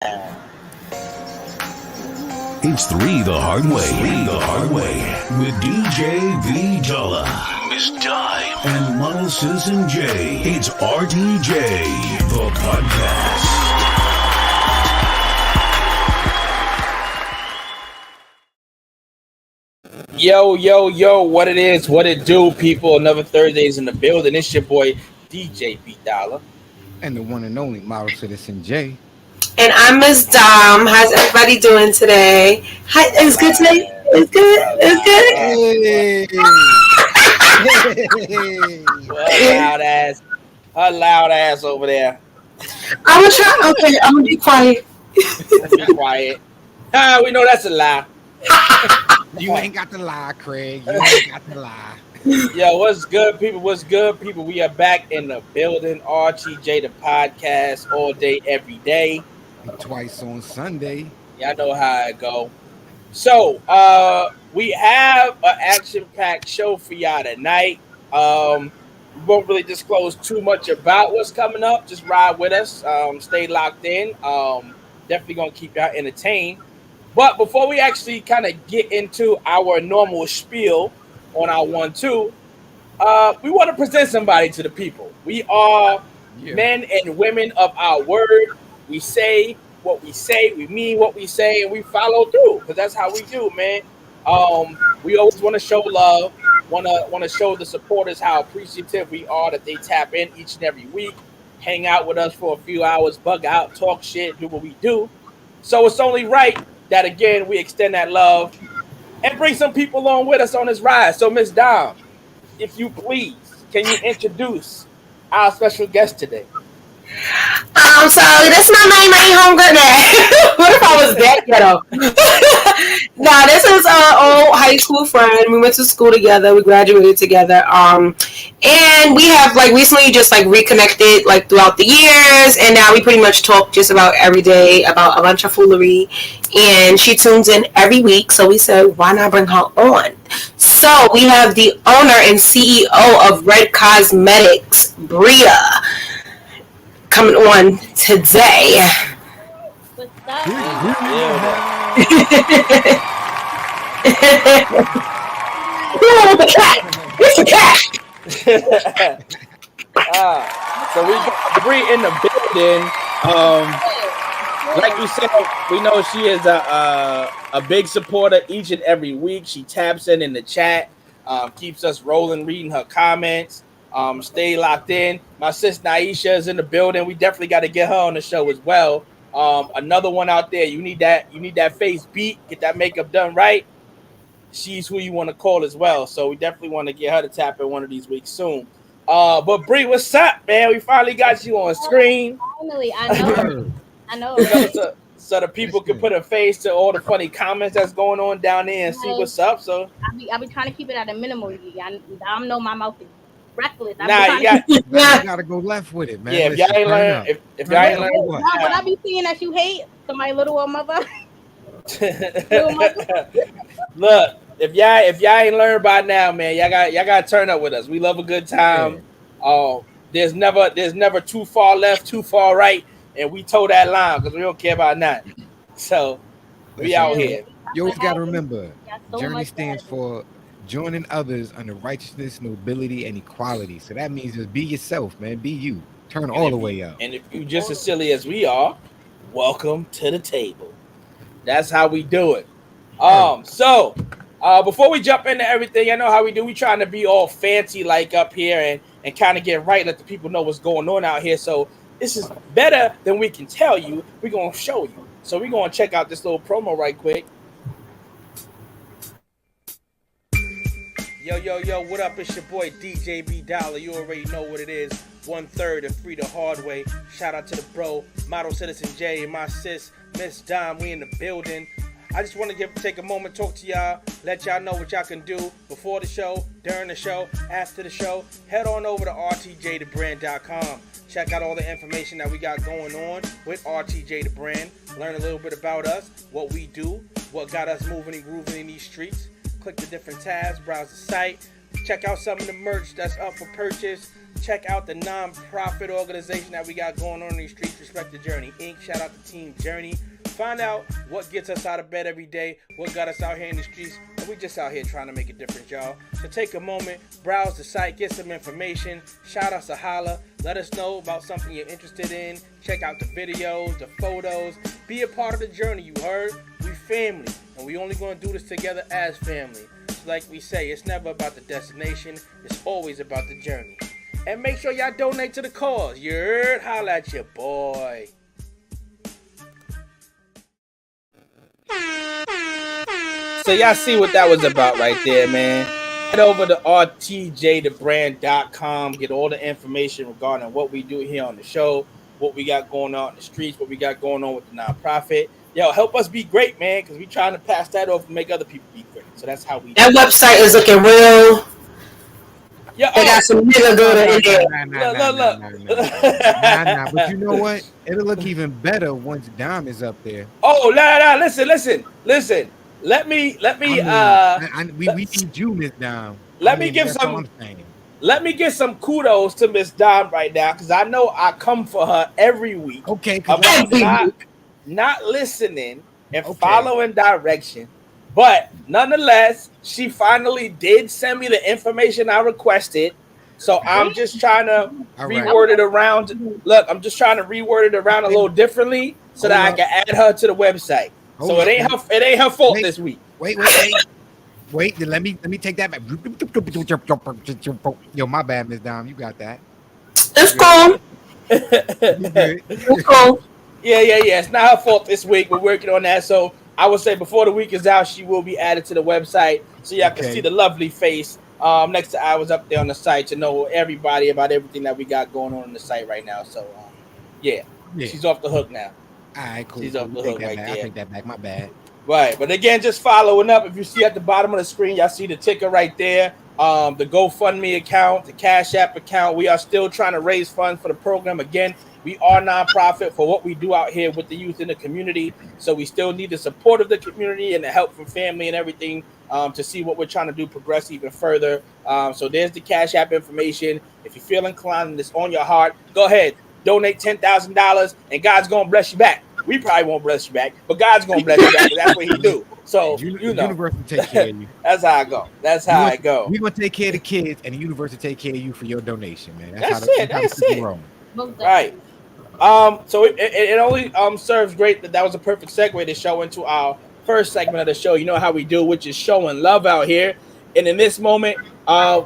It's Three the Hard Way with DJ V Dollar, Miss Dime, and Model Citizen J. It's Rtj The Podcast. Yo, what it is, what it do, people. Another Thursday's in the building. It's your boy, DJ V Dollar. And the one and only Model Citizen J. And I'm Miss Dom. How's everybody doing today? Hi, it's good today? It's good? It's good? Her loud ass over there. I'm gonna try. Okay, I'm gonna be quiet. Be quiet. We know that's a lie. You ain't got the lie, Craig. You ain't got the lie. Yo, what's good, people? What's good, people? We are back in the building. Rtj The Podcast, all day, every day. Twice on Sunday. Y'all know how it go. So, we have an action-packed show for y'all tonight. We won't really disclose too much about what's coming up. Just ride with us. Stay locked in. Definitely gonna keep y'all entertained. But before we actually kind of get into our normal spiel on our 1-2, we want to present somebody to the people. We are men and women of our word. We say what we say, we mean what we say, and we follow through, because that's how we do, man. We always want to show love, want to show the supporters how appreciative we are that they tap in each and every week, hang out with us for a few hours, bug out, talk shit, do what we do. So it's only right that, again, we extend that love and bring some people along with us on this ride. So, Miss Dom, if you please, can you introduce our special guest today? So this is my main homegirl. What if I was that ghetto? Nah, this is our old high school friend. We went to school together. We graduated together. And we have recently just reconnected throughout the years, and now we pretty much talk just about every day about a bunch of foolery. And she tunes in every week, so we said, why not bring her on? So we have the owner and CEO of Red Cosmetics, Bria, coming on today. What's up? The cat. It's a cat. So we got Bree in the building. Like we said, we know she is a big supporter each and every week. She taps in the chat, keeps us rolling, reading her comments. Stay locked in. My sis Naisha is in the building. We definitely got to get her on the show as well. Another one out there. You need that face beat. Get that makeup done right. She's who you want to call as well. So we definitely want to get her to tap in one of these weeks soon. But Bree, what's up, man? We finally got you on screen. Finally, I know. So the people can put a face to all the funny comments that's going on down there and see what's up. So I be trying to keep it at a minimum. I know my mouth is reckless. You gotta go left with it, man. Yeah, if y'all ain't learn, if y'all ain't learn, what I be seeing that you hate somebody little or mother. Look, if y'all ain't learned by now, man, y'all got to turn up with us. We love a good time. There's never too far left, too far right, and we toe that line because we don't care about nothing. So we out here. You always got to remember, Journey stands for joining others under righteousness, nobility, and equality. So that means just be yourself, man. Be you. Turn all the way up. And if you just as silly as we are, welcome to the table. That's how we do it. So before we jump into everything, I know how we do. We trying to be all fancy up here and kind of get right, let the people know what's going on out here. So this is better than we can tell you. We're gonna show you. So we're gonna check out this little promo right quick. Yo, what up? It's your boy DJ B Dollar. You already know what it is. 1/3 of Three the Hard Way. Shout out to the bro, Model Citizen J, and my sis, Miss Dime. We in the building. I just want to take a moment, talk to y'all, let y'all know what y'all can do before the show, during the show, after the show. Head on over to rtjthebrand.com. Check out all the information that we got going on with RTJ The Brand. Learn a little bit about us, what we do, what got us moving and grooving in these streets. Click the different tabs, browse the site. Check out some of the merch that's up for purchase. Check out the non-profit organization that we got going on in these streets, Respect the Journey Inc. Shout out to Team Journey. Find out what gets us out of bed every day, what got us out here in the streets, and we just out here trying to make a difference, y'all. So take a moment, browse the site, get some information, shout us a holla, let us know about something you're interested in, check out the videos, the photos, be a part of the journey, you heard? We family, and we only gonna do this together as family. So like we say, it's never about the destination, it's always about the journey. And make sure y'all donate to the cause, you heard? Holla at your boy. So y'all see what that was about right there, man. Head over to rtjthebrand.com, get all the information regarding what we do here on the show, what we got going on in the streets, what we got going on with the nonprofit. Yo, help us be great, man, because we trying to pass that off and make other people be great. So that's how we do. That website is looking real. Yeah, they got some nigga good in there. Nah. But you know what? It'll look even better once Dom is up there. Oh, nah. Listen. Let me. We need you, Miss Dom. Let me get some kudos to Miss Dom right now, because I know I come for her every week. Okay, about not listening and following direction. But nonetheless, she finally did send me the information I requested. So I'm just trying to reword it around. Look, I'm just trying to reword it around a little differently so that I can add her to the website. So it ain't her fault this week. Wait. Let me take that back. Yo, my bad, Miss Dom. You got that. It's cool. It's cool. Yeah. It's not her fault this week. We're working on that. So I would say before the week is out, she will be added to the website so y'all can see the lovely face next to ours up there on the site to know everybody about everything that we got going on the site right now. So, yeah, she's off the hook now. All right, cool. She's off the hook right there. I take that back. My bad. Right, but again, just following up. If you see at the bottom of the screen, y'all see the ticker right there. The GoFundMe account, the Cash App account. We are still trying to raise funds for the program. Again, we are nonprofit for what we do out here with the youth in the community. So we still need the support of the community and the help from family and everything to see what we're trying to do progress even further. So there's the Cash App information. If you feel inclined and it's on your heart, go ahead, donate $10,000 and God's going to bless you back. We probably won't bless you back, but God's going to bless you back. That's what he do. So, you know. The universe will take care of you. That's how I go. That's how I go. We're going to take care of the kids and the universe will take care of you for your donation, man. That's it. Right. So it only serves great that was a perfect segue to show into our first segment of the show. You know how we do, which is showing love out here. And in this moment,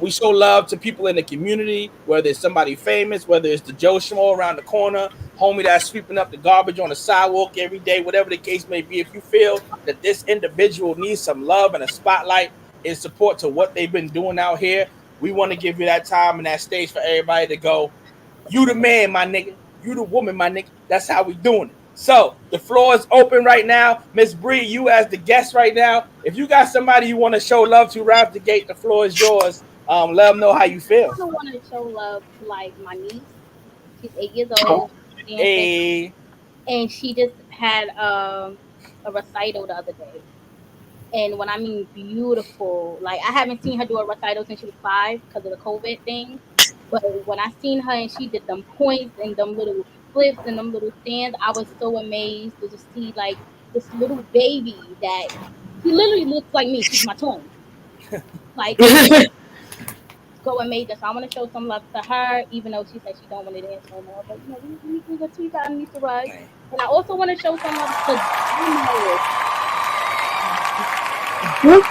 we show love to people in the community, whether it's somebody famous, whether it's the Joe Schmo around the corner, homie that's sweeping up the garbage on the sidewalk every day, whatever the case may be. If you feel that this individual needs some love and a spotlight in support to what they've been doing out here, we want to give you that time and that stage for everybody to go, you the man, my nigga. You the woman, my nigga. That's how we doing it. So the floor is open right now. Miss Bree, you as the guest right now. If you got somebody you want to show love to right off the gate, the floor is yours. Let them know how you feel. I want to show love to like my niece. She's 8 years old. And she just had a recital the other day. And when I mean beautiful, like I haven't seen her do a recital since she was 5 because of the COVID thing. But when I seen her and she did them points and them little flips and them little stands, I was so amazed to just see like this little baby that she literally looks like me. She's my twin. Like so amazing. So I want to show some love to her, even though she said she don't want to dance no more. But you know, we can tweet out and need to ride. And I also want to show some love to Dom. I want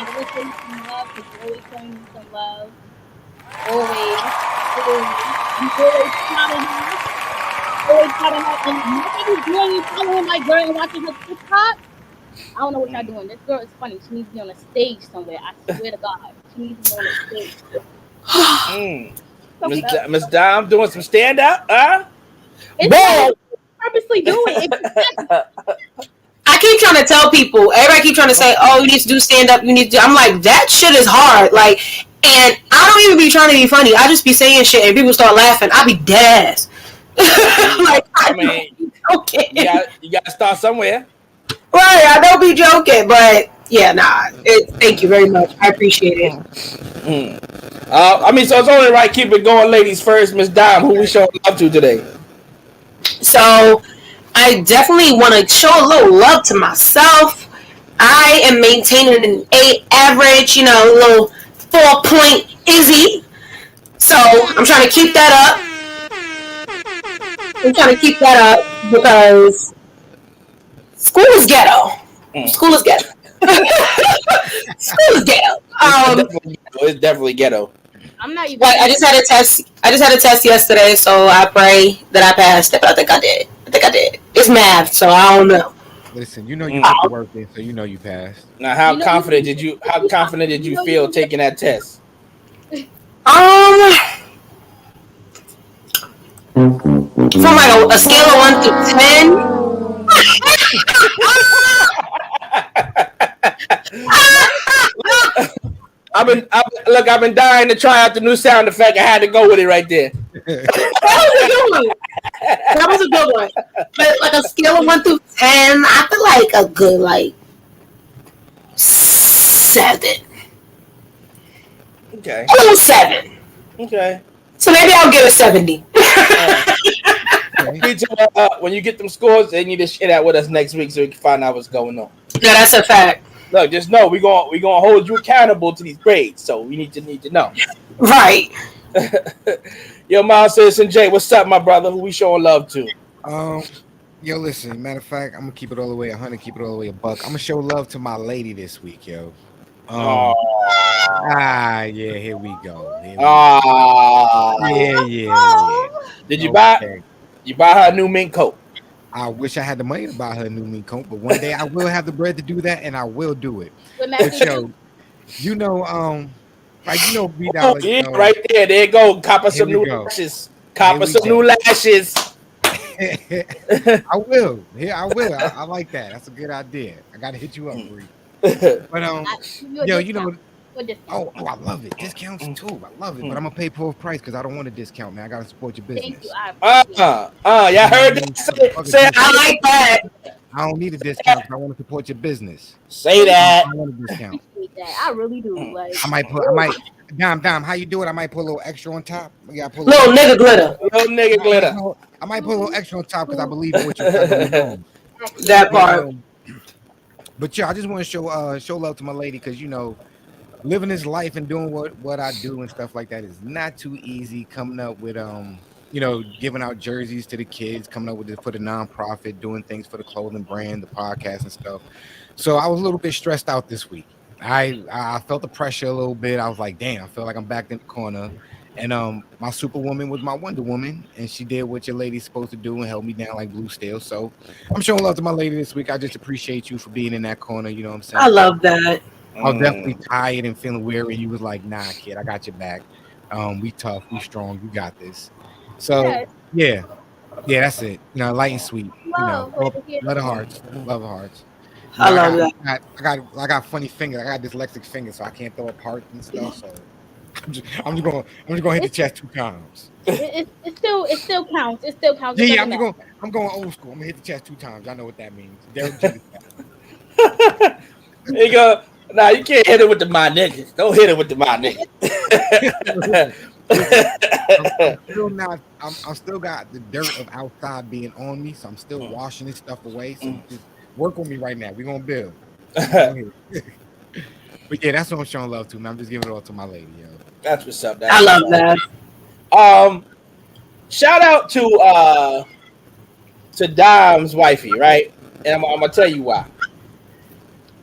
to show you some love because you always showing me some love. Always proud of her. And nobody's doing you following my girl and watching her TikTok. I don't know what y'all doing. This girl is funny. She needs to be on a stage somewhere. I swear to God. She needs to be on a stage. Miss Dom doing some stand up, huh? It's purposely doing it. I keep trying to tell people, everybody keep trying to say, oh, you need to do stand up, you need to do. I'm like, that shit is hard. Like, and I don't even be trying to be funny. I just be saying shit and people start laughing. I be dead ass. Like, I mean, you got to start somewhere. Right, I don't be joking, but Thank you very much. I appreciate it. So it's only right. Keep it going, ladies first. Miss Dime, who we showing love to today? So I definitely want to show a little love to myself. I am maintaining an 8 average, little 4-point Izzy. So I'm trying to keep that up. Because school is ghetto. School is ghetto. It's definitely ghetto. I'm not even. Like, I just had a test yesterday, so I pray that I passed it. But I think I did. It's math, so I don't know. Listen, you put the work in, so you passed. Now, how confident did you feel taking that test? From like a scale of 1 to 10. I've been dying to try out the new sound effect. I had to go with it right there. That was a good one. But like a scale of 1 through 10, I feel like a good 7. Okay. A little 7. Okay. So maybe I'll get a 70. When you get them scores, they need to share that with us next week so we can find out what's going on. Yeah, that's a fact. Look, just know we're gonna hold you accountable to these grades, so we need to know. Right. Yo, Mild Citizen J, what's up, my brother? Who we showing love to? Yo, listen. Matter of fact, I'm gonna keep it all the way 100, keep it all the way a buck. I'm gonna show love to my lady this week, yo. Yeah, here we go. Yeah. Did you buy her a new mink coat? I wish I had the money to buy her a new mink coat, but one day I will have the bread to do that, and I will do it. But yo, $3. Right there. There you go. Cop us some new lashes. New lashes. I will. Yeah, I will. I like that. That's a good idea. I gotta hit you up, Bree. But Oh, I love it. Discounts too. I love it. But I'm gonna pay full price because I don't want a discount, man. I gotta support your business. Thank you. Y'all heard that? Say I like that. I don't need a discount. I want to support your business. Say that. I want a discount. I really do. Like, I might Dom, how you do it? I might put a little extra on top. Little nigga glitter. I might put a little extra on top because I believe in what you're doing. That part. But yeah, I just want to show love to my lady because living this life and doing what I do and stuff like that is not too easy. Coming up with giving out jerseys to the kids, coming up with this for the nonprofit, doing things for the clothing brand, the podcast and stuff. So I was a little bit stressed out this week. I felt the pressure a little bit. I was like, damn, I feel like I'm backed in the corner. And my Superwoman was my Wonder Woman, and she did what your lady's supposed to do and held me down like blue steel. So I'm showing love to my lady this week. I just appreciate you for being in that corner. You know what I'm saying? I love that. I was definitely tired and feeling weary. You was like, nah, kid, I got your back. We tough, we strong, you got this. So yeah, that's it. Light and sweet. Love of hearts. I love that. I got funny fingers. I got dyslexic fingers, so I can't throw a part and stuff. So I'm just gonna hit the chest 2 times. It still counts. It still counts. Yeah, I'm going old school. I'm gonna hit the chest 2 times. I know what that means. Derek Jeter. There you go. Nah, you can't hit it with the my niggas. Don't hit it with the my niggas. I'm still got the dirt of outside being on me, so I'm still washing this stuff away. So just work on me right now. We're gonna build. But yeah, that's what I'm showing love to, man. I'm just giving it all to my lady, yo. That's what's up. I love that. Shout out to Dom's wifey, right? And I'm gonna tell you why.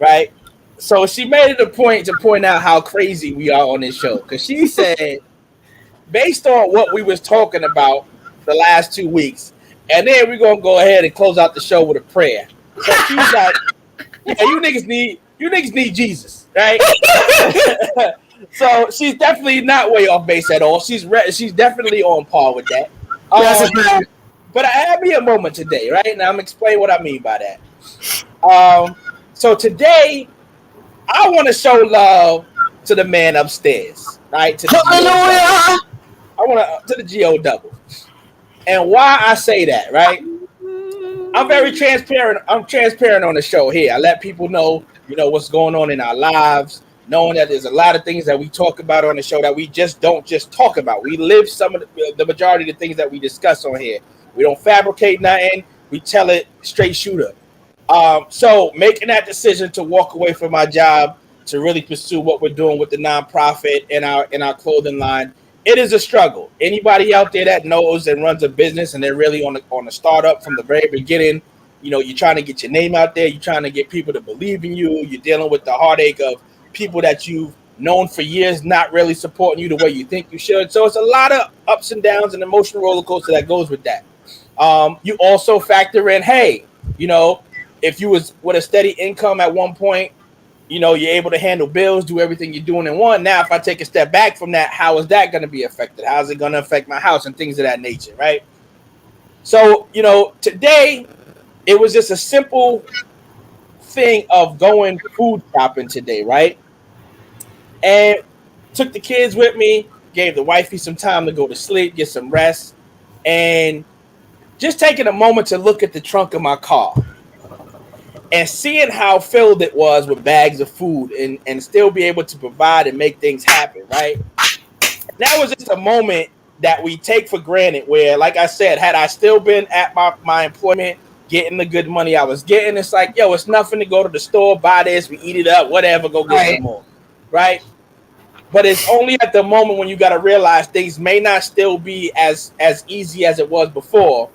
Right? So she made it a point to point out how crazy we are on this show. Because she said, based on what we was talking about the last 2 weeks, and then we're gonna go ahead and close out the show with a prayer. So she's like, yeah, you niggas need Jesus, right? So she's definitely not way off base at all. She's definitely on par with that. But I had me a moment today, right? Now I'm gonna explain what I mean by that. So today, I want to show love to the man upstairs, right? To the GO double. And why I say that, right? I'm very transparent. I'm transparent on the show here. I let people know what's going on in our lives, knowing that there's a lot of things that we talk about on the show that we just don't just talk about. We live some of the majority of the things that we discuss on here. We don't fabricate nothing. We tell it straight shooter. So making that decision to walk away from my job to really pursue what we're doing with the nonprofit and our clothing line, it is a struggle. Anybody out there that knows and runs a business and they're really on the startup from the very beginning, you're trying to get your name out there. You're trying to get people to believe in you. You're dealing with the heartache of people that you've known for years not really supporting you the way you think you should. So it's a lot of ups and downs and emotional roller coaster that goes with that. You also factor in, hey, if you was with a steady income at one point, you're able to handle bills, do everything you're doing in one. Now, if I take a step back from that, how is that going to be affected? How is it going to affect my house and things of that nature, right? So, today, it was just a simple thing of going food shopping today, right? And took the kids with me, gave the wifey some time to go to sleep, get some rest, and just taking a moment to look at the trunk of my car and seeing how filled it was with bags of food and still be able to provide and make things happen, right? That was just a moment that we take for granted where, like I said, had I still been at my employment, getting the good money I was getting, it's like, yo, it's nothing to go to the store, buy this, we eat it up, whatever, go get some more, right? But it's only at the moment when you got to realize things may not still be as easy as it was before,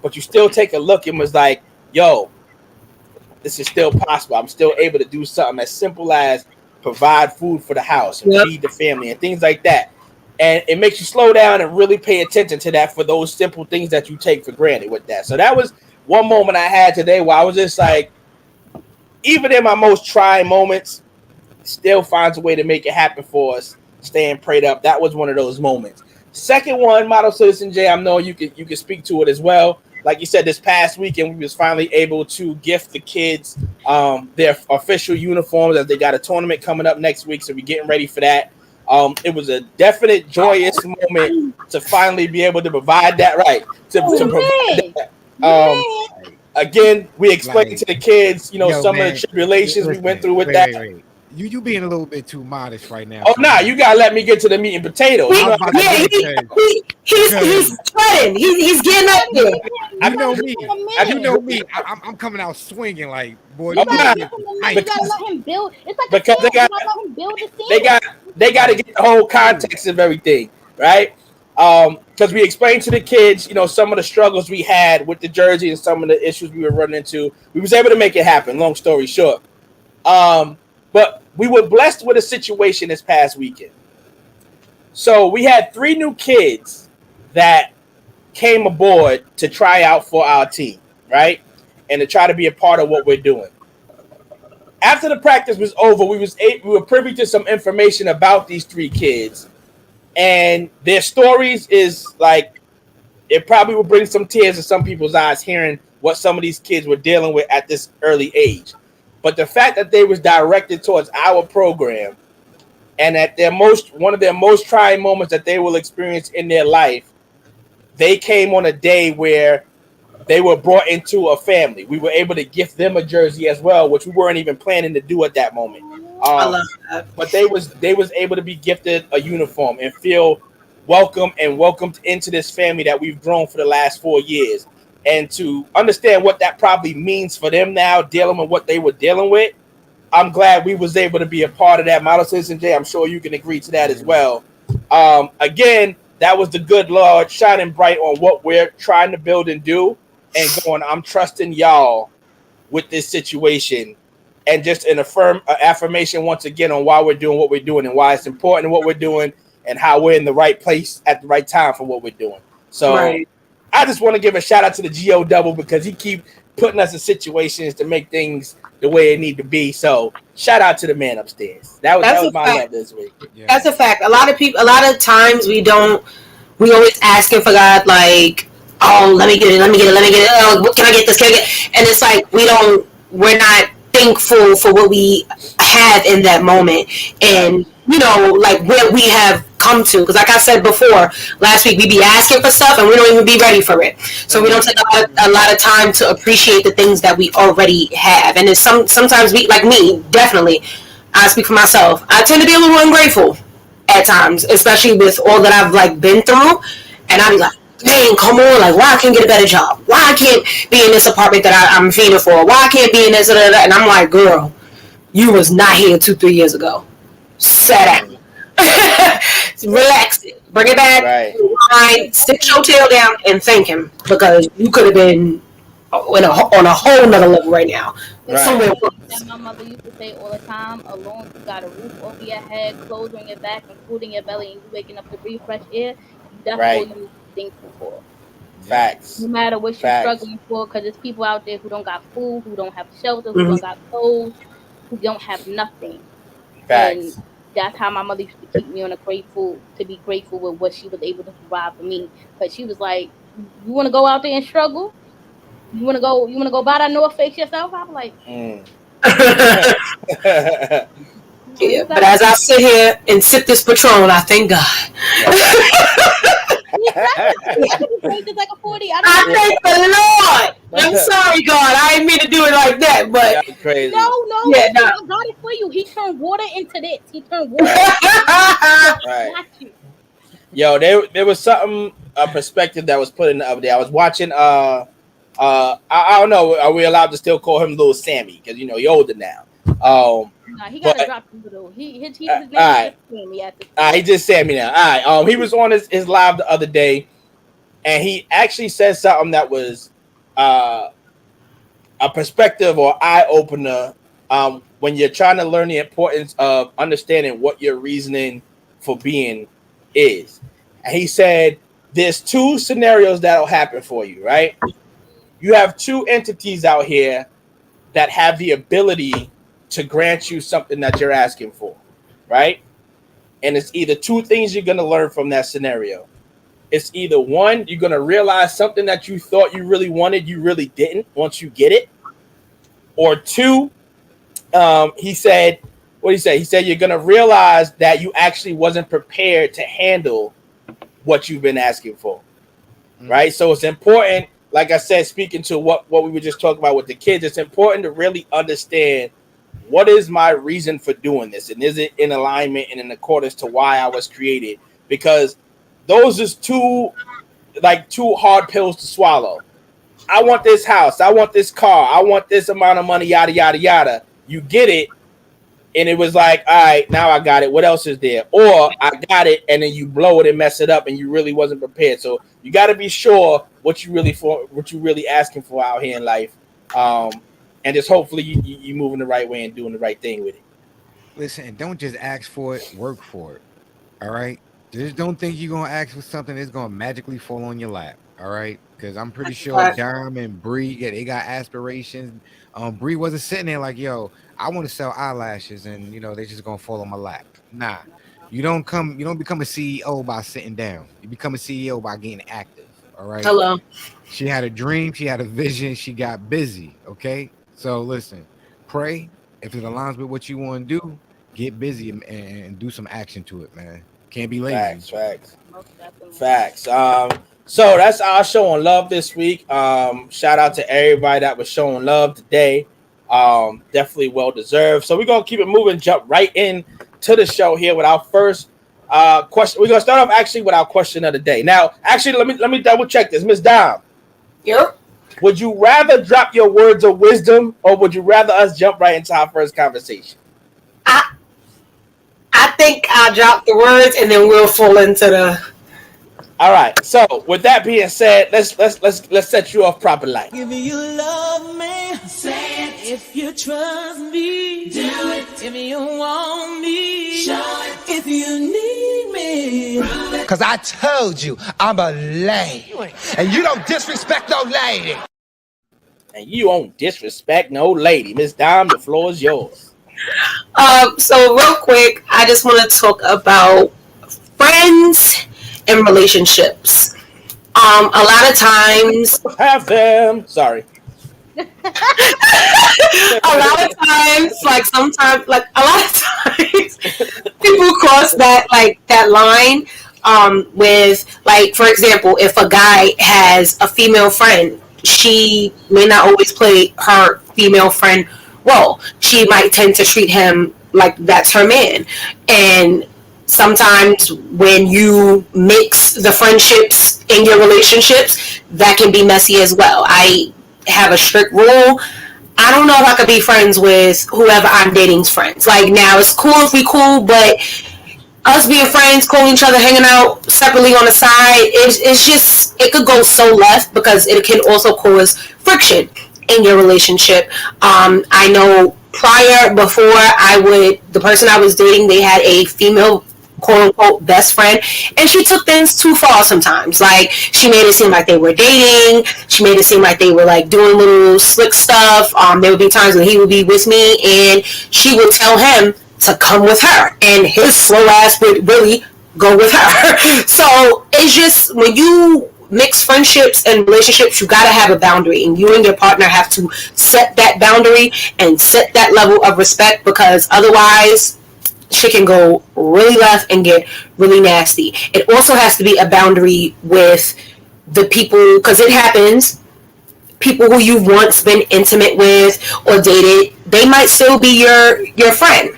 but you still take a look and was like, yo, this is still possible. I'm still able to do something as simple as provide food for the house and feed the family and things like that. And it makes you slow down and really pay attention to that for those simple things that you take for granted with that. So that was one moment I had today where I was just like, even in my most trying moments, still finds a way to make it happen for us, staying prayed up. That was one of those moments. Second one, Model Citizen J, I know you can speak to it as well. Like you said, this past weekend, we was finally able to gift the kids their official uniforms as they got a tournament coming up next week. So we're getting ready for that. It was a definite joyous moment to finally be able to provide that, right? To provide that. Again, we explained to the kids, some of the tribulations we went through with that. Wait. You being a little bit too modest right now. Oh, nah, you gotta let me get to the meat and potatoes. He's sweating. He's getting up there. You know me. I'm coming out swinging like, boy. You gotta let him build. It's like because they got to get the whole context of everything, right? Because we explained to the kids, some of the struggles we had with the jersey and some of the issues we were running into. We was able to make it happen. Long story short, but we were blessed with a situation this past weekend. So we had 3 new kids that came aboard to try out for our team, right? And to try to be a part of what we're doing. After the practice was over, we were privy to some information about these 3 kids. And their stories is like, it probably will bring some tears to some people's eyes hearing what some of these kids were dealing with at this early age. But the fact that they was directed towards our program and at one of their most trying moments that they will experience in their life, they came on a day where they were brought into a family. We were able to gift them a jersey as well, which we weren't even planning to do at that moment. I love that. But they was able to be gifted a uniform and feel welcomed into this family that we've grown for the last 4 years. And to understand what that probably means for them now, dealing with what they were dealing with, I'm glad we was able to be a part of that. Model Citizen J, I'm sure you can agree to that as well. Again, that was the good Lord shining bright on what we're trying to build and do and going, I'm trusting y'all with this situation. And just an affirmation once again on why we're doing what we're doing and why it's important what we're doing and how we're in the right place at the right time for what we're doing. So I just want to give a shout out to the GO Double because he keep putting us in situations to make things the way it need to be. So shout out to the man upstairs. That was my love this week. Yeah. That's a fact. A lot of times we always asking for God, like, oh, let me get it. Oh, can I get this? And it's like, we're not thankful for what we have in that moment, and like where we have come to. Because like I said before, last week we be asking for stuff and we don't even be ready for it. So we don't take a lot of time to appreciate the things that we already have. And it's sometimes we, like me, definitely, I speak for myself, I tend to be a little ungrateful at times, especially with all that I've like been through. And I'm like, man, come on, like, why I can't get a better job? Why I can't be in this apartment that I'm fiending for? Why I can't be in this? And I'm like, girl, you was not here 2-3 years ago. Sit down. Relax it. Bring it back. Right. Sit your tail down and thank him, because you could have been on a whole nother level right now. Right. Somewhere that my mother used to say all the time, alone you got a roof over your head, clothes on your back, and food in your belly, and you waking up to breathe fresh air, that's all you thankful for. Facts. No matter what you're struggling for, because there's people out there who don't got food, who don't have shelter, who don't got clothes, who don't have nothing. Facts. And that's how my mother used to keep me on to be grateful with what she was able to provide for me. Because she was like, you want to go out there and struggle? You want to go buy that North Face yourself? I'm like, yeah, but as I sit here and sip this Patron, I thank God. Like a 40. I thank the Lord. I'm sorry, God. I didn't mean to do it like that, but crazy. No. Yeah, no. I got it for you. He turned water into this. He turned water. Right. Yo, there was a perspective that was put in the other day. I was watching. I don't know. Are we allowed to still call him Little Sammy? Because he older now. Nah, he got to drop his little. His name is Sammy at the he just Sammy now. All right. He was on his live the other day, and he actually said something that was a perspective or eye opener. When you're trying to learn the importance of understanding what your reasoning for being is. And he said, there's two scenarios that'll happen for you, right? You have two entities out here that have the ability to grant you something that you're asking for, right? And it's either two things you're going to learn from that scenario. It's either one, you're going to realize something that you thought you really wanted, you really didn't once you get it. Or two, he said, what did he say? He said, you're going to realize that you actually wasn't prepared to handle what you've been asking for, right? So it's important, like I said, speaking to what we were just talking about with the kids, it's important to really understand what is my reason for doing this? And is it in alignment and in accordance to why I was created? Because those is two hard pills to swallow. I want this house. I want this car. I want this amount of money, yada, yada, yada. You get it. And it was like, all right, now I got it. What else is there? Or I got it, and then you blow it and mess it up, and you really wasn't prepared. So you got to be sure what you really asking for out here in life, and just hopefully you moving the right way and doing the right thing with it. Listen, don't just ask for it, work for it. All right, just don't think you're gonna ask for something that's gonna magically fall on your lap. All right, because I'm pretty sure Dom and Bree, they got aspirations. Bree wasn't sitting there like, yo, I want to sell eyelashes, and they just gonna fall on my lap. Nah, you don't become a CEO by sitting down. You become a CEO by getting active. All right. Hello. She had a dream, she had a vision, she got busy. Okay. So listen, pray. If it aligns with what you want to do, get busy and do some action to it, man. Can't be lazy. Facts. So that's our show on love this week. Shout out to everybody that was showing love today. Definitely well deserved. So we're gonna keep it moving, jump right in to the show here with our first question. We're gonna start off actually with our question of the day. Now, actually, let me double check this, Miss Dom. Yep. Would you rather drop your words of wisdom, or would you rather us jump right into our first conversation? I think I'll drop the words and then we'll fall into the. All right. So with that being said, let's set you off proper light. If you love me, say it. If you trust me, do it. If you want me, show it. If you need me, cause I told you I'm a lady, and you don't disrespect no lady. And you won't disrespect no lady. Miss Dom, the floor is yours. So real quick, I just want to talk about friends and relationships. A lot of times have them. Sorry. A lot of times, like sometimes, like a lot of times, people cross that line with, like, for example, if a guy has a female friend, she may not always play her female friend role. She might tend to treat him like that's her man. And sometimes when you mix the friendships in your relationships, that can be messy as well. I have a strict rule. I don't know if I could be friends with whoever I'm dating's friends. Like, now it's cool if we cool, but us being friends, calling each other, hanging out separately on the side, it's just, it could go so left because it can also cause friction in your relationship. I know before the person I was dating, they had a female quote unquote best friend, and she took things too far sometimes. Like, she made it seem like they were dating. She made it seem like they were like doing little slick stuff. There would be times when he would be with me and she would tell him to come with her, and his slow ass would really go with her. So it's just, when you mix friendships and relationships, you gotta have a boundary, and you and your partner have to set that boundary and set that level of respect, because otherwise shit can go really left and get really nasty. It also has to be a boundary with the people, because it happens. People who you've once been intimate with or dated, they might still be your friend,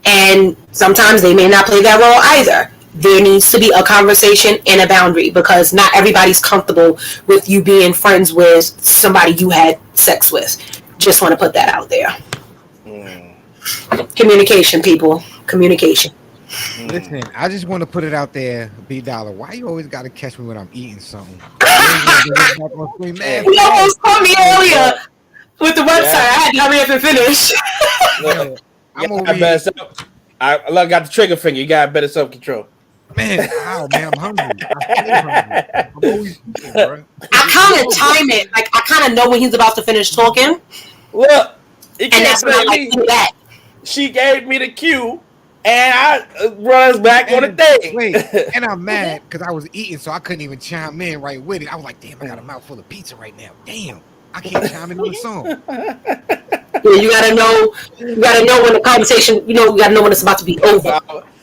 and sometimes they may not play that role either. There needs to be a conversation and a boundary, because not everybody's comfortable with you being friends with somebody you had sex with. Just want to put that out there. Communication, people. Communication. Listen, I just want to put it out there, B Dollar. Why you always got to catch me when I'm eating something? You almost called me earlier with the website. I had to hurry up and finish. I got the trigger finger. You got better self-control. Man, wow, man, I'm hungry. I'm always eating, bro. I kind of time it. Like, I kind of know when he's about to finish talking. Look, and that's when I like do that. She gave me the cue, and I runs back on the thing. Wait, and I'm mad because I was eating, so I couldn't even chime in right with it. I was like, damn, I got a mouthful of pizza right now. Damn, I can't chime in on the song. Yeah, you gotta know when the conversation, you gotta know when it's about to be over.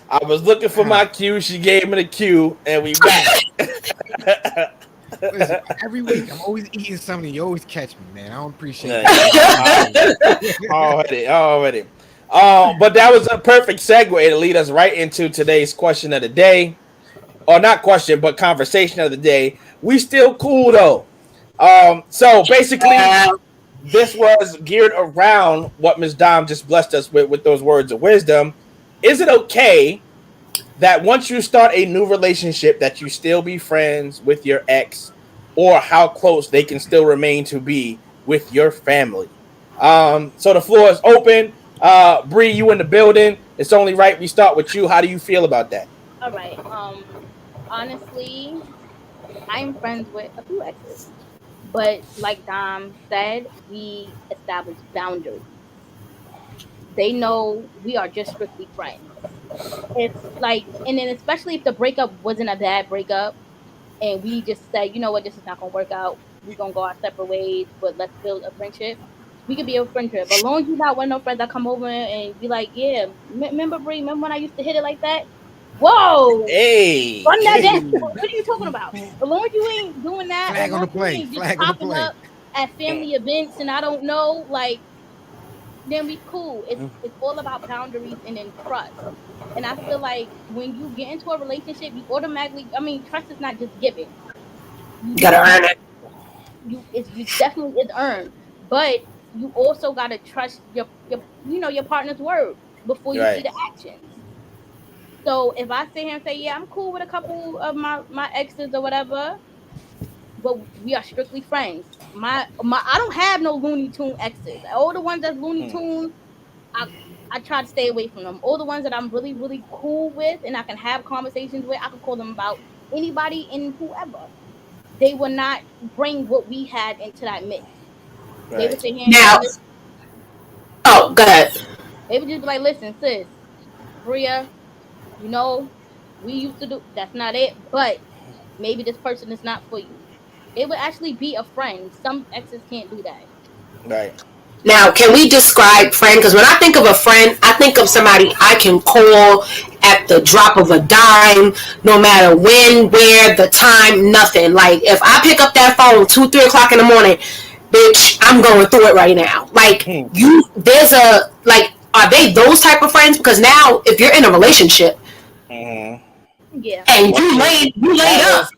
I was looking for my cue. She gave me the cue, and we back. Listen, every week I'm always eating something. You always catch me, man. I don't appreciate it. Already. But that was a perfect segue to lead us right into today's question of the day, or not question, but conversation of the day. We still cool though. So basically, this was geared around what Ms. Dom just blessed us with those words of wisdom. Is it okay that once you start a new relationship that you still be friends with your ex, or how close they can still remain to be with your family? So the floor is open. Bree, you in the building. It's only right we start with you. How do you feel about that? All right. Honestly, I'm friends with a few exes, but like Dom said, we established boundaries. They know we are just strictly friends. It's like, and then especially if the breakup wasn't a bad breakup, and we just said, you know what, this is not gonna work out. We're gonna go our separate ways, but let's build a friendship. We could be a friendship. As long as you're not one of those friends that come over and be like, yeah, remember Bree? Remember when I used to hit it like that? Whoa! Hey! Run that down. What are you talking about? As long as you ain't doing that, Flag on the play. Flag on the play. Up at family events, and I don't know, like, then we cool. It's all about boundaries and then trust. And I feel like when you get into a relationship, you automatically, trust is not just given. You gotta earn it. You definitely is earned, but you also gotta trust your partner's word before you see the actions. So if I sit here and say, yeah, I'm cool with a couple of my exes or whatever, but we are strictly friends. I don't have no Looney Tune exes. All the ones that's Looney Tune, I try to stay away from them. All the ones that I'm really, really cool with and I can have conversations with, I can call them about anybody and whoever. They will not bring what we had into that mix. Right. They would say, now, go ahead. They would just be like, listen, sis, Bria, we used to do, that's not it, but maybe this person is not for you. It would actually be a friend. Some exes can't do that. Right. Now, can we describe friend? Because when I think of a friend, I think of somebody I can call at the drop of a dime, no matter when, where, the time, nothing. Like, if I pick up that phone 2, 3 o'clock in the morning, bitch, I'm going through it right now. Like, are they those type of friends? Because now, if you're in a relationship, Yeah. and you laid up.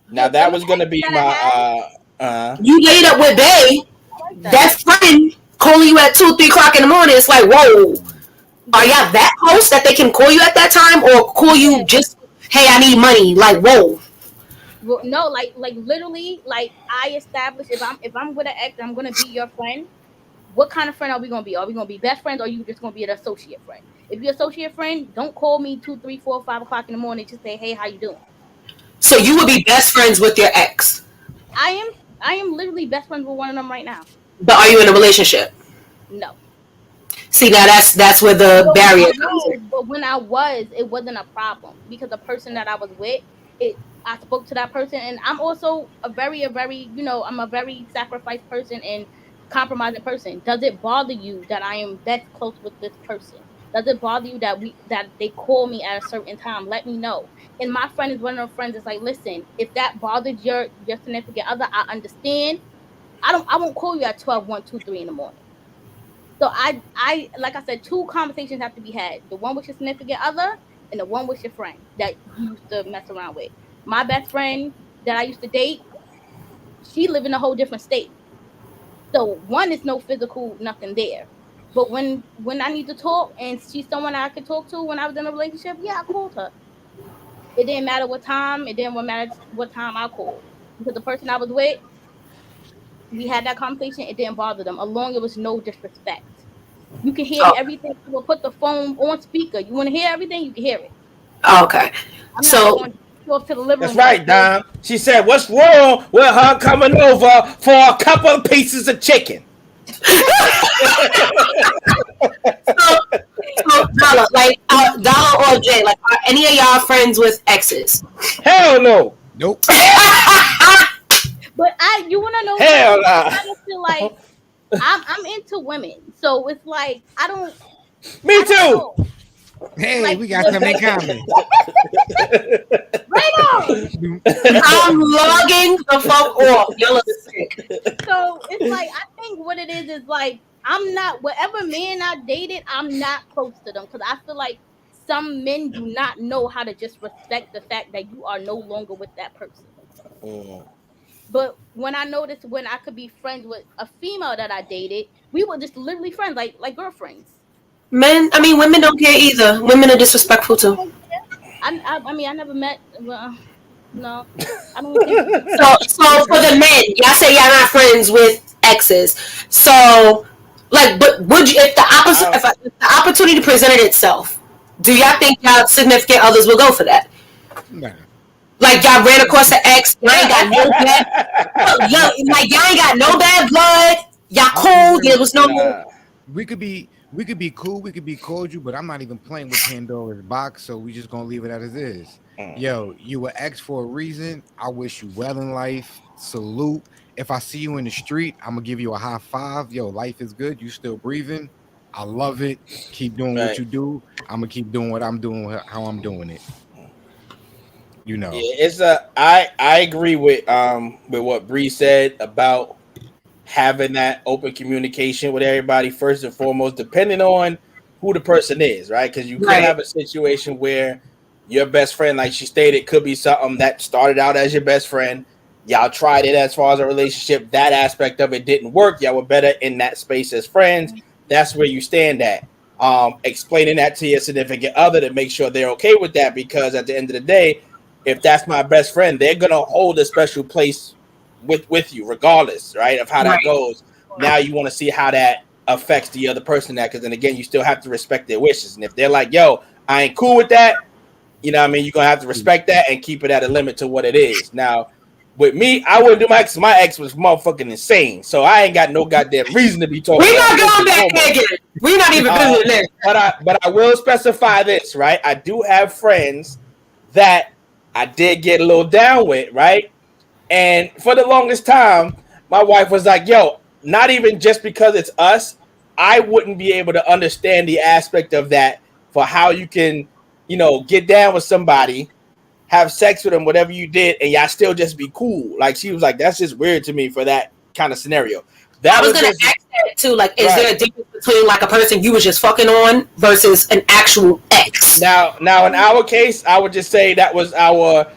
Now that was gonna be my You laid up with Bay. That friend calling you at 2, 3 o'clock in the morning. It's like, whoa, are y'all that close that they can call you at that time, or call you just, hey, I need money? Like, whoa. Well, no, like literally, like I established if I'm with an ex, I'm gonna be your friend. What kind of friend are we gonna be? Are we gonna be best friends, or are you just gonna be an associate friend? If you're associate friend, don't call me 2, 3, 4, 5 o'clock in the morning. Just say, hey, how you doing? So you would be best friends with your ex? I am literally best friends with one of them right now. But are you in a relationship? No. See, now that's where the barrier comes in. But when I was, it wasn't a problem because the person that I was with, I spoke to that person, and I'm also a very, I'm a very sacrificed person and compromising person. Does it bother you that I am that close with this person? Does it bother you that they call me at a certain time? Let me know. And my friend is one of her friends. It's like, listen, if that bothers your significant other, I understand. I won't call you at 12, 1, 2, 3 in the morning. So I like I said, 2 conversations have to be had. The one with your significant other and the one with your friend that you used to mess around with. My best friend that I used to date, she lived in a whole different state. So one is no physical, nothing there. But when I need to talk and she's someone I could talk to when I was in a relationship, yeah, I called her. It didn't matter what time. It didn't matter what time I called. Because the person I was with, we had that conversation. It didn't bother them. Along, it was no disrespect. You can hear everything. We'll put the phone on speaker. You want to hear everything? You can hear it. Okay. I'm not going to go up to the living room. That's right, Dom. She said, "What's wrong with her coming over for a couple of pieces of chicken?" So Dollar or Jay, like, are any of y'all friends with exes? Hell no. Nope. But you want to know? Hell no. I just feel like I'm into women, so it's like I don't. Me too. Know. Hey, Like, we got something in common. Right on. I'm logging the fuck off. Y'all are sick. So it's like I think what it is like I'm not whatever man I dated, I'm not close to them because I feel like some men do not know how to just respect the fact that you are no longer with that person. But when I noticed when I could be friends with a female that I dated, we were just literally friends, like girlfriends. Women don't care either. Women are disrespectful too. I never met. Well, no, I don't think So for the men, y'all say y'all not friends with exes. So, like, but would you, if the opportunity presented itself, do y'all think y'all significant others will go for that? Nah. Like, y'all ran across an ex, y'all ain't got no bad, y'all ain't got no bad blood. Y'all cool. There was no. We could be cool, we could be cordial, but I'm not even playing with Pandora's box, so we just gonna leave it as it is. Yo, you were ex for a reason. I wish you well in life. Salute. If I see you in the street, I'm gonna give you a high five. Yo, life is good. You still breathing. I love it. Keep doing what you do. I'm gonna keep doing what I'm doing, how I'm doing it. You know. Yeah, I agree with what Bree said about having that open communication with everybody first and foremost, depending on who the person is, right? Because you could have a situation where your best friend, like she stated, could be something that started out as your best friend. Y'all tried it as far as a relationship. That aspect of it didn't work. Y'all were better in that space as friends. That's where you stand at. Explaining that to your significant other to make sure they're okay with that, because at the end of the day, if that's my best friend, they're gonna hold a special place with you regardless, right, of how that goes. Now you want to see how that affects the other person, that because then again you still have to respect their wishes, and if they're like, yo, I ain't cool with that, you know what I mean, you're gonna have to respect that and keep it at a limit to what it is. Now with me, I wouldn't do my ex. My ex was motherfucking insane, so I ain't got no goddamn reason to be talking. We're not going back there. We're not even visiting there. But I will specify this, right? I do have friends that I did get a little down with, right? And for the longest time, my wife was like, yo, not even just because it's us, I wouldn't be able to understand the aspect of that for how you can, get down with somebody, have sex with them, whatever you did, and y'all still just be cool. Like, she was like, that's just weird to me for that kind of scenario. That I was going to ask that too. Like, is there a difference between like a person you was just fucking on versus an actual ex? Now, in our case, I would just say that was our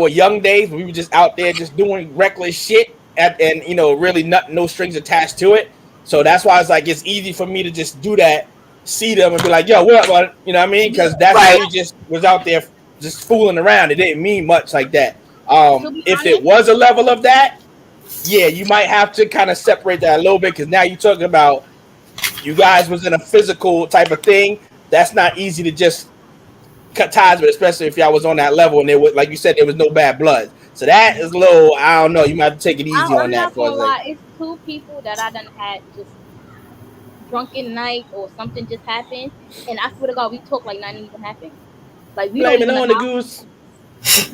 young days. We were just out there just doing reckless shit, and really no strings attached to it. So that's why it's like it's easy for me to just do that, see them, and be like, "Yo, what up?" You know what I mean? Because that's why we just was out there just fooling around. It didn't mean much like that. If it was a level of that, yeah, you might have to kind of separate that a little bit, because now you're talking about you guys was in a physical type of thing. That's not easy to just cut ties with, especially if y'all was on that level and there was, like you said, there was no bad blood. So that is a little, I don't know, you might have to take it easy on that. It's two people that I done had just drunken night or something just happened, and I swear to God, we talk like nothing even happened. Like we Blame don't even on the goose.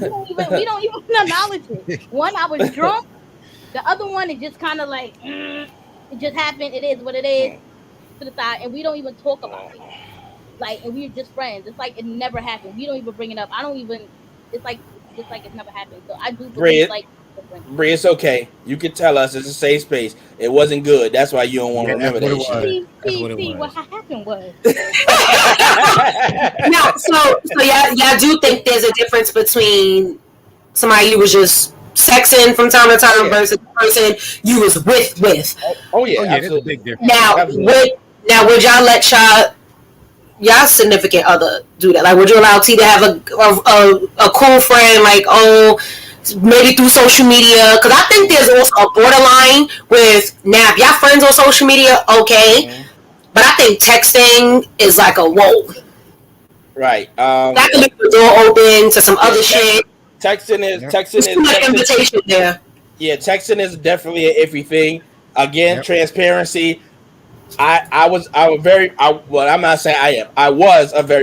we don't even acknowledge it. One, I was drunk. The other one is just kind of like it just happened. It is what it is. To the side, and we don't even talk about it. Like, and we're just friends. It's like it never happened. We don't even bring it up. I don't even. It's like it's never happened. So I do believe Bree, it's okay. You can tell us. It's a safe space. It wasn't good. That's why you don't want to remember that shit. What happened was. Now, so y'all do think there's a difference between somebody you was just sexing from time to time versus the person you was with. Oh yeah, that's a big difference. Now, would y'all let y'all significant other do that? Like, would you allow T to have a cool friend, like, maybe through social media? Because I think there's also a borderline with, now, if y'all friends on social media, okay. But I think texting is like a whoa. Right. That can leave the door open to some other shit. Texting is invitation there. Yeah, texting is definitely an iffy thing. Again, transparency. I was a very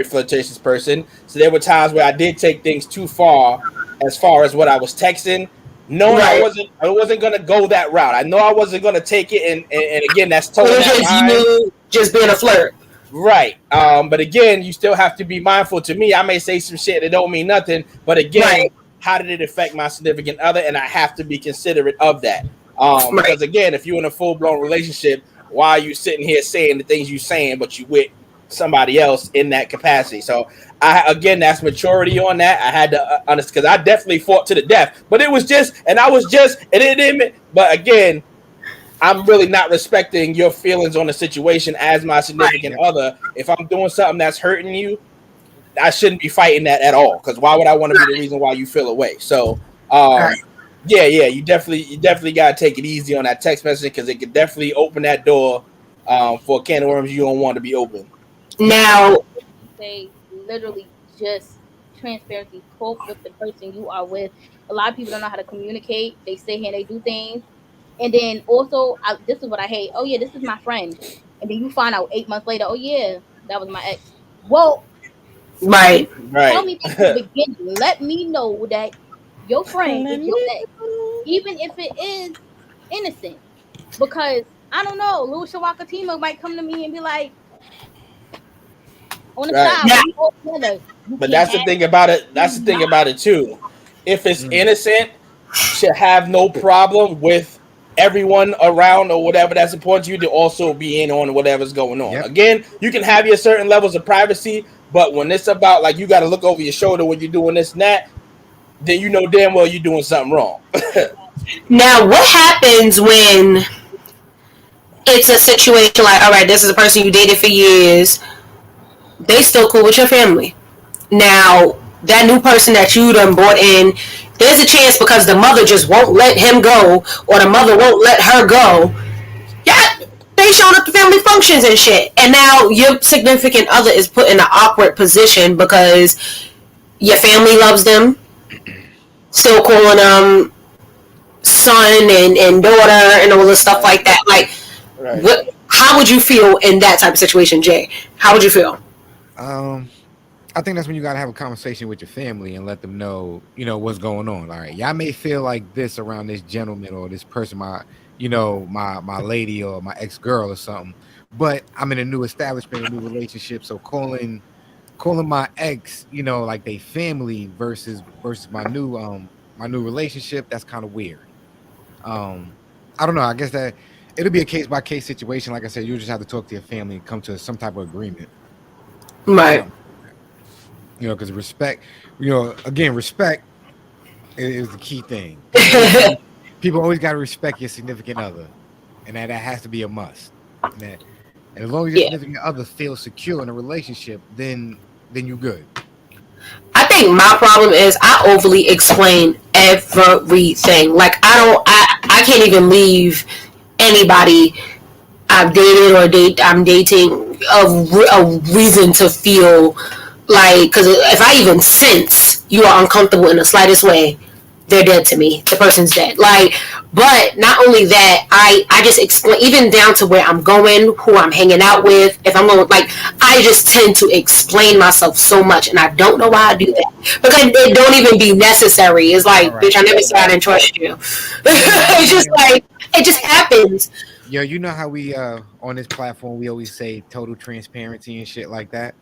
flirtatious person. So there were times where I did take things too far as what I was texting. Knowing I wasn't gonna go that route. I know I wasn't gonna take it, and again, that's totally just being a flirt. Right. But again, you still have to be mindful. To me, I may say some shit that don't mean nothing, but again, how did it affect my significant other? And I have to be considerate of that. Because again, if you're in a full-blown relationship, why are you sitting here saying the things you're saying, but you with somebody else in that capacity? So that's maturity on that. I had to understand, because I definitely fought to the death, but it was just, and it didn't. But again, I'm really not respecting your feelings on the situation as my significant other. If I'm doing something that's hurting you, I shouldn't be fighting that at all. Because why would I want to be the reason why you feel away? So, you definitely gotta take it easy on that text message, because it could definitely open that door for a can of worms you don't want to be open. Now, say literally just transparency. Talk with the person you are with. A lot of people don't know how to communicate. They sit here and they do things. And then also, this is what I hate. Oh, yeah, this is my friend. And then you find out 8 months later, oh, yeah, that was my ex. Well, right. Tell me from the beginning. Let me know that your friend is your ex, even if it is innocent. Because, I don't know, Lil Shawaka Tima might come to me and be like, on the side, we all together. But that's the thing about it. That's the thing about it, too. If it's innocent, should have no problem with everyone around or whatever that's important to you to also be in on whatever's going on. Again, you can have your certain levels of privacy, but when it's about, like, you got to look over your shoulder when you're doing this and that, then you know damn well you're doing something wrong. Now, what happens when it's a situation like, all right, this is a person you dated for years, they still cool with your family. Now, that new person that you done brought in, there's a chance, because the mother just won't let him go, or the mother won't let her go. Yeah, they showing up to family functions and shit. And now your significant other is put in an awkward position because your family loves them, still calling them son and daughter and all this stuff like that. Like, how would you feel in that type of situation, Jay? How would you feel? I think that's when you got to have a conversation with your family and let them know, what's going on. All right, y'all may feel like this around this gentleman or this person, my my lady or my ex-girl or something. But I'm in a new establishment, a new relationship. So calling my ex, like they family versus my new relationship, that's kind of weird. I don't know. I guess that it'll be a case by case situation. Like I said, you just have to talk to your family and come to some type of agreement. Right. Because respect, again, respect is the key thing. People always got to respect your significant other, and that has to be a must. And as long as your significant other feels secure in a relationship, then you're good. I think my problem is I overly explain everything. Like I can't even leave anybody I've dated or I'm dating a reason to feel like, because if I even sense you are uncomfortable in the slightest way, they're dead to me. The person's dead. Like, but not only that, I just explain, even down to where I'm going, who I'm hanging out with. If I'm going, like, I just tend to explain myself so much, and I don't know why I do that, because it don't even be necessary. It's like, bitch, I never said I didn't trust you. It's just like, it just happens. Yo, you know how we on this platform we always say total transparency and shit like that.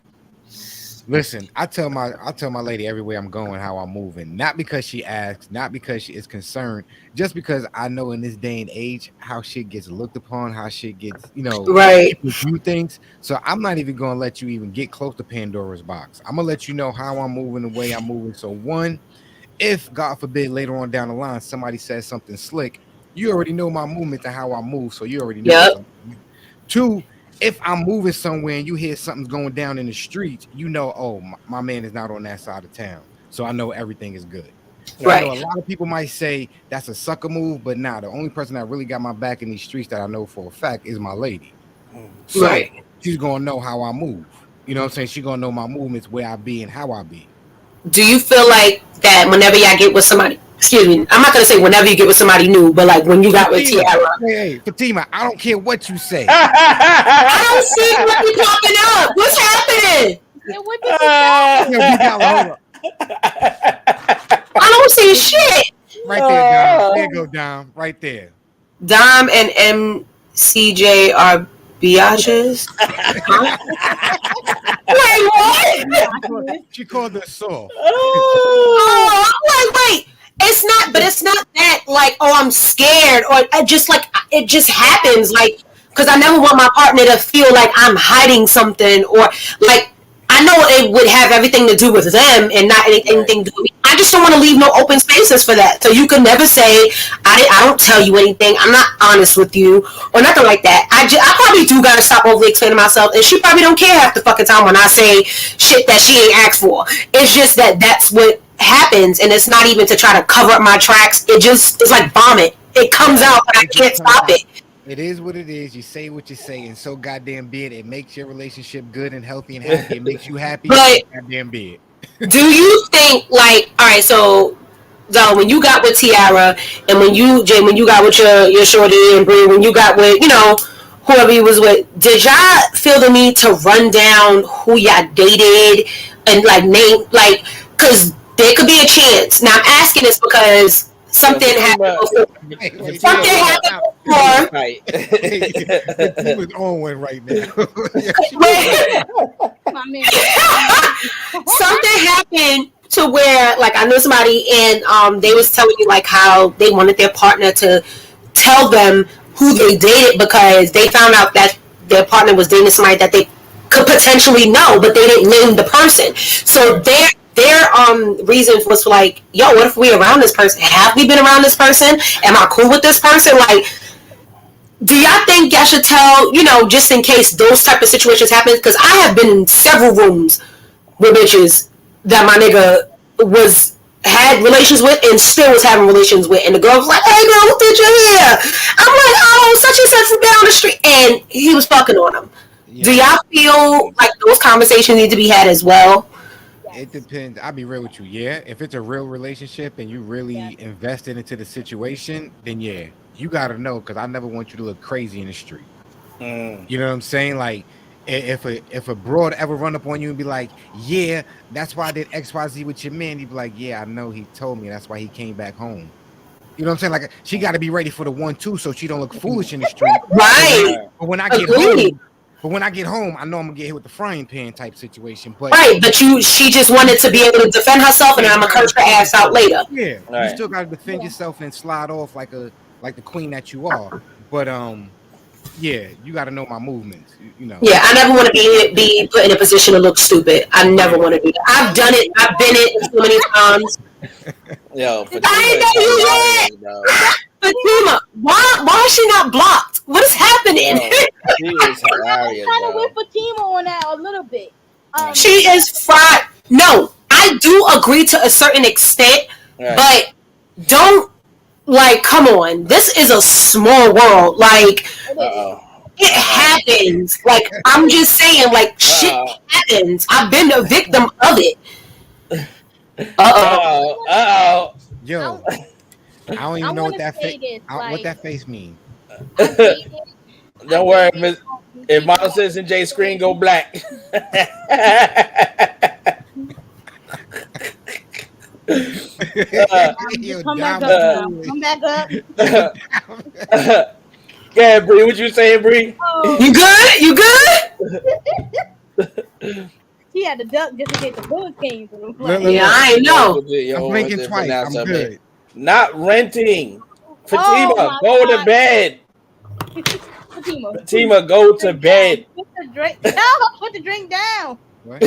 Listen, I tell my lady everywhere I'm going how I'm moving, not because she asks, not because she is concerned, just because I know in this day and age how shit gets looked upon, how shit gets, right, people do things. So I'm not even gonna let you even get close to Pandora's box. I'm gonna let you know how I'm moving, the way I'm moving. So one, if God forbid later on down the line somebody says something slick, you already know my movement and how I move, so you already know. Yep. Two, if I'm moving somewhere and you hear something's going down in the streets, oh, my man is not on that side of town. So I know everything is good. Right. I know a lot of people might say that's a sucker move, but nah, the only person that really got my back in these streets that I know for a fact is my lady. So right. She's going to know how I move. You know what I'm saying? She's going to know my movements, where I be and how I be. Do you feel like that whenever y'all get with somebody, excuse me, I'm not going to say whenever you get with somebody new, but like when you got with Tiara. Hey, Fatima, I don't care what you say. I don't see what you popping up. What's happening? What did you I don't see shit. Right there, Dom. There go Dom. Right there. Dom and MCJ are biatches. Wait, what? She called us soft. Oh, I'm like, wait. It's not that like, oh, I'm scared, or I just like, it just happens, like, because I never want my partner to feel like I'm hiding something, or like, I know it would have everything to do with them and not anything to do with me. I just don't want to leave no open spaces for that. So you could never say, I don't tell you anything, I'm not honest with you, or nothing like that. I probably do gotta stop overly explaining myself, and she probably don't care half the fucking time when I say shit that she ain't asked for. It's just that's what happens, and it's not even to try to cover up my tracks. It's like vomit. It comes out, but I can't stop it. It is what it is. You say what you say, and so goddamn be it. It makes your relationship good and healthy and happy. It makes you happy. But goddamn be it. Do you think, like, all right, so when you got with Tiara, and when you got with your shorty, and Bree, when you got with, whoever you was with, did y'all feel the need to run down who y'all dated and like name, like, because there could be a chance. Now I'm asking this because something happened before. Something happened before. He was on one right now. Something happened to where, like, I knew somebody, and they was telling me like how they wanted their partner to tell them who they dated because they found out that their partner was dating somebody that they could potentially know, but they didn't name the person. So their reason was like, yo, what if we around this person? Have we been around this person? Am I cool with this person? Like, do y'all think y'all should tell, just in case those type of situations happen? Because I have been in several rooms with bitches that my nigga had relations with and still was having relations with, and the girl was like, hey girl, what did you hear? I'm like, oh, such and such from down the street, and he was fucking on them. Yeah. Do y'all feel like those conversations need to be had as well? It depends. I'll be real with you. Yeah, if it's a real relationship and you really invested into the situation, then yeah, you gotta know, because I never want you to look crazy in the street. You know what I'm saying? Like, if a broad ever run up on you and be like, yeah, that's why I did XYZ with your man, you'd be like, yeah, I know, he told me, that's why he came back home. You know what I'm saying? Like she got to be ready for the 1-2 so she don't look foolish in the street. Right. But when I get home, I know I'm gonna get hit with the frying pan type situation. But she just wanted to be able to defend herself, and I'm gonna curse her ass out later. Yeah, you still got to defend yourself and slide off like the queen that you are. But yeah, you got to know my movements. You know. Yeah, I never want to be put in a position to look stupid. I never want to do that. I've done it. I've been it so many times. Yo, I ain't know you yet. Fatima, why is she not blocked? What is happening? She is hilarious. I'm kind of with Fatima on that a little bit. She is fried. No, I do agree to a certain extent, but don't come on. This is a small world. It happens. I'm just saying, shit happens. I've been a victim of it. Yo, I don't even know what that face. What that face means. Don't worry, if Model Citizen J screen go black. Come back up. Come back up. Yeah, Bree, what you saying, Bree? You good? You good? He had to duck just in case the bullets came through. Yeah, I know. I'm thinking twice. I'm good. Not renting. Fatima, go to bed. Fatima, go to bed. Put the drink down. What?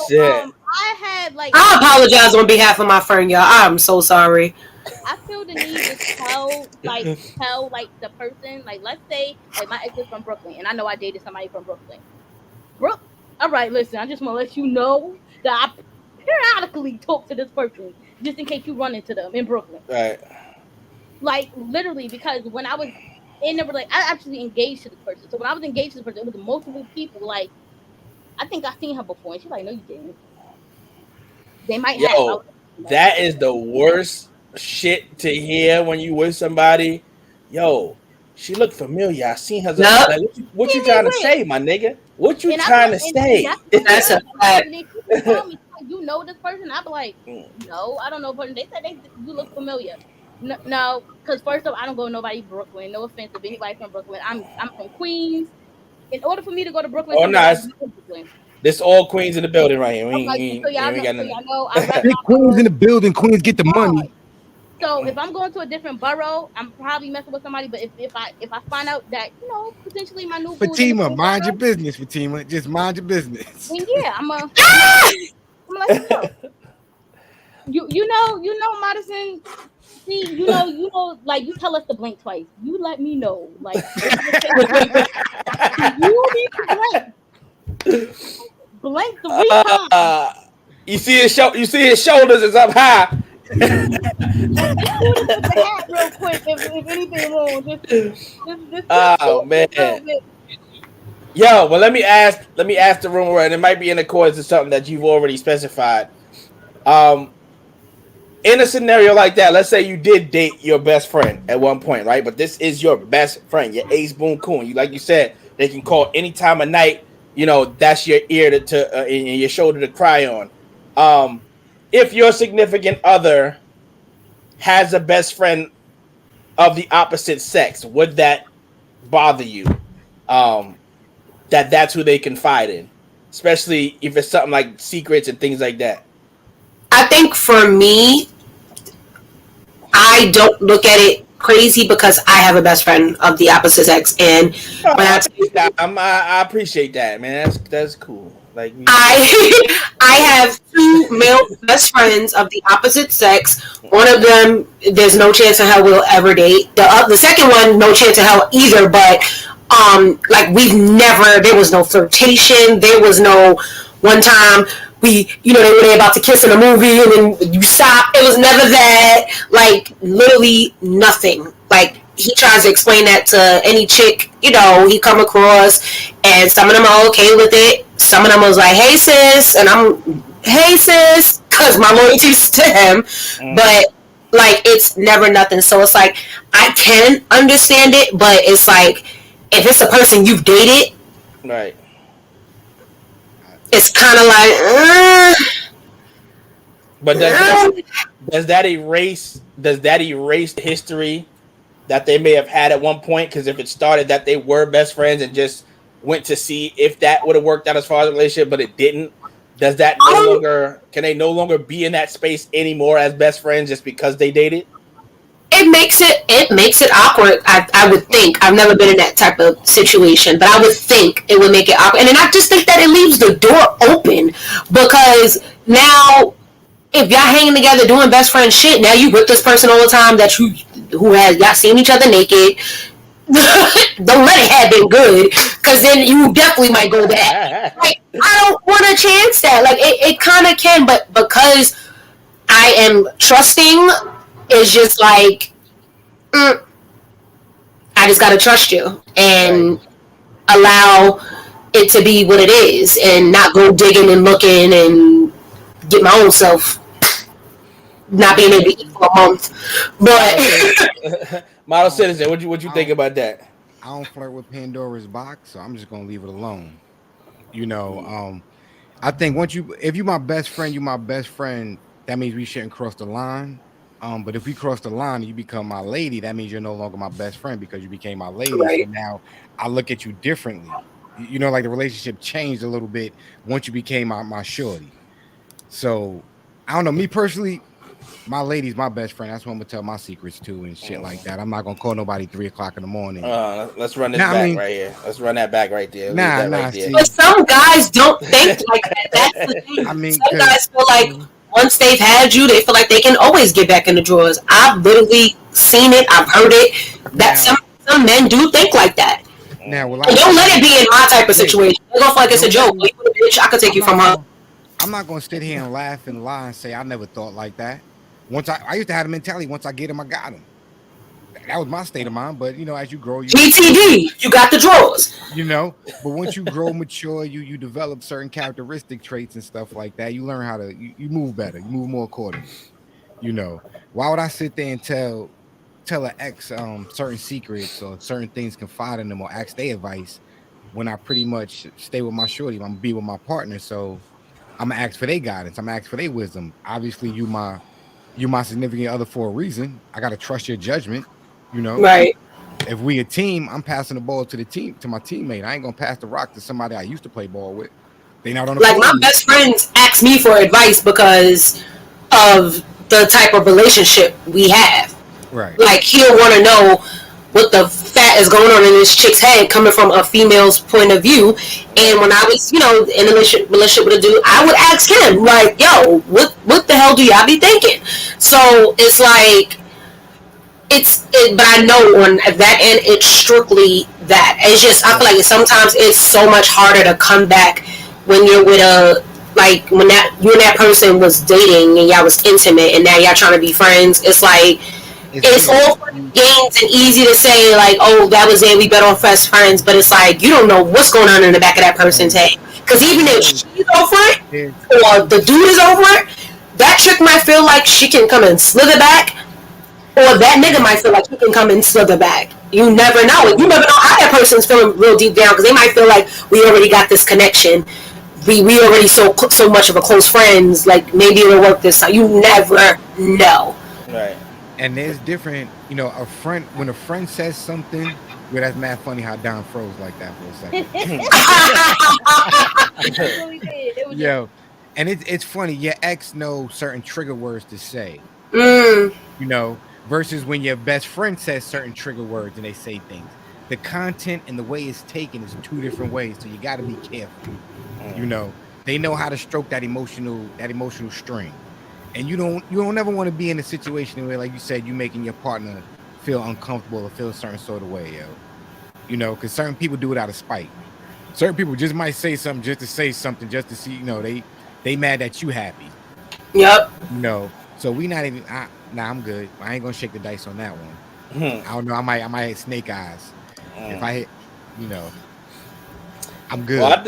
Shit. I apologize on behalf of my friend, y'all. I'm so sorry. I feel the need to tell the person, let's say, my ex is from Brooklyn, and I know I dated somebody from Brooklyn. All right, listen, I just want to let you know that I periodically talk to this person, just in case you run into them in Brooklyn. Right. Literally, because when I was in the I actually engaged to this person. So when I was engaged to this person, it was multiple people. I think I seen her before, and she's like, "No, you didn't." They might have. That is the worst shit to hear when you with somebody. Yo, she looked familiar. I seen her. What you trying to say, my nigga? What you trying to say? That's a fact. You know this person? I'd be like, no, I don't know. But they said you look familiar. No, because first off, I don't go to nobody Brooklyn. No offense if anybody from Brooklyn. I'm from Queens. In order for me to go to Brooklyn, this all Queens in the building right here. Big Queens in the building. Queens get the money. So if I'm going to a different borough, I'm probably messing with somebody. But if I find out that potentially my new Fatima, mind your business, Fatima. Just mind your business. Then yeah, I'm like, you know, Madison. See, you know, you tell us to blink twice. You let me know, you need to blink 3 times. You see his shoulders is up high. Real quick, if anything wrong, just man. Yo, well, let me ask the room, and it might be in accordance to something that you've already specified. In a scenario like that, let's say you did date your best friend at one point, right? But this is your best friend, your ace boon coon. You, like you said, they can call any time of night. You know, that's your ear to and your shoulder to cry on. If your significant other has a best friend of the opposite sex, would that bother you? That's who they confide in, especially if it's something like secrets and things like that. I think for me, I don't look at it crazy because I have a best friend of the opposite sex, and when I appreciate that, man. That's cool. I have 2 male best friends of the opposite sex. One of them, there's no chance in hell we'll ever date. The second one, no chance in hell either. But we've never. There was no flirtation. There was no one time they were about to kiss in a movie and then you stop. It was never that. Literally nothing. He tries to explain that to any chick, he come across, and some of them are okay with it. Some of them was like, hey sis, and I'm, hey sis, because my loyalty's to him. But it's never nothing. So it's I can understand it, but it's if it's a person you've dated, right? It's kind of But does that erase the history that they may have had at one point? Because if it started that they were best friends and just went to see if that would have worked out as far as a relationship, but it didn't, does that can they no longer be in that space anymore as best friends just because they dated? It makes it awkward. I would think. I've never been in that type of situation, but I would think it would make it awkward. And then I just think that it leaves the door open, because now if y'all hanging together doing best friend shit, now you with this person all the time that y'all seen each other naked. Don't let it have been good, because then you definitely might go back. Like, I don't want to chance that. Like, it kind of can, but because I am trusting, it's just like, I just gotta trust you and allow it to be what it is, and not go digging and looking and get my own self not being able to eat for a month. But Model Citizen, what you think about that? I don't flirt with Pandora's box, so I'm just gonna leave it alone. You know, I think if you're my best friend, you're my best friend. That means we shouldn't cross the line. But if we cross the line and you become my lady, that means you're no longer my best friend because you became my lady. Right. So now I look at you differently. You know, like the relationship changed a little bit once you became my shorty. So I don't know. Me personally, my lady's my best friend. That's what I'm gonna tell my secrets to and shit like that. I'm not gonna call nobody 3:00 in the morning. Let's run this back right here. Let's run that back right there. Nah. But some guys don't think like that. That's the thing. I mean, some guys feel like once they've had you, they feel like they can always get back in the drawers. I've literally seen it. I've heard it. That some men do think like that. Now, don't let it be in my type of situation. They don't feel like it's a joke. Like, bitch, I could take you from her. I'm not gonna sit here and laugh and lie and say I never thought like that. Once I used to have the mentality, once I get him, I got him. That was my state of mind. But you know, as you grow, GTD, you got the drawers. You know, but once you grow, mature, you develop certain characteristic traits and stuff like that. You learn how to you move better. You move more accordingly. You know, why would I sit there and tell an ex certain secrets or certain things, confide in them or ask their advice when I pretty much stay with my shorty? I'm gonna be with my partner, so I'm gonna ask for their guidance. I'm gonna ask for their wisdom. Obviously, you my significant other for a reason. I gotta trust your judgment. You know, right? If we a team, I'm passing the ball to my teammate. I ain't gonna pass the rock to somebody I used to play ball with. They not on the like my best friends ask me for advice because of the type of relationship we have. Right. Like he'll want to know what the fat is going on in this chick's head coming from a female's point of view. And when I was, in a relationship with a dude, I would ask him, like, yo, what the hell do y'all be thinking? So it's like, but I know on that end, it's strictly that. It's just, I feel like sometimes it's so much harder to come back when you're with when you and that person was dating and y'all was intimate and now y'all trying to be friends. It's like, it's all games and easy to say, like, oh, that was it, we better off as friends, but it's like, you don't know what's going on in the back of that person's head. Because even if she's over it, or the dude is over it, that chick might feel like she can come and slither back, or that nigga might feel like he can come and slither back. You never know. You never know how that person's feeling real deep down, because they might feel like, we already got this connection. We already so much of a close friends, like, maybe it'll work this time. You never know. Right. And there's different, a friend, when a friend says something, that's mad funny how Don froze like that for a second. Yo, and it's funny, your ex knows certain trigger words to say, versus when your best friend says certain trigger words and they say things. The content and the way it's taken is two different ways, so you got to be careful. They know how to stroke that emotional string. And you don't ever want to be in a situation where, like you said, you making your partner feel uncomfortable or feel a certain sort of way, because certain people do it out of spite. Certain people just might say something just to say something, just to see, they mad that you happy. Yep. So we not even. I'm good. I ain't gonna shake the dice on that one. I don't know. I might hit snake eyes if I hit. I'm good. Well,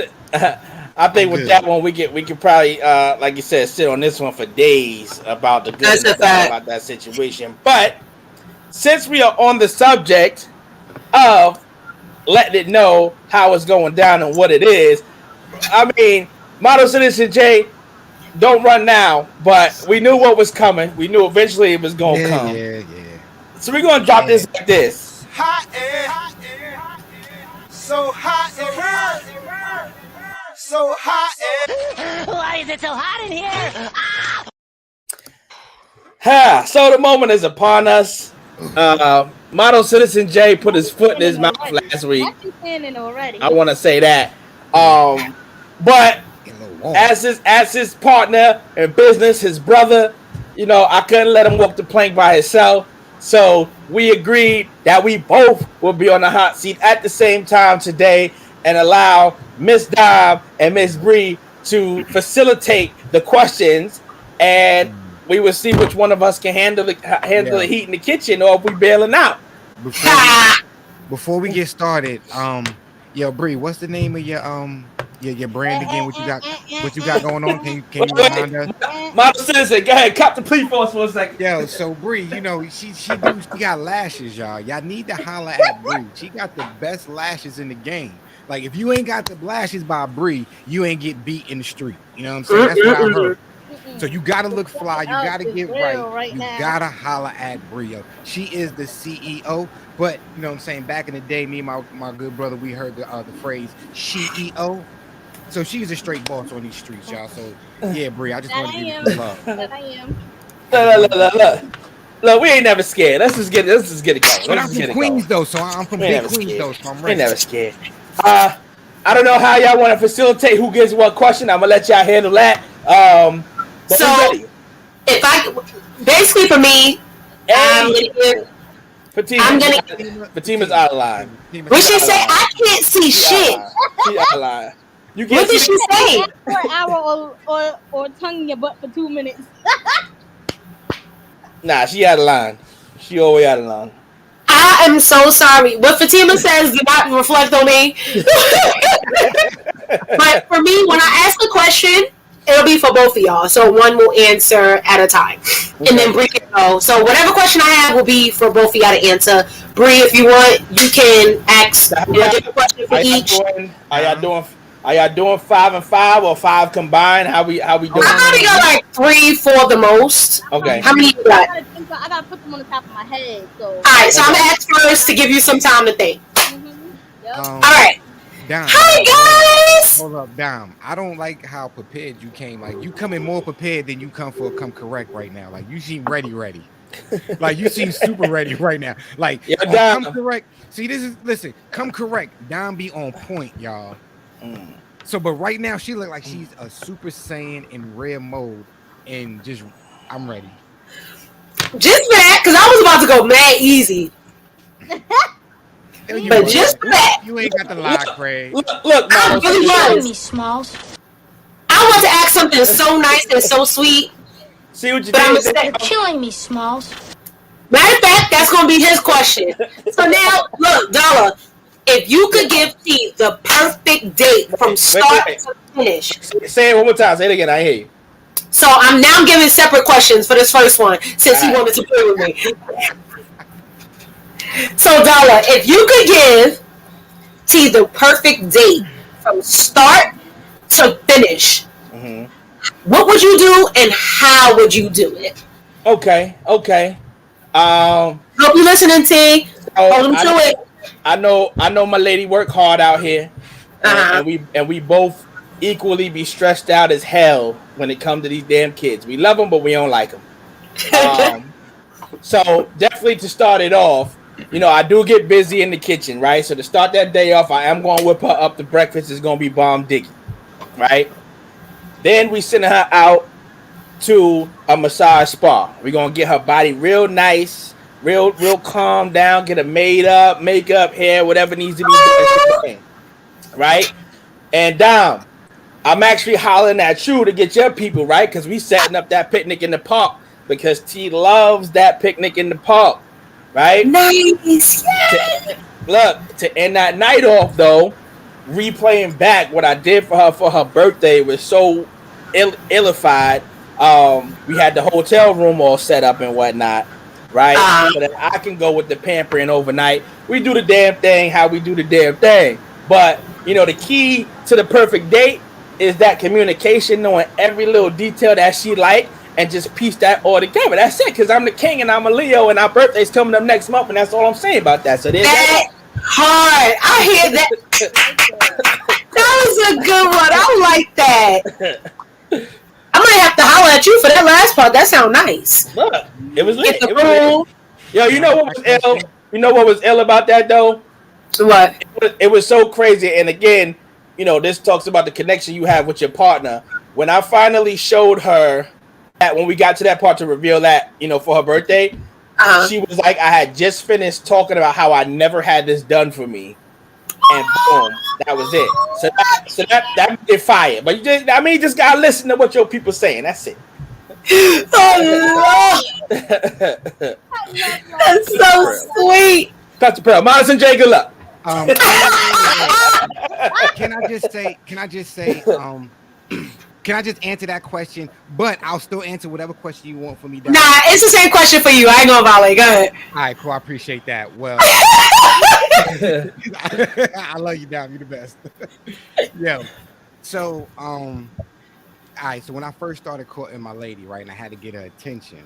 I think with that one we could probably like you said, sit on this one for days about the good about that situation. But since we are on the subject of letting it know how it's going down and what it is, I mean, Model Citizen J, don't run now, but we knew what was coming. We knew eventually it was gonna come. Yeah. So we're gonna drop this like this. Hot air. So hot in here. So hot air. Why is it so hot in here? So the moment is upon us. Model Citizen J put his foot in his mouth last week. I want to say that. But as his partner in business, his brother, you know, I couldn't let him walk the plank by himself. So we agreed that we both will be on the hot seat at the same time today and allow Miss Dom and Miss Bree to facilitate the questions, and we will see which one of us can handle the heat in the kitchen, or if we bailing out. Before we get started, yo, Bree, what's the name of your brand again? What you got going on? Can you remind us? Model Citizen, go ahead, cut the plea for us for a second. Yo, so Bree, you know, she got lashes, y'all. Y'all need to holler at Bree. She got the best lashes in the game. Like, if you ain't got the lashes by Bree, you ain't get beat in the street. You know what I'm saying? That's what I heard. So you gotta look fly. You gotta get right. You gotta holler at Bree. Yo. She is the CEO. But you know what I'm saying? Back in the day, me and my good brother, we heard the phrase "CEO." So she's a straight boss on these streets, y'all. So yeah, Bree, I just want to give you some love. That I am. Look, we ain't never scared. Let's just get it going. But I'm from Queens though, so I'm from big Queens though, so I'm ready. We ain't never scared. I don't know how y'all want to facilitate who gets what question. I'm gonna let y'all handle that. So if I basically for me, Fatima's out of line. What she say? I can't see shit. She out of line. What did she say? For an hour or tongue in your butt for 2 minutes. Nah, she out of line. She all the way out of line. I am so sorry. What Fatima says do not reflect on me. But for me, when I ask a question, it'll be for both of y'all. So one will answer at a time. Okay. And then Bree can go. So whatever question I have will be for both of y'all to answer. Bree, if you want, you can ask a different question for each. Are y'all doing 5 and 5 or 5 combined? How we doing? I probably got like 3, 4 the most. Okay. How many you got? I gotta put them on the top of my head. So. All right, so I'm gonna ask first to give you some time to think. Yep. All right. Dom, Hi guys. Hold up, Dom. I don't like how prepared you came. Like, you coming more prepared than you come correct right now. Like, you seem ready. Like, you seem super ready right now. Like, come correct. See, listen, come correct. Dom be on point, y'all. So, but right now she look like she's a Super Saiyan in rare mode, and just I'm ready. Just for that, because I was about to go mad easy. But just for that, you ain't got the lie, Craig. Look, I really was. I want to ask something so nice and so sweet. See what you did? Killing me, Smalls. Matter of fact, that's gonna be his question. So now, look, Dollar. If you could give T the perfect date from start to finish. Say it one more time. Say it again. I hear you. So I'm now giving separate questions for this first one since he wanted to play with me. So Dollar, if you could give T the perfect date from start to finish, what would you do and how would you do it? Okay. Hope you listening, T. Hold him to it. I know my lady work hard out here, and we both equally be stressed out as hell when it comes to these damn kids. We love them, but we don't like them. So definitely to start it off, you know, I do get busy in the kitchen, right? So to start that day off, I am going to whip her up. The breakfast is going to be bomb diggy, right? Then we send her out to a massage spa. We're going to get her body real nice, real calm down, get her made up, makeup, hair, whatever needs to be done, right? And Dom, I'm actually hollering at you to get your people, right? Because we setting up that picnic in the park because T loves that picnic in the park, right? Nice. To end that night off, though, replaying back what I did for her birthday was so illified. We had the hotel room all set up and whatnot, right? So that I can go with the pampering overnight. We do the damn thing how we do the damn thing. But, you know, the key to the perfect date is that communication, knowing every little detail that she like, and just piece that all together. That's it. Because I'm the king and I'm a Leo, and our birthday's coming up next month, and that's all I'm saying about that. So there's that. Hard. I hear that. That was a good one. I like that. I might have to holler at you for that last part. That sounds nice. Look, it was lit. It was lit. Yo, you know what was ill? You know what was ill about that though? What? It was so crazy. And again, you know, this talks about the connection you have with your partner. When I finally showed her that, when we got to that part to reveal that, you know, for her birthday, she was like, I had just finished talking about how I never had this done for me. And boom, that was it. So that made it fire. But you just gotta listen to what your people saying. That's it. Oh, that's so sweet. Dr. Pearl, Madison J, good luck. Can I just say, can I just answer that question? But I'll still answer whatever question you want from me. Nah, it's the same question for you. I ain't gonna violate. Go ahead. All right, cool. I appreciate that. Well, I love you, Dom. You're the best. Yeah. So, all right. So when I first started courting my lady, right, and I had to get her attention,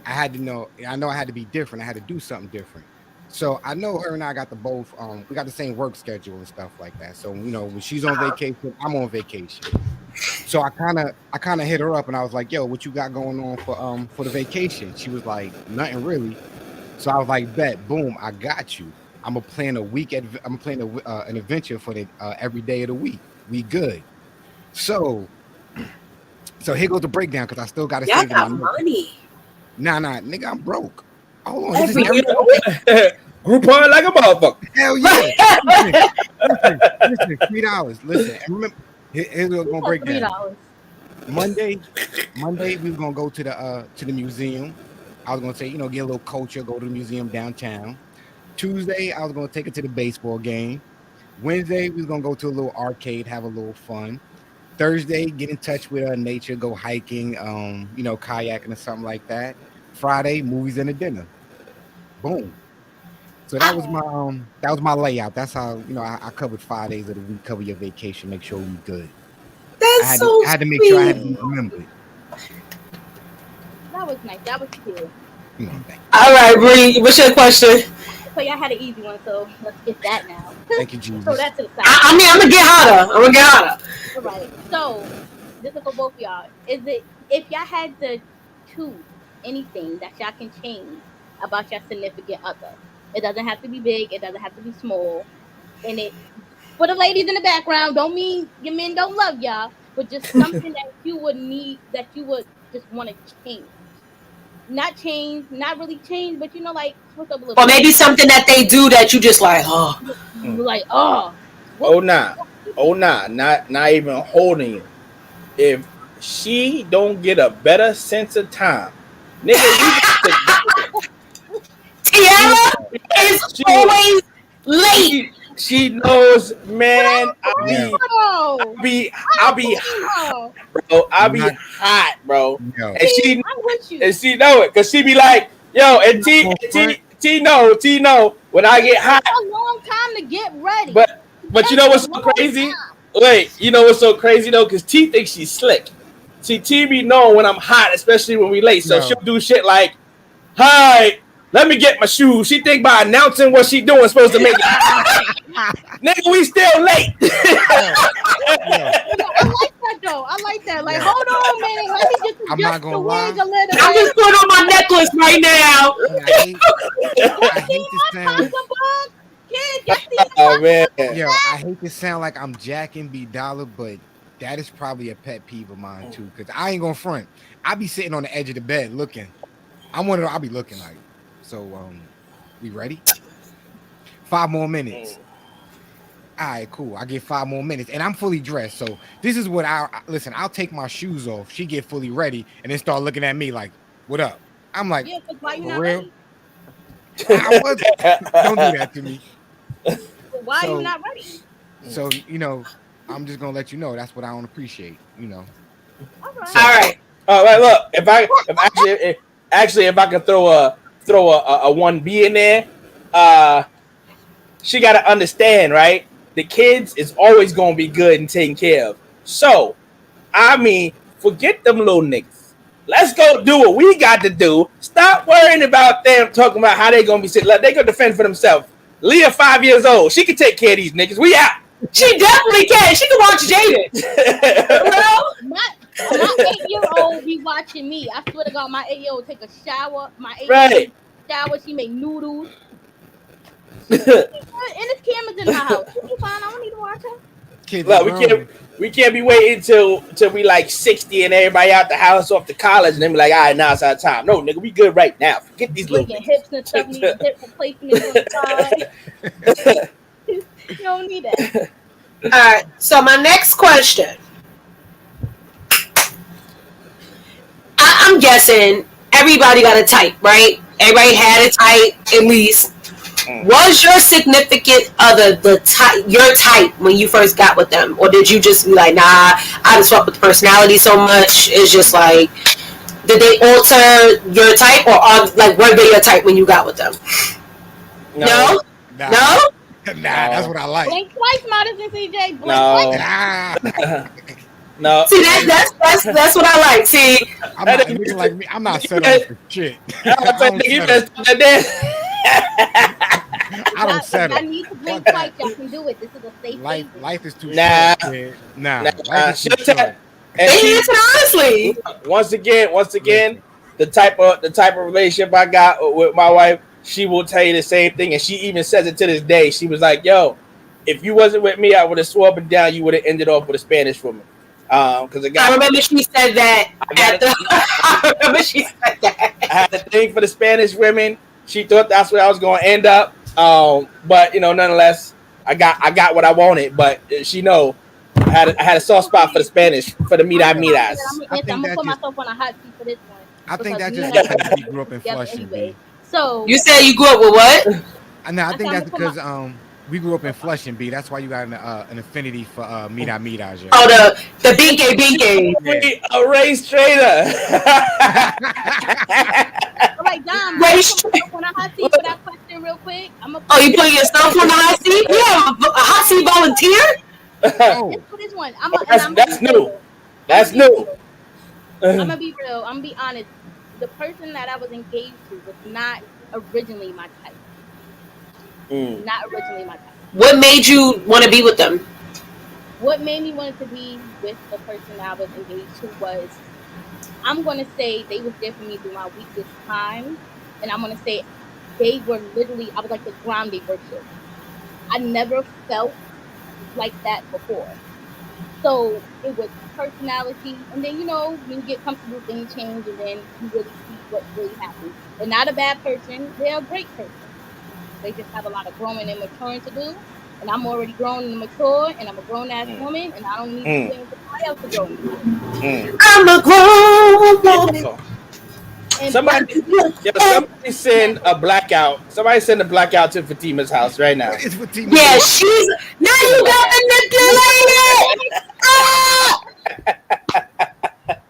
I had to know. I know I had to be different. I had to do something different. So I know her and I got we got the same work schedule and stuff like that. So, you know, when she's on vacation, I'm on vacation. So I kind of hit her up and I was like, yo, what you got going on for the vacation? She was like, nothing really. So I was like, bet, boom, I got you. I'm gonna plan a week. I'm gonna plan an adventure for the every day of the week. We good. So here goes the breakdown because I still got to save my money. Nah, nigga, I'm broke. Hold on. Groupon like a motherfucker. Hell yeah. Listen, $3. Listen, and remember, here's what's gonna break down. Monday, we were gonna go to the museum. I was gonna say, you know, get a little culture, go to the museum downtown. Tuesday, I was gonna take it to the baseball game. Wednesday, we was gonna go to a little arcade, have a little fun. Thursday, get in touch with nature, go hiking, you know, kayaking or something like that. Friday, movies and a dinner. Boom. So that was my layout. That's how, you know, I covered 5 days of the week, cover your vacation, make sure we good. I had to make sure I had to be remembered. That was nice. That was cute. All right, Bree, what's your question? So y'all had an easy one, so let's get that now. Thank you, Jesus. So that's to the side. I'm gonna get hotter. All right. So this is for both of y'all. Is it, if y'all had to choose anything that y'all can change about your significant other? It doesn't have to be big. It doesn't have to be small. And it, for the ladies in the background, don't mean your men don't love y'all, but just something that you would need, that you would just want to change. Not change, not really change, but you know, like switch up a little. Or maybe something that they do that you just like, oh. You're like, oh. Not even holding you. If she don't get a better sense of time, nigga, you Tiara is always late. She knows, man. I'll be hot, bro. I'll be hot, bro. Yo. And she know it, cause she be like, yo, and T know when I get hot. It's a long time to get ready. But you know what's so crazy? Wait, you know what's so crazy though? Cause T thinks she's slick. See, T be knowing when I'm hot, especially when we late. So she'll do shit like, hi, let me get my shoes. She think by announcing what she doing supposed to make it. Nigga, we still late. I like that though. I like that. Like, hold on, man. Let me just I'm not gonna lie. I'm just putting on my necklace right now. I hate to sound. Oh man. Yo, I hate to sound like I'm jacking B Dollar, but that is probably a pet peeve of mine too. Cause I ain't gonna front. I be sitting on the edge of the bed looking. I'll be looking like. So we ready? 5 more minutes. All right, cool. I get 5 more minutes, and I'm fully dressed. So this is what I'll take my shoes off. She get fully ready, and then start looking at me like, "What up?" I'm like, yeah, why you for not real? ready? Don't do that to me. Why are you not ready? So you know, I'm just gonna let you know that's what I don't appreciate. You know. All right. All right. Oh, right, look. If I could throw a 1B in there, she got to understand, right? The kids is always going to be good and taken care of. So, I mean, forget them little niggas. Let's go do what we got to do. Stop worrying about them talking about how they gonna be sitting. Like, they gonna defend for themselves. Leah, 5 years old. She can take care of these niggas. We out. She definitely can. She can watch Jaden. Well, my 8-year-old be watching me. I swear to God, my 8-year-old take a shower. My 8-year-old shower. She make noodles. And there's cameras in my house. She'll be fine. I don't need to watch her. Look, we can't be waiting till we like 60 and everybody out the house off to college and then be like, all right, now it's our time. No, nigga, we good right now. Forget these little hips and stuff. Need hip replacement on the side. You don't need that. All right. So my next question. I'm guessing everybody got a type, right? Everybody had a type at least. Was your significant other your type when you first got with them, or did you just be like, nah, I just fuck with the personality so much? It's just like, did they alter your type, or were they your type when you got with them? No. That's what I like. Blink twice, Madison CJ. Blink twice. No. See, that's what I like. See, I'm not nigga like me. I'm not set up for shit. I don't settle. I need to blink twice. Y'all can do it. This is a safe life is too short. Nah. Life is too short. Honestly. Once again, the type of relationship I got with my wife, she will tell you the same thing, and she even says it to this day. She was like, "Yo, if you wasn't with me, I would have swore up and down you would have ended off with a Spanish woman." Because I remember she said that. I remember she said that. I had a thing for the Spanish women. She thought that's where I was going to end up. But nonetheless, I got what I wanted. But she know I had a soft spot for the Spanish, for the miras. I'm gonna put myself on a hot seat for this one. I think that just because you grew up in Flushing. Anyway. So you said you grew up with what? I think that's because we grew up in Flushing, B. That's why you got an affinity for miras. Yeah. Oh, the binke. A race trader. All right, Dom. On a hot seat for that question, real quick. You putting yourself on the hot seat? Yeah, a hot seat volunteer. For this one, that's new. That's new. I'm gonna be real. I'm gonna be honest. The person that I was engaged to was not originally my type. Not originally my type. What made you want to be with them? What made me want to be with the person that I was engaged to was, I'm going to say they was there for me through my weakest time. And I'm going to say they were literally, I was like the ground they worship. I never felt like that before. So it was personality. And then, when you get comfortable, things change. And then you really see what really happens. They're not a bad person. They're a great person. They just have a lot of growing and maturing to do. And I'm already grown and mature, and I'm a grown-ass woman, and I don't need to do anything for somebody else to grow. I'm a grown woman. Somebody send a blackout. Somebody send a blackout to Fatima's house right now. Yeah, she's... Now you got manipulated!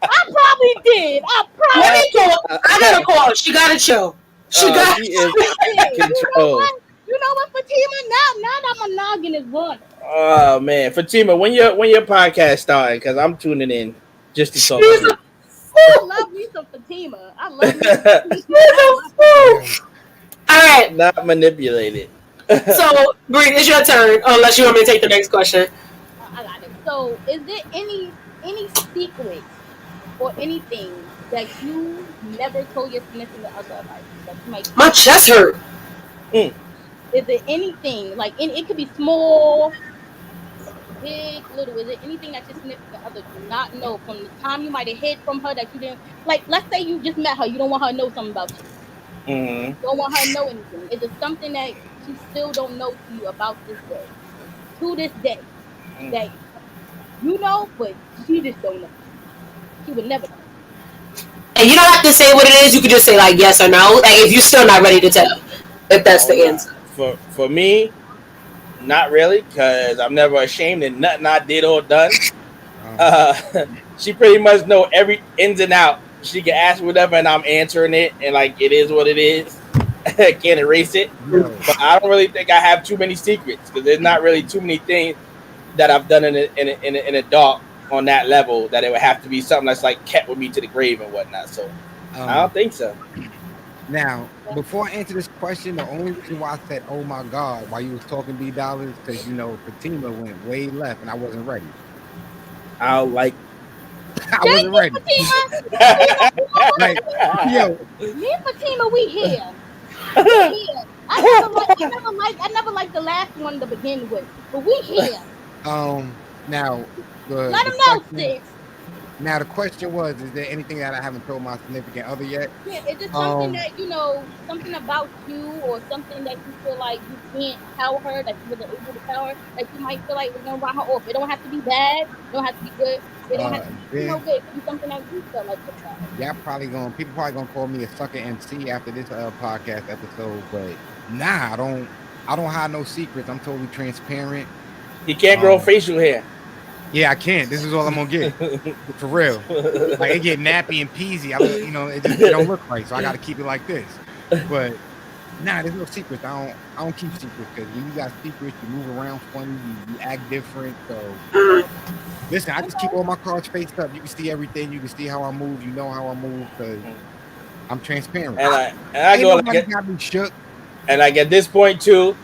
I probably did. I got a call. She got a show. She got control. You know what, Fatima? Now that my noggin is running. Oh man, Fatima, when your podcast starting? Because I'm tuning in just to talk. I love me some Fatima. I love me. All right, not manipulated. So, Bree, it's your turn. Unless you want me to take the next question. I got it. So, is there any secret or anything that you never told your significant other about? My chest hurt. Is there anything, it could be small, big, little, is there anything that your significant other do not know from the time you might have hid from her that you didn't, let's say you just met her, you don't want her to know something about you. You don't want her to know anything. Is it something that she still don't know to you about to this day, that you know, but she just don't know? She would never know. And you don't have to say what it is, you could just say yes or no, if you're still not ready to tell, if that's the answer. For me, not really, because I'm never ashamed of nothing I did or done. She pretty much know every ins and out. She can ask whatever, and I'm answering it, and it is what it is. I can't erase it. No. But I don't really think I have too many secrets, because there's not really too many things that I've done in a dark on that level that it would have to be something that's like kept with me to the grave and whatnot. So I don't think so. Now, before I answer this question, the only reason why I said, "Oh my God," while you was talking B dollars, because Fatima went way left and I wasn't ready. I like. I wasn't ready. Like, yo, me and Fatima, we here. I never liked the last one to begin with, but we here. Now let them know, sis. Now the question was: is there anything that I haven't told my significant other yet? Yeah, is it something that something about you, or something that you feel like you can't tell her, that you wasn't able to tell her, that you might feel like was gonna run her off? It don't have to be bad. It don't have to be good. It don't have to be good. It could be something that you feel like yourself. Yeah, people probably gonna call me a sucker MC after this podcast episode, but nah, I don't hide no secrets. I'm totally transparent. You can't grow facial hair. Yeah, I can't. This is all I'm gonna get. For real. Like it get nappy and peasy. It don't look right, so I gotta keep it like this. But nah, there's no secrets. I don't keep secrets, because when you got secrets, you move around funny, you act different. So listen, I just keep all my cards faced up. You can see everything. You can see how I move. You know how I move, because I'm transparent. And I go like got me shook. And like at this point too,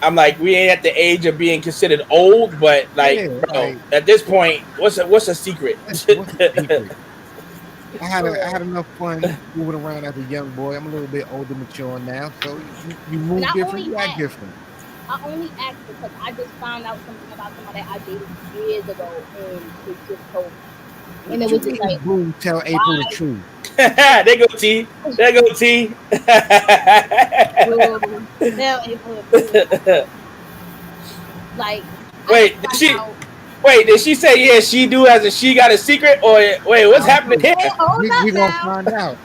I'm like, we ain't at the age of being considered old, but like, bro, at this point, what's a secret? What's a secret? I had enough fun moving around as a young boy. I'm a little bit older, mature now, so you move different, you act different. I only asked because I just found out something about somebody I dated years ago, and it just told me. And it was just like, boom, tell April the truth. There go T. There go T. Tell April the truth. Like, did she say yes? She do as a she got a secret, or wait, what's happening here? We gonna find out.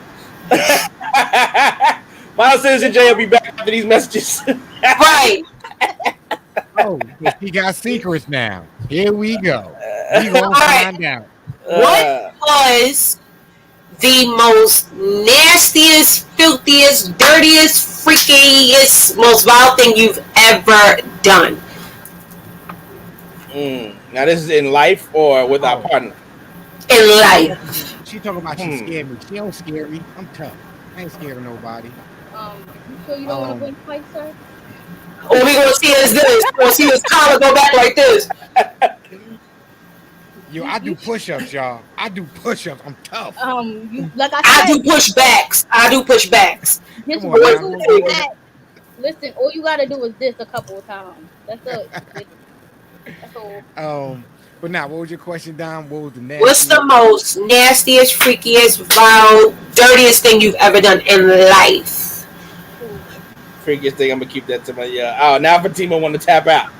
Miles Citizen J will be back after these messages. Right. Oh, she got secrets now. Here we go. We gonna find out. What was the most nastiest, filthiest, dirtiest, freakiest, most vile thing you've ever done? Now this is in life or with our partner? In life. She talking about she scared me. She don't scare me. I'm tough. I ain't scared of nobody. You sure you don't want to win fight, sir? All we gonna see is this. We're gonna see his collar go back like this. Yo, I do push-ups, y'all. I do push-ups. I'm tough. Like I do push-backs. Listen, all you gotta do is this a couple of times. That's it. That's all. But now, what was your question, Dom? What was the nastiest? What's the most nastiest, freakiest, vile, dirtiest thing you've ever done in life? Freakiest thing, I'm gonna keep that to my now Fatima want to tap out.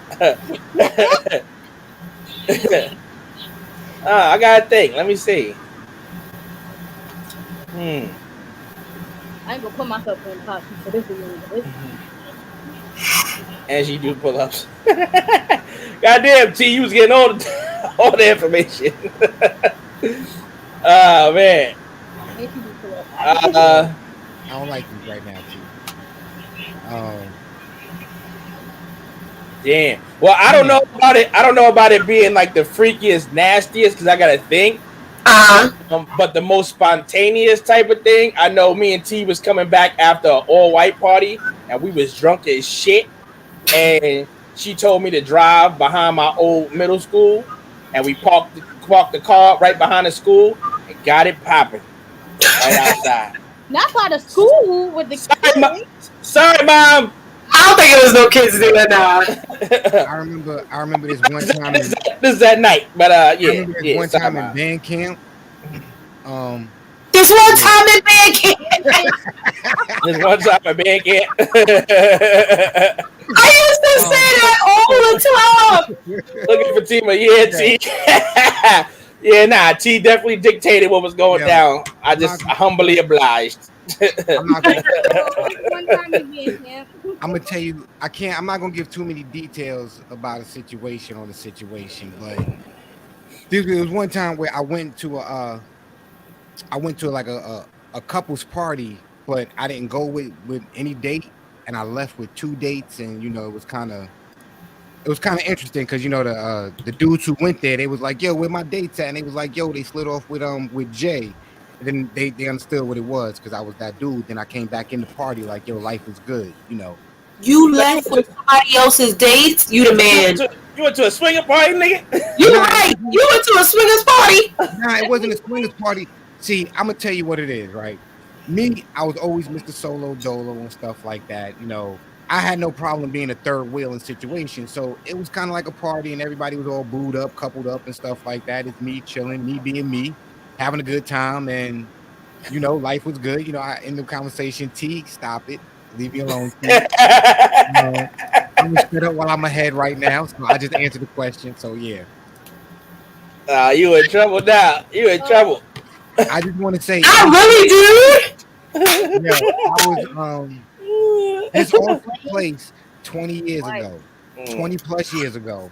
I gotta think. Let me see. I ain't gonna put myself in the pot for this one. And she do pull-ups. Goddamn, T, you was getting all the information. Oh man. I don't like you right now, T. Damn. Well, I don't know about it. I don't know about it being like the freakiest, nastiest, because I gotta think. But the most spontaneous type of thing, I know me and T was coming back after an all-white party, and we was drunk as shit. And she told me to drive behind my old middle school, and we parked the car right behind the school and got it popping right outside. Not by the school with the Sorry, Mom. I don't think it was no kids doing that. I remember this one time. This is that night, but yeah. One time in band camp. This one time in band camp. This one time in band camp. I used to say that all the time. Looking for Tima, yeah, T. Yeah, nah, T definitely dictated what was going down. I just humbly obliged. I'm gonna tell you, I'm not gonna give too many details about a situation or the situation, but there was one time where I went to like a couple's party, but I didn't go with any date, and I left with 2 dates, and it was kind of it was kind of interesting because the dudes who went there, they was like, "Yo, where my dates at?" And they was like, "Yo, they slid off with Jay." And then they understood what it was because I was that dude. Then I came back in the party like, "Yo, life is good," You left with somebody else's dates. You the man. You went to a swinger party, nigga. You right. You went to a swingers party. Nah, it wasn't a swingers party. See, I'm gonna tell you what it is, right? Me, I was always Mr. Solo Dolo and stuff like that. I had no problem being a third wheel in situations. So it was kind of like a party and everybody was all booed up, coupled up and stuff like that. It's me chilling, me being me, having a good time. And, life was good. I end the conversation, T, stop it. Leave me alone. I'm gonna shut up while I'm ahead right now. So I just answered the question. So yeah. You in trouble now. You in trouble. I just want to say I really do. Yeah, I was this all took place 20 years ago. 20 plus years ago.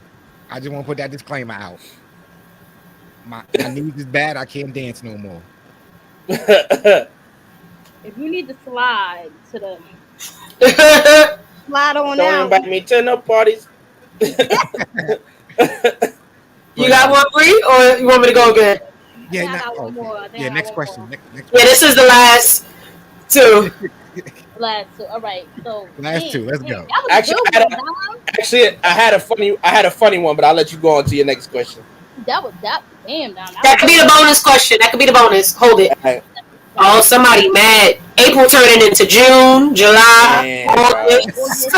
I just want to put that disclaimer out. My knees is bad, I can't dance no more. If you need to slide to the slide on Don't out. invite me to no parties. You got one, Bree, or you want me to go again? Yeah, next question. Next Yeah, this is the last two. Last two. All right. So last two. Let's go. Actually, I had a funny one, but I'll let you go on to your next question. That was damn down. That could be the bonus question. That could be the bonus. Hold it. Right. Oh, somebody mad. April turning into June, July, August.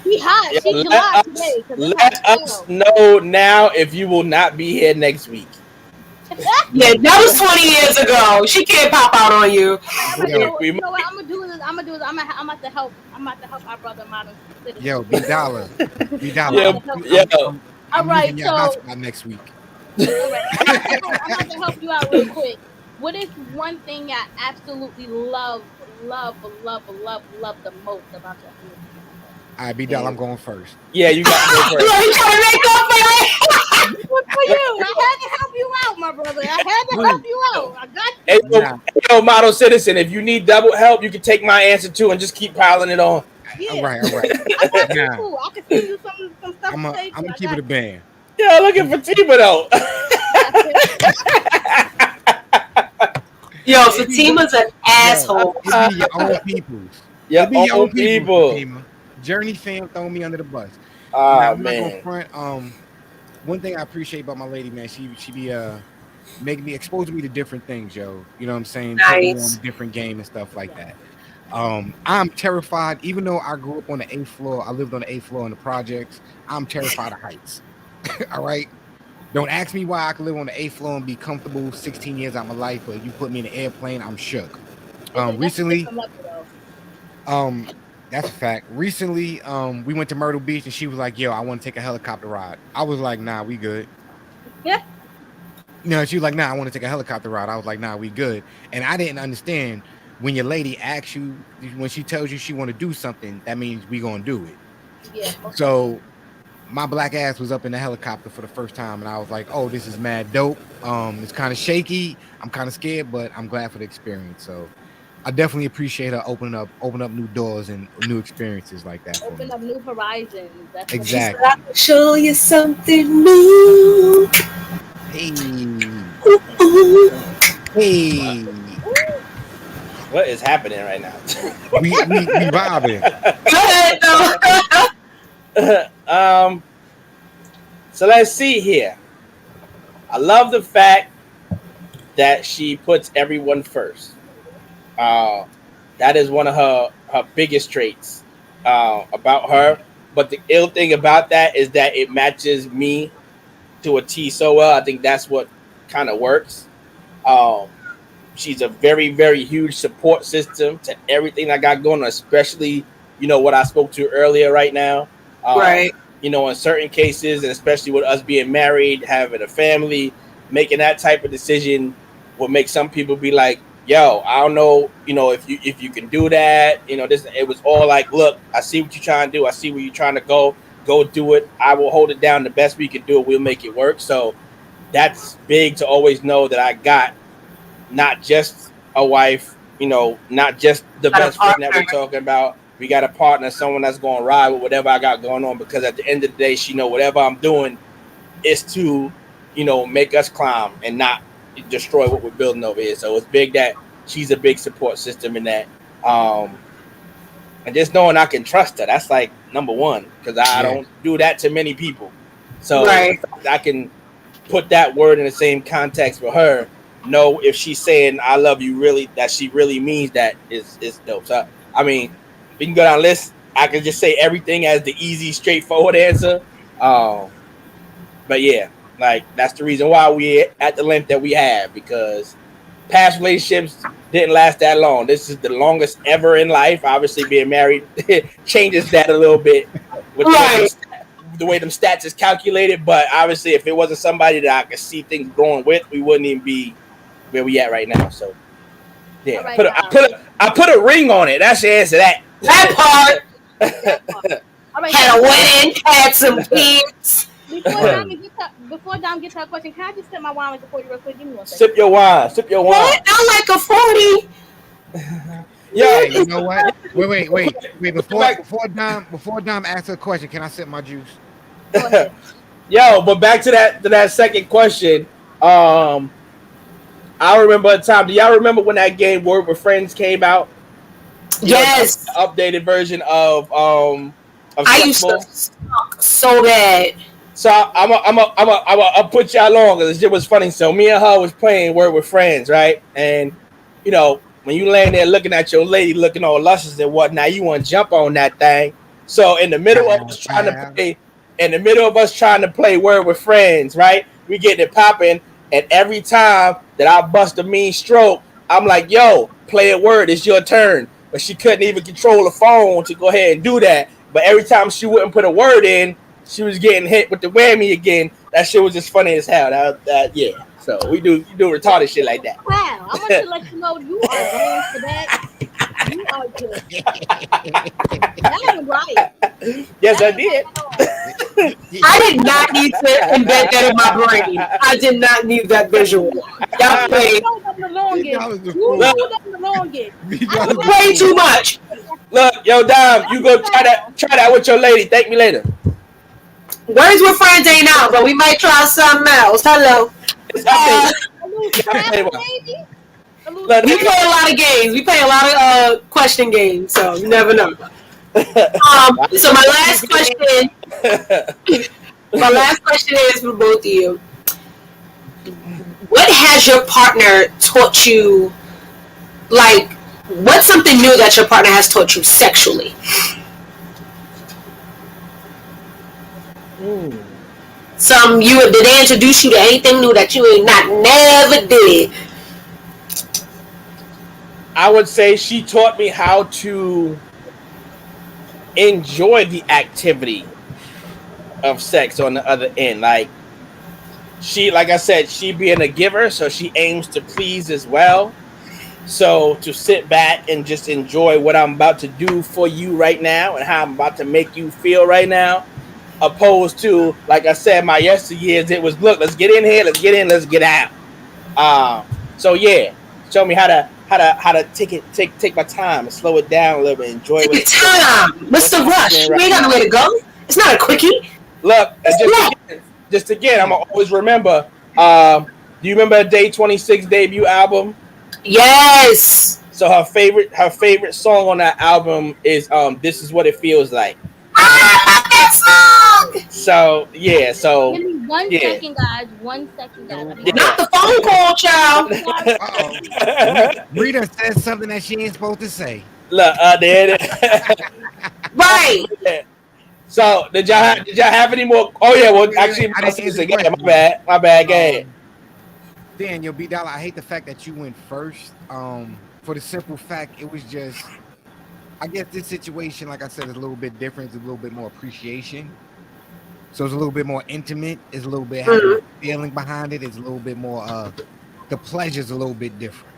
She hot. Yeah, She's July today. Let us know now if you will not be here next week. Yeah, that was 20 years ago. She can't pop out on you. You know what I'm gonna do is I'm about to help our brother modern citizen. Yo, B-Dollar. All right, so next week. I'm about to help you out real quick. What is one thing I absolutely love the most about your family? All right, B-Dollar, I'm going first. Yeah, you got to go first. You trying to make up for me? Good for you. I had to help you out, my brother. I had to help you out. I got you. Hey, model citizen, if you need double help, you can take my answer too and just keep piling it on. Yeah. All right. I got you too. I can send you some stuff. I'm gonna keep it a band. Yeah, looking for Fatima though. Yo, Fatima's an asshole. It be your own peoples. Yeah, It be your own people. Fatima. Journey fam throwing me under the bus. Ah, I'm man. not gonna front. One thing I appreciate about my lady, man, she be making me exposing me to different things, yo. You know what I'm saying? Taking me on a different game and stuff like that. I'm terrified, even though I grew up on the 8th floor, I lived on the 8th floor in the projects. I'm terrified of heights. All right. Don't ask me why I can live on the 8th floor and be comfortable 16 years out of my life, but if you put me in an airplane, I'm shook. Recently, that's a fact. Recently, we went to Myrtle Beach and she was like, "Yo, I want to take a helicopter ride." I was like, "Nah, we good." Yeah. No, she was like, "Nah, I want to take a helicopter ride." I was like, "Nah, we good." And I didn't understand when your lady asks you, when she tells you she want to do something, that means we gonna do it. Yeah. So my black ass was up in the helicopter for the first time, and I was like, "Oh, this is mad dope." It's kind of shaky. I'm kind of scared, but I'm glad for the experience. So I definitely appreciate her opening up new doors and new experiences like that. Open up new horizons. That's Exactly. I can show you something new. Hey. Ooh. Hey. What is happening right now? we vibing. Go ahead, So let's see here. I love the fact that she puts everyone first. That is one of her biggest traits about her. But the ill thing about that is that it matches me to a T so well. I think that's what kind of works. She's a very, very huge support system to everything I got going on, especially, what I spoke to earlier right now. Right. In certain cases, and especially with us being married, having a family, making that type of decision will make some people be like, "Yo, I don't know, if you can do that." It was all like, "Look, I see what you're trying to do. I see where you're trying to go. Go do it. I will hold it down the best we can do it. We'll make it work." So that's big to always know that I got not just a wife, not just the best friend that we're talking about, We got a partner, someone that's going to ride with whatever I got going on, because at the end of the day, she know whatever I'm doing is to, make us climb and not destroy what we're building over here. So it's big that she's a big support system in that. And just knowing I can trust her, that's like number one, because I don't do that to many people. So I can put that word in the same context with her. Know if she's saying I love you, really, that she really means that is dope. So I mean, we can go down the list. I can just say everything as the easy, straightforward answer. But yeah, like that's the reason why we're at the length that we have, because past relationships didn't last that long. This is the longest ever in life. Obviously, being married changes that a little bit with the way them stats is calculated. But obviously, if it wasn't somebody that I could see things growing with, we wouldn't even be where we at right now. So yeah, right, I put a ring on it. That's the answer to that. That part. Right, had a wedding, had some kids. Before Dom gets her question, can I just sip my wine with the 40 real quick? Give me one second. Sip your wine. What? I like a 40. Yeah, you know what? Wait. Before Dom asks a question, can I sip my juice? Yo, but back to that second question. I remember a time. Do y'all remember when that game Word with Friends came out? Yes. The updated version of I used to suck so bad. So I'll put y'all on because it was funny. So me and her was playing Word with Friends, right? And when you laying there looking at your lady, looking all luscious and whatnot, you want to jump on that thing. So in the middle of us trying to play Word with Friends, right? We getting it popping, and every time that I bust a mean stroke, I'm like, "Yo, play a word. It's your turn." But she couldn't even control the phone to go ahead and do that. But every time she wouldn't put a word in, she was getting hit with the whammy again. That shit was just funny as hell. Yeah. So we do retarded shit like that. Wow, I want to let you know you are going for that. You are good. That ain't right. Yes, I did. I did not need to embed that in my brain. I did not need that visual. Y'all played way too much. Look, yo, Dom, you go try that with your lady. Thank me later. Words with Friends ain't out, but we might try something else. Hello. We play a lot of games. We play a lot of question games, so you never know. So my last question is for both of you. What has your partner taught you? Like, what's something new that your partner has taught you sexually? Did they introduce you to anything new that you ain't never did? I would say she taught me how to enjoy the activity of sex on the other end. Like I said, she being a giver, so she aims to please as well. So to sit back and just enjoy what I'm about to do for you right now and how I'm about to make you feel right now, opposed to, like I said, my yesteryears, it was, look, let's get in here, let's get in, let's get out. So yeah, show me how to take my time and slow it down a little bit, enjoy it. Take your time. What's the rush? We ain't got nowhere to go. It's not a quickie. Look, just again, I'm gonna always remember. Do you remember Day 26 debut album? Yes. So her favorite song on that album is "This Is What It Feels Like." I love that song. So yeah, so give me one second, guys. 1 second, guys. Yeah. Not the phone call, child. Rita said something that she ain't supposed to say. Look, right. So did y'all have any more? Oh yeah, well actually, my bad. Go ahead. Daniel B. Dollar, I hate the fact that you went first. For the simple fact, it was just, I guess this situation, like I said, is a little bit different. It's a little bit more appreciation. So it's a little bit more intimate. It's a little bit having a feeling behind it. It's a little bit more, the pleasure's a little bit different.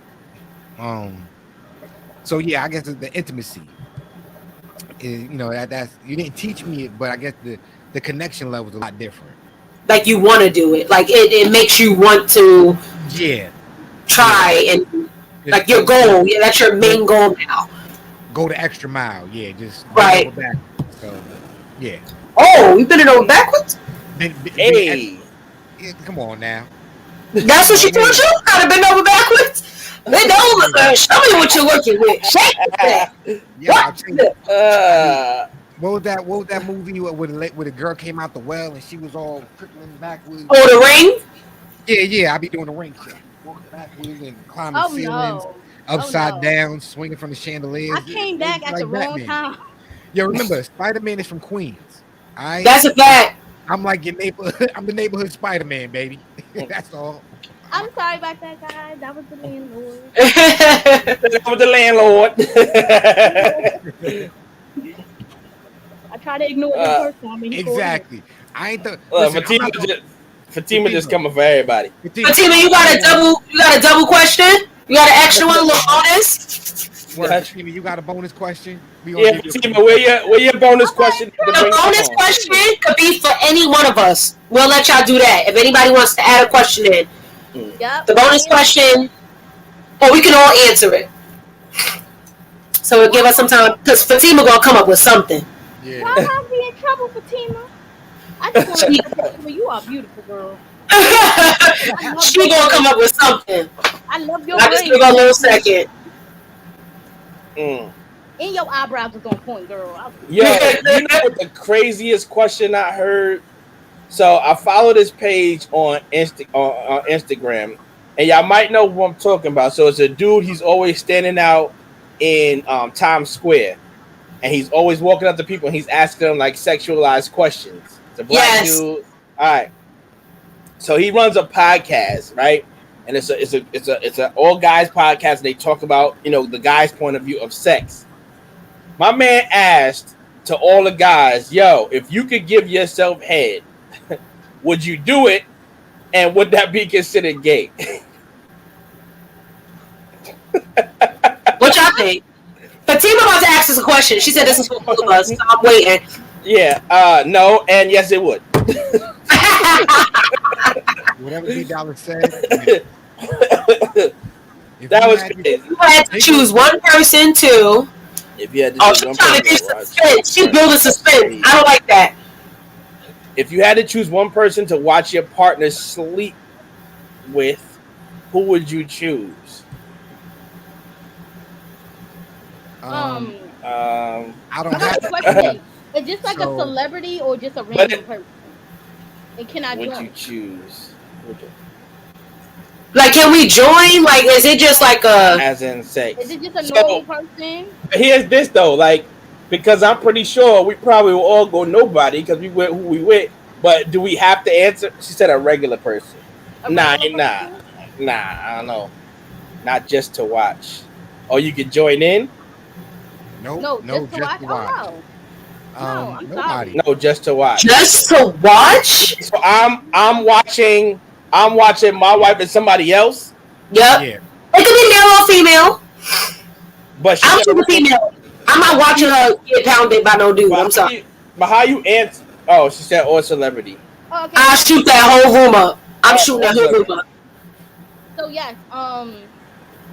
So yeah, I guess the intimacy is, that's, you didn't teach me it, but I guess the connection level is a lot different. Like you want to do it. Like it makes you want to try and like your goal. Yeah, that's your main goal now. go the extra mile. Yeah, just Right. over back. So, yeah. Oh, you been it over backwards? Hey, Come on now. That's what she told you? Gotta bend over backwards? Bend over. Show me what you're working with. Shake that. Yeah, I'll tell you. what What was that movie where the girl came out the well and she was all trickling backwards? Oh, the ring? Yeah, I be doing the ring shit. Walking backwards and climbing ceilings, upside down, swinging from the chandeliers. I came back at the wrong time. Yeah, remember, Spider-Man is from Queens. That's a fact. I'm like your neighbor. I'm the neighborhood Spider-Man, baby. That's all. I'm sorry about that, guys. That was the landlord. That was the landlord. I try to ignore the first time. Exactly. I ain't the Fatima just coming for everybody. Fatima, you got a double question? You got an extra one, little bonus? Fatima, you got a bonus question? Yeah, Fatima, where your bonus question? The bonus question could be for any one of us. We'll let y'all do that. If anybody wants to add a question in. Yep. The bonus question, or we can all answer it. So it'll give us some time, because Fatima gonna come up with something. Yeah. Why am I be in trouble, Fatima? I just want to be Fatima. You are beautiful, girl. She gonna come up with something. I love your I just give her a little second. Mm. And your eyebrows was on point, girl. Yeah, you know what the craziest question I heard? So I follow this page on Instagram, and y'all might know what I'm talking about. So it's a dude. He's always standing out in Times Square, and he's always walking up to people, and he's asking them like sexualized questions. It's a black dude. All right. So he runs a podcast, right? And it's a all guys podcast. And they talk about, you know, the guy's point of view of sex. My man asked to all the guys, yo, if you could give yourself head, would you do it? And would that be considered gay? What y'all think? Fatima about to ask us a question. She said this is for both of us, so I'm waiting. Yeah, no, and yes, it would. Whatever D-Dollar said. That was crazy. You had to choose one person to. If you had to she's trying to do suspense. She's building suspense. I don't like that. If you had to choose one person to watch your partner sleep with, who would you choose? I don't I got a have question. Is this like a celebrity or just a random person? And can I join? Would you choose? Like, can we join? Like, is it just like a... As in sex. Is it just a normal person? Here's this, though. Like, because I'm pretty sure we probably will all go nobody because we went who we with. But do we have to answer? She said a regular person. Nah, I don't know. Not just to watch. Or you could join in? No, just to watch. Oh, no, I'm nobody. No, just to watch. Just to watch? So I'm watching my wife and somebody else. Yep. Yeah. It could be male or female. But I'm choosing female. I'm not watching her get pounded by no dude. I'm sorry. But how you answer? Oh, she said or celebrity. Oh, okay. I'll shoot that whole room up. I'm shooting that whole room up. So yes,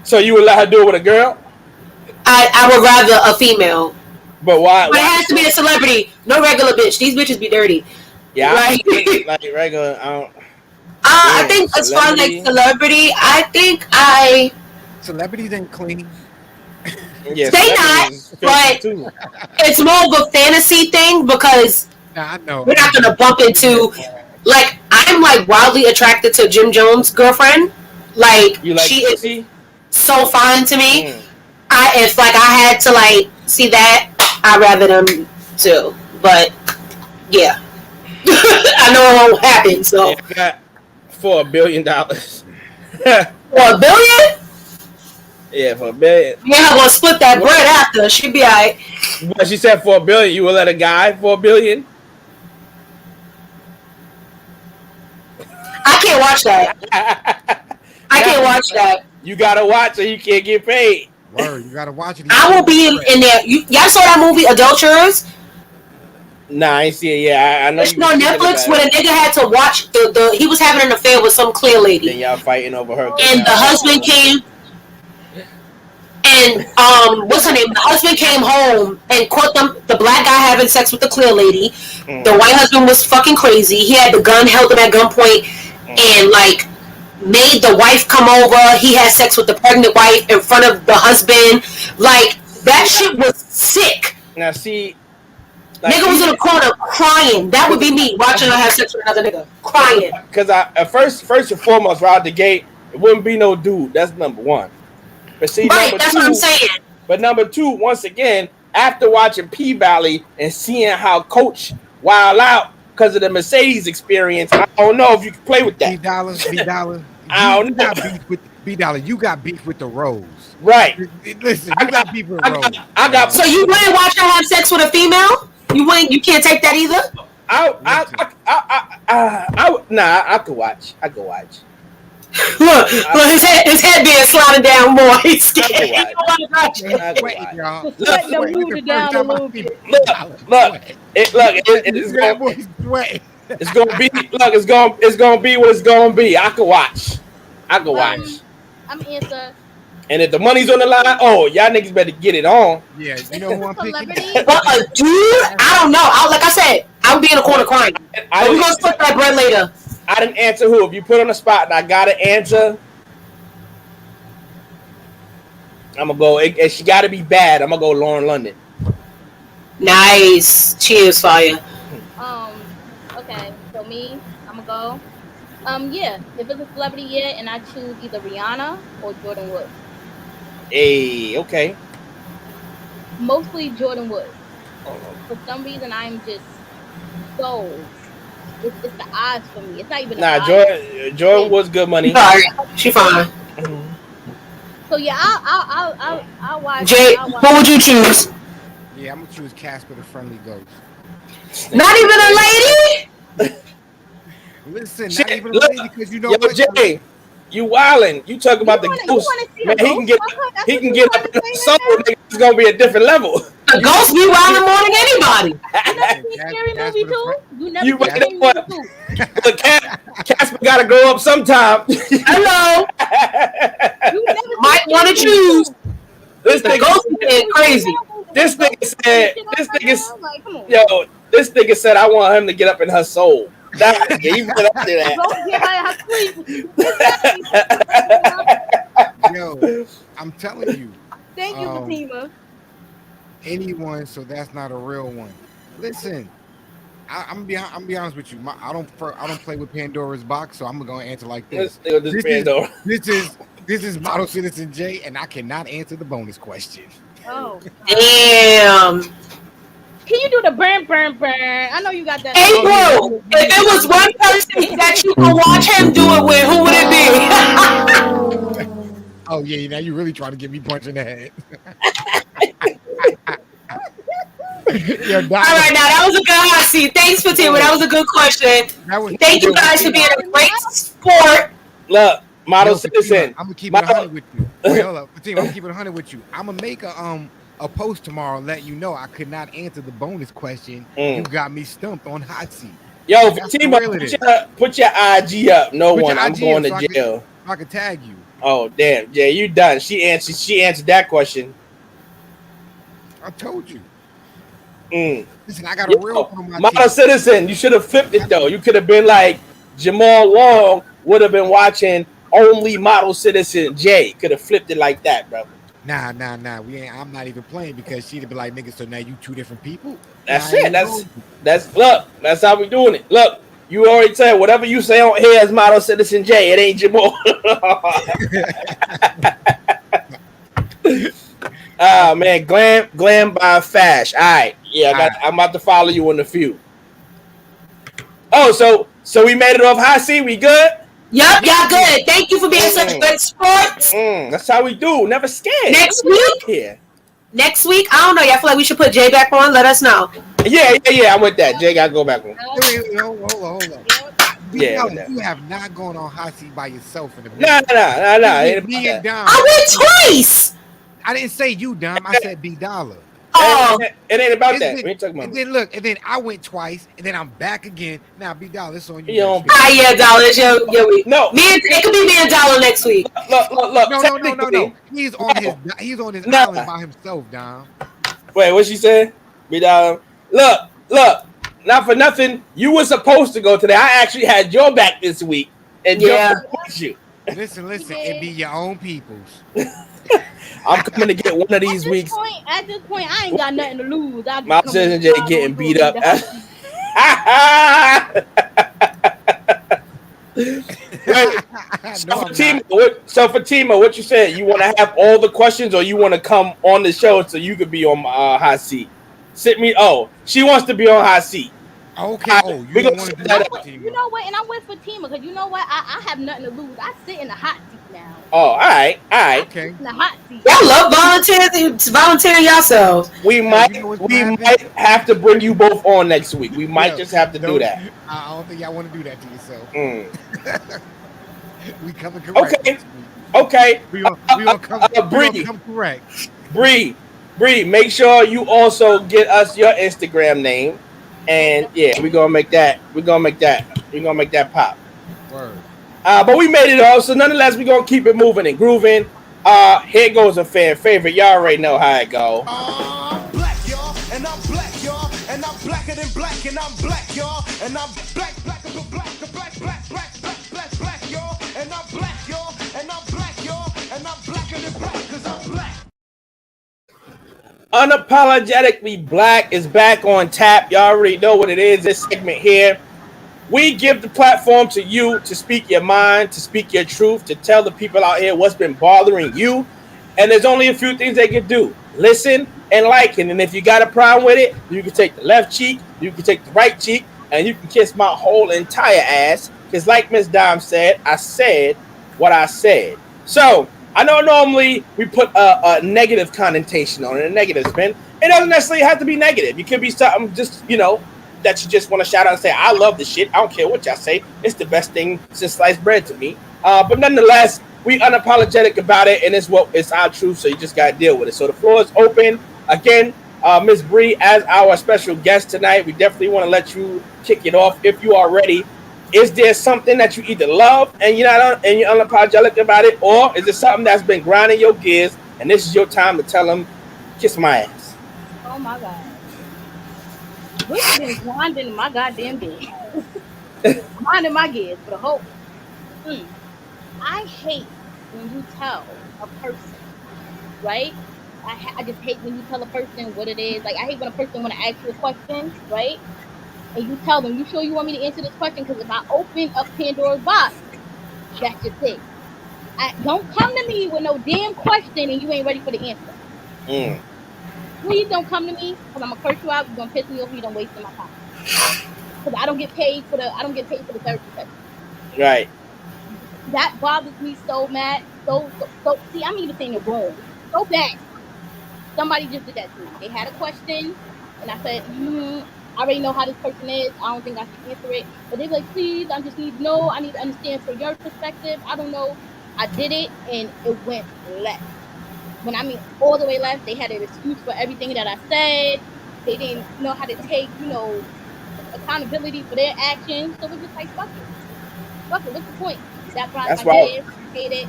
So you would let her do it with a girl? I would rather a female. But why? But it has to be a celebrity. No regular bitch. These bitches be dirty. Yeah, Right. like regular. I think as far as like celebrity, I think Celebrities ain't clean. Yeah, they not, but it's more of a fantasy thing because I know. we're not gonna bump into like I'm like wildly attracted to Jim Jones' girlfriend. Like, she is so fine to me. If like I had to like see that, I'd rather them too. But yeah. I know it won't happen, so for $1 billion. For $1 billion? Yeah, for $1 billion. Yeah, I'm gonna split that bread after. She'd be alright. But she said for $1 billion, you would let a guy for $1 billion? I can't watch that. I can't watch that. You gotta watch or you can't get paid. Word, you gotta watch it. I will be in there. Y'all saw that movie Adulterers? Nah, I ain't see it. Yeah, I know. It's on Netflix where the nigga had to watch he was having an affair with some clear lady. Then y'all fighting over her. And the husband came and and what's her name? The husband came home and caught the black guy having sex with the clear lady. The white husband was fucking crazy. He had the gun, held him at gunpoint, and like made the wife come over. He had sex with the pregnant wife in front of the husband. Like that shit was sick. Now see, like, nigga was in the corner crying. That would be me watching her have sex with another nigga, crying. Because at first and foremost, right out the gate, it wouldn't be no dude. That's number one. But see, right, that's what I'm saying. But number two, once again, after watching P-Valley and seeing how Coach wild out because of the Mercedes experience, I don't know if you can play with that. B-Dollar. I don't know. B-Dollar, you got beef with the Rose. Right. Listen, you got beef with Rose. I got. So you wouldn't watch her have sex with a female? You can't take that either? I could watch. Look, his head being sliding down more. He's scared. I could watch. It's gonna be what it's gonna be. I could watch. I'm answer. And if the money's on the line, oh, y'all niggas better get it on. Yeah, you know who I'm picking? But a dude, I don't know. Like I said, I would be in the corner crying. We're gonna split that bread later. I didn't answer who. If you put on the spot and I gotta answer, I'm gonna go. And she gotta be bad. I'm gonna go Lauren London. Nice. Cheers, fire. Okay. So me, I'm gonna go. Yeah. If it's a celebrity, yeah, and I choose either Rihanna or Jordan Woods. Hey, okay. Mostly Jordan Woods. For some reason, I'm just so. It's the odds for me. It's not even. Nah, Jordan was good money. Sorry, she fine. So yeah, I'll watch. Jay, who would you choose? Yeah, I'm gonna choose Casper the Friendly Ghost. Not even a lady. Listen, not even a lady because you know what? Jay, you wildin'. You talk about the ghost. Man, he can get up in the soul. It's gonna be a different level. The ghost be wildin' more than anybody. You never seen Scary Movie too? You never seen Scary Movie too? Look, Casper gotta grow up sometime. Hello. You never might want to choose. This the ghost is crazy. This nigga said, I want him to get up in her soul. You put up to that. Yo, I'm telling you. Thank you, Fatima. Anyone, so that's not a real one. Listen, I'm be honest with you. I don't play with Pandora's box, so I'm gonna answer like this. This is Model Citizen J, and I cannot answer the bonus question. Oh, damn. Can you do the burn? I know you got that. Hey, bro, if it was one person that you could watch him do it with, who would it be? Oh, yeah, now you really trying to get me punched in the head. All right, now that was a good hot seat. Thanks, Fatima. That was a good question. Thank you guys for being a great sport. Look, Model Citizen. I'm gonna keep it 100 with you. Wait, hold up, Fatima. I'm gonna keep it 100 with you. I'm gonna make a post tomorrow, let you know I could not answer the bonus question. You got me stumped on hot seat. Yo, Fatima, put your IG up. I'm going to jail. I can tag you. Oh damn, Jay, you done? She answered that question. I told you. Listen, I got a real one on my Model team. Citizen. You should have flipped it though. You could have been like Jamal Long would have been watching only Model Citizen J. Could have flipped it like that, bro. Nah. I'm not even playing because she'd be like, nigga, so now you two different people? That's it. That's how we doing it. Look, you already said whatever you say on here is Model Citizen J. It ain't Jamal. Man, glam by Fash. All right. Yeah, I'm about to follow you on a few. Oh, so we made it off high seat. We good? Yep, y'all good. Thank you for being such good sports. That's how we do. Never scared. Next week, I don't know. Y'all feel like we should put Jay back on? Let us know. Yeah. I'm with that. Jay gotta go back on. Hold on. Yeah, you have not gone on hot seat by yourself in the Nah. I went twice. I didn't say you, Dom. I said B Dollar. It ain't about that. Then, We ain't talking about. And then look, and then I went twice, and then I'm back again. Now, B Dollar, it's on you. Yeah, Dollar, it's your week. No, it could be me and Dollar next week. Look. No. He's on his island by himself, Dom. Wait, what she said? B Dollar. Look. Not for nothing. You were supposed to go today. I actually had your back this week, and you. Listen, it be your own peoples. I'm coming to get one of these weeks. At this point, I ain't got nothing to lose. My sister Jay getting beat up. So Fatima, what you said? You want to have all the questions, or you want to come on the show so you could be on hot seat? She wants to be on hot seat. Okay. You don't want to do that. You know what? And I'm with Fatima because you know what? I have nothing to lose. I sit in the hot seat now. Oh, all right. Okay. In the hot seat. Y'all love volunteering yourselves. We might have to bring you both on next week. We might just have to do that. I don't think y'all want to do that to yourself. We coming correct. Okay. We gonna come correct. Bree, make sure you also get us your Instagram name. And yeah, we're gonna make that pop. Word. But we made it all, so nonetheless, we're gonna keep it moving and grooving. Here goes a fan favorite. Y'all already know how it go. I'm black, y'all, and I'm black, y'all, and I'm blacker than black, and I'm black, y'all, and I'm black, y'all, and I'm black, y'all, and I'm black, y'all, and I'm blacker than black, 'cause I'm black. Unapologetically Black is back on tap. Y'all already know what it is. This segment here, we give the platform to you to speak your mind, to speak your truth, to tell the people out here what's been bothering you. And there's only a few things they can do: listen and like it. And if you got a problem with it, you can take the left cheek, you can take the right cheek, and you can kiss my whole entire ass. Because like Miss Dom said, I said what I said. So I know normally we put a negative connotation on it, a negative spin. It doesn't necessarily have to be negative. It could be something just, that you just want to shout out and say, I love this shit. I don't care what y'all say. It's the best thing since sliced bread to me. But nonetheless, we unapologetic about it, and it's our truth, so you just got to deal with it. So the floor is open. Again, Ms. Bree, as our special guest tonight, we definitely want to let you kick it off if you are ready. Is there something that you either love and you're unapologetic about it, or is it something that's been grinding your gears and this is your time to tell them, kiss my ass? Oh my God. What's been grinding my goddamn gears? Grinding my gears for the whole. I hate when you tell a person, right? I just hate when you tell a person what it is. Like, I hate when a person want to ask you a question, right? And you tell them, you sure you want me to answer this question? Because if I open up Pandora's box, that's just it. Don't come to me with no damn question and you ain't ready for the answer. Please don't come to me because I'm gonna curse you out. You're gonna piss me off. You don't waste my time. Because I don't get paid for the therapy session. Right. That bothers me so mad. So see, I'm even saying it wrong. So bad. Somebody just did that to me. They had a question, and I said, I already know how this person is. I don't think I should answer it. But they were like, please, I just need to know. I need to understand from your perspective. I don't know. I did it, and it went left. When I mean all the way left, they had an excuse for everything that I said. They didn't know how to take, accountability for their actions. So it was just like, fuck it. What's the point? That's my head. I hate it.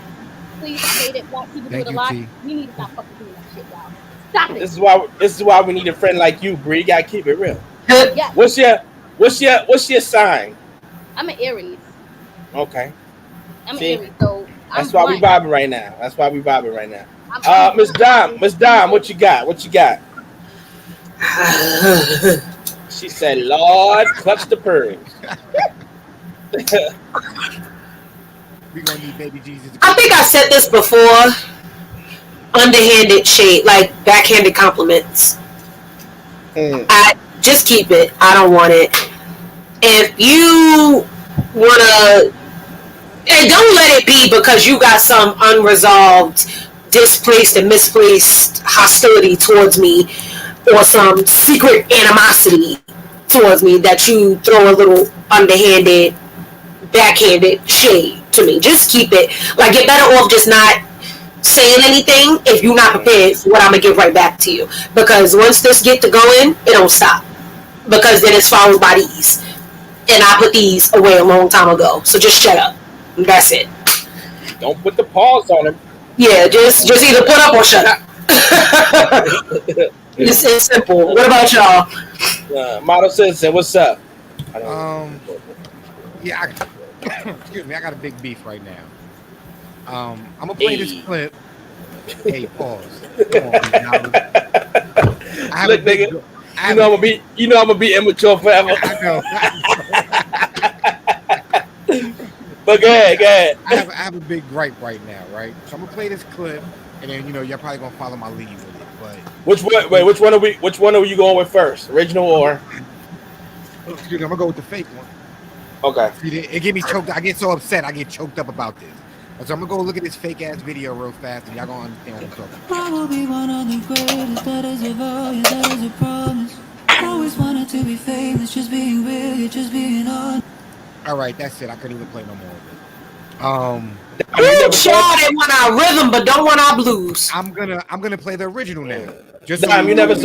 Please, I hate it. Black people do it a lot. We need to stop fucking doing that shit, y'all. Stop it. This is why we need a friend like you, Bree. You gotta keep it real. Yeah. What's your sign? I'm an Aries. Okay. I'm an Aries, so that's why we vibing right now. Miss Dom, what you got? She said, Lord, clutch the pearls. We gonna need baby Jesus. I think I said this before. Underhanded shade, like backhanded compliments. I just keep it. I don't want it. If you wanna, and don't let it be because you got some unresolved, displaced and misplaced hostility towards me, or some secret animosity towards me that you throw a little underhanded, backhanded shade to me. Just keep it. Like, you're better off just not saying anything if you're not prepared for what I'm gonna give right back to you. Because once this get to going, it don't stop. Because then it's followed by these, and I put these away a long time ago. So just shut up. That's it. Don't put the pause on him. Yeah, just either put up or shut up. It's simple. What about y'all? Model Citizen, what's up? Yeah, excuse me, I got a big beef right now. I'm gonna play this clip. Hey, pause. Come on, look, nigga. I'm gonna be immature forever. I know. But go ahead. I have a big gripe right now, right? So I'm gonna play this clip, and then you're probably gonna follow my lead with it. But which one are you going with first? Original or? Excuse me, I'm gonna go with the fake one. Okay. It get me choked. I get so upset. I get choked up about this. So I'm gonna go look at this fake ass video real fast, and y'all gonna understand what I'm talking about. I will be one of the greatest. That is a vow, yeah, that is a promise. Always wanted to be famous, just being real, you're just being honest. All right, that's it. I couldn't even play no more of it. Child, they want our rhythm, but don't want our blues. I'm gonna play the original now. Just so you never. This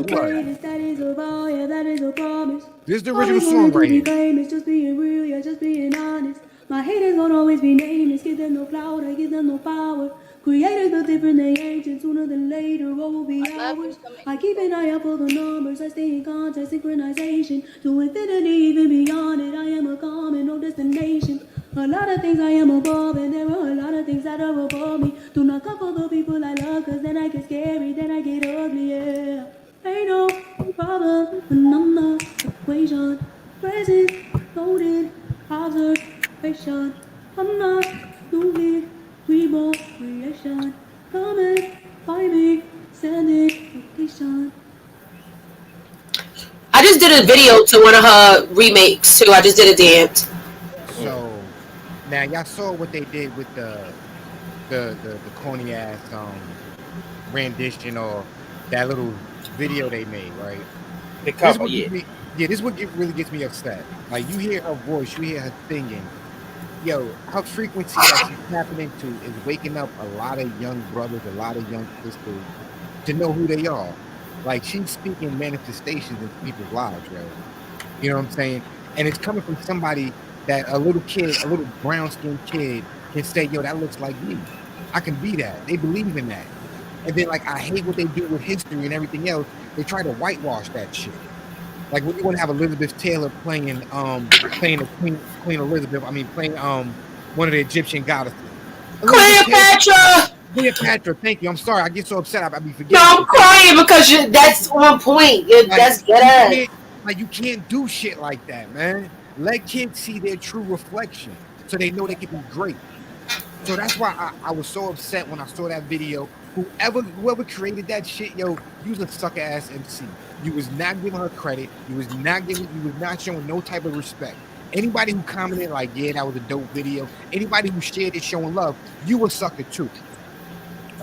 is the original song right here. Just being real, yeah, just being honest. My haters won't always be nameless. Give them no clout, I give them no power. Creators are different, they ancient. Sooner than later, what will be ours? I keep an eye out for the numbers. I stay in contact, synchronization. To infinity, even beyond it. I am a common, no destination. A lot of things I am above, and there are a lot of things that are above me. Do not come for the people I love, cause then I get scary, then I get ugly, yeah. Ain't no problem, phenomenon, equation, present, loaded, observation. I'm not stupid, reborn, creation. Come and find me, send it, location. I just did a video to one of her remakes too. I just did a dance. So now y'all saw what they did with the corny ass rendition or that little video they made, right? The cover, this is what really gets me upset. Like, you hear her voice, you hear her singing. Yo, her frequency that she's tapping into is waking up a lot of young brothers, a lot of young sisters to know who they are. Like, she's speaking manifestations into people's lives, right? You know what I'm saying? And it's coming from somebody that a little brown-skinned kid can say, yo, that looks like me. I can be that. They believe in that. And then, like, I hate what they do with history and everything else. They try to whitewash that shit. Like, when you want to have Elizabeth Taylor playing the Queen Elizabeth, playing one of the Egyptian goddesses. Cleopatra, thank you. I'm sorry, I get so upset. I be forgetting. No, I'm crying because that's on point. That's good. Like, you can't do shit like that, man. Let kids see their true reflection so they know they can be great. So that's why I was so upset when I saw that video. Whoever created that shit, yo, you was a sucker ass MC. You was not giving her credit. You was not showing no type of respect. Anybody who commented like, yeah, that was a dope video. Anybody who shared it showing love, you a sucker too.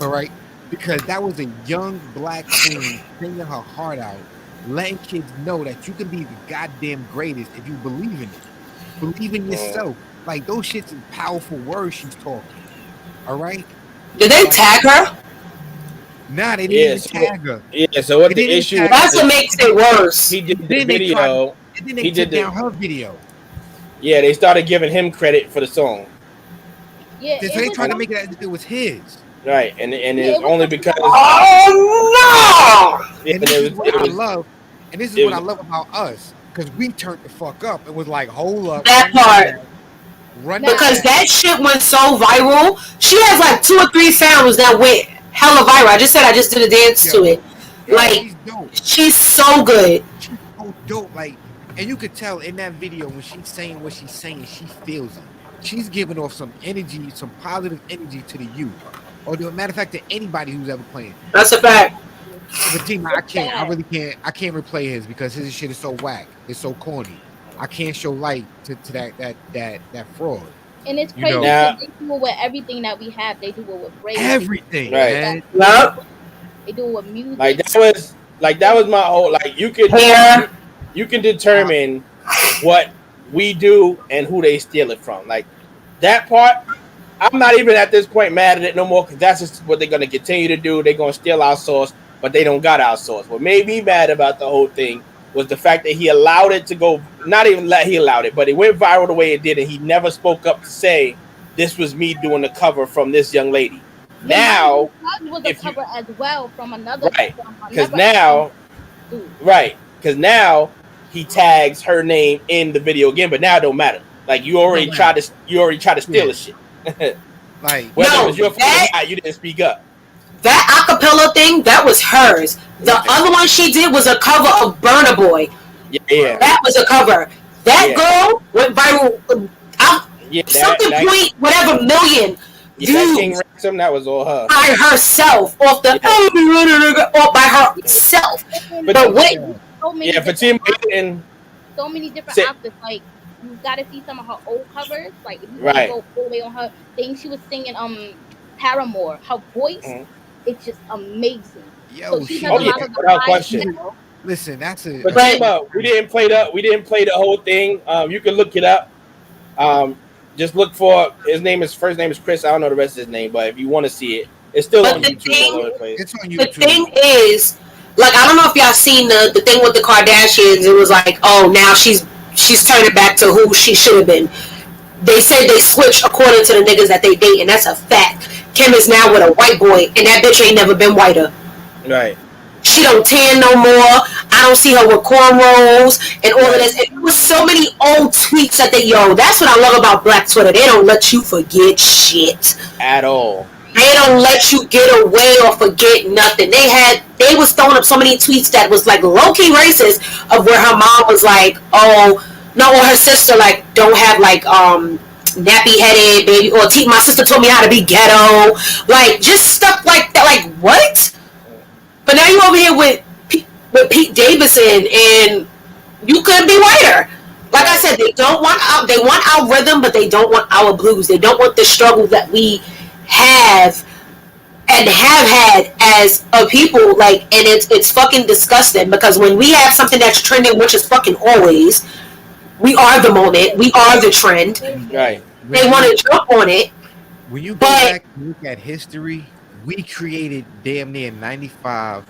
All right? Because that was a young black queen singing her heart out, letting kids know that you can be the goddamn greatest if you believe in it. Believe in yourself. Like, those shits is powerful words she's talking. All right? Did they tag her? Nah, they didn't even tag her. Yeah, so what the issue was? That's what makes it worse. He did the video. And then they took down her video. Yeah, they started giving him credit for the song. Yeah, so they tried to make it as if it was his. Right, and it's only because. Oh no! And this is what I love. And this is what I love about us, because we turned the fuck up. It was like, hold up. That part. Because that shit went so viral. She has like 2 or 3 sounds that went hella viral. I just did a dance to it. Like, she's so good. She's so dope. Like, and you could tell in that video when she's saying what she's saying, she feels it. She's giving off some energy, some positive energy to the youth. Or, as a matter of fact, to anybody who's ever playing. That's a fact. But Tina, I really can't. I can't replay his because his shit is so whack. It's so corny. I can't show light to that fraud. And it's crazy because they do it with everything that we have. They do it with radio. Everything, right? Man. They do it with music. That was my whole you can determine what we do and who they steal it from. Like that part, I'm not even at this point mad at it no more because that's just what they're gonna continue to do. They're gonna steal our source, but they don't got our source. What made me mad about the whole thing was the fact that he allowed it to go. Not even that he allowed it, but it went viral the way it did, and he never spoke up to say this was me doing the cover from this young lady. Now, was a cover as well from another. Right, because now, he tags her name in the video again, but now it don't matter. Like you already tried to steal the shit. Like whether it was your fault or not, you didn't speak up. That acapella thing, that was hers. The other one she did was a cover of Burna Boy. Yeah, that was a cover. That girl went viral. Point whatever million. That King Ransom, that was all her. By herself, off the by herself. But wait, for Team and so many different outfits. Like you gotta see some of her old covers. Like if you go all the way on her thing, she was singing Paramore. Her voice, it's just amazing. Yo, so she has a lot of without question. Listen, that's it. But we didn't play the whole thing. You can look it up. Just look for first name is Chris. I don't know the rest of his name, but if you want to see it, it's still on YouTube all over the place. It's on YouTube. The thing is, like, I don't know if y'all seen the thing with the Kardashians. It was like, oh, now she's turning back to who she should have been. They say they switch according to the niggas that they date, and that's a fact. Kim is now with a white boy, and that bitch ain't never been whiter. Right. She don't tan no more. I don't see her with cornrows and all of this. And there was so many old tweets that that's what I love about Black Twitter. They don't let you forget shit. At all. They don't let you get away or forget nothing. They was throwing up so many tweets that was like low-key racist of where her mom was like, oh, no, or her sister, like, don't have like, nappy-headed baby, or my sister told me how to be ghetto. Like, just stuff like that. Like, what? But now you over here with Pete Davidson, and you couldn't be whiter. Like I said, they want our rhythm, but they don't want our blues. They don't want the struggle that we have and have had as a people. Like, and it's fucking disgusting because when we have something that's trending, which is fucking always, we are the moment, we are the trend. Right. They want to jump on it. When you go back and look at history, we created damn near 95%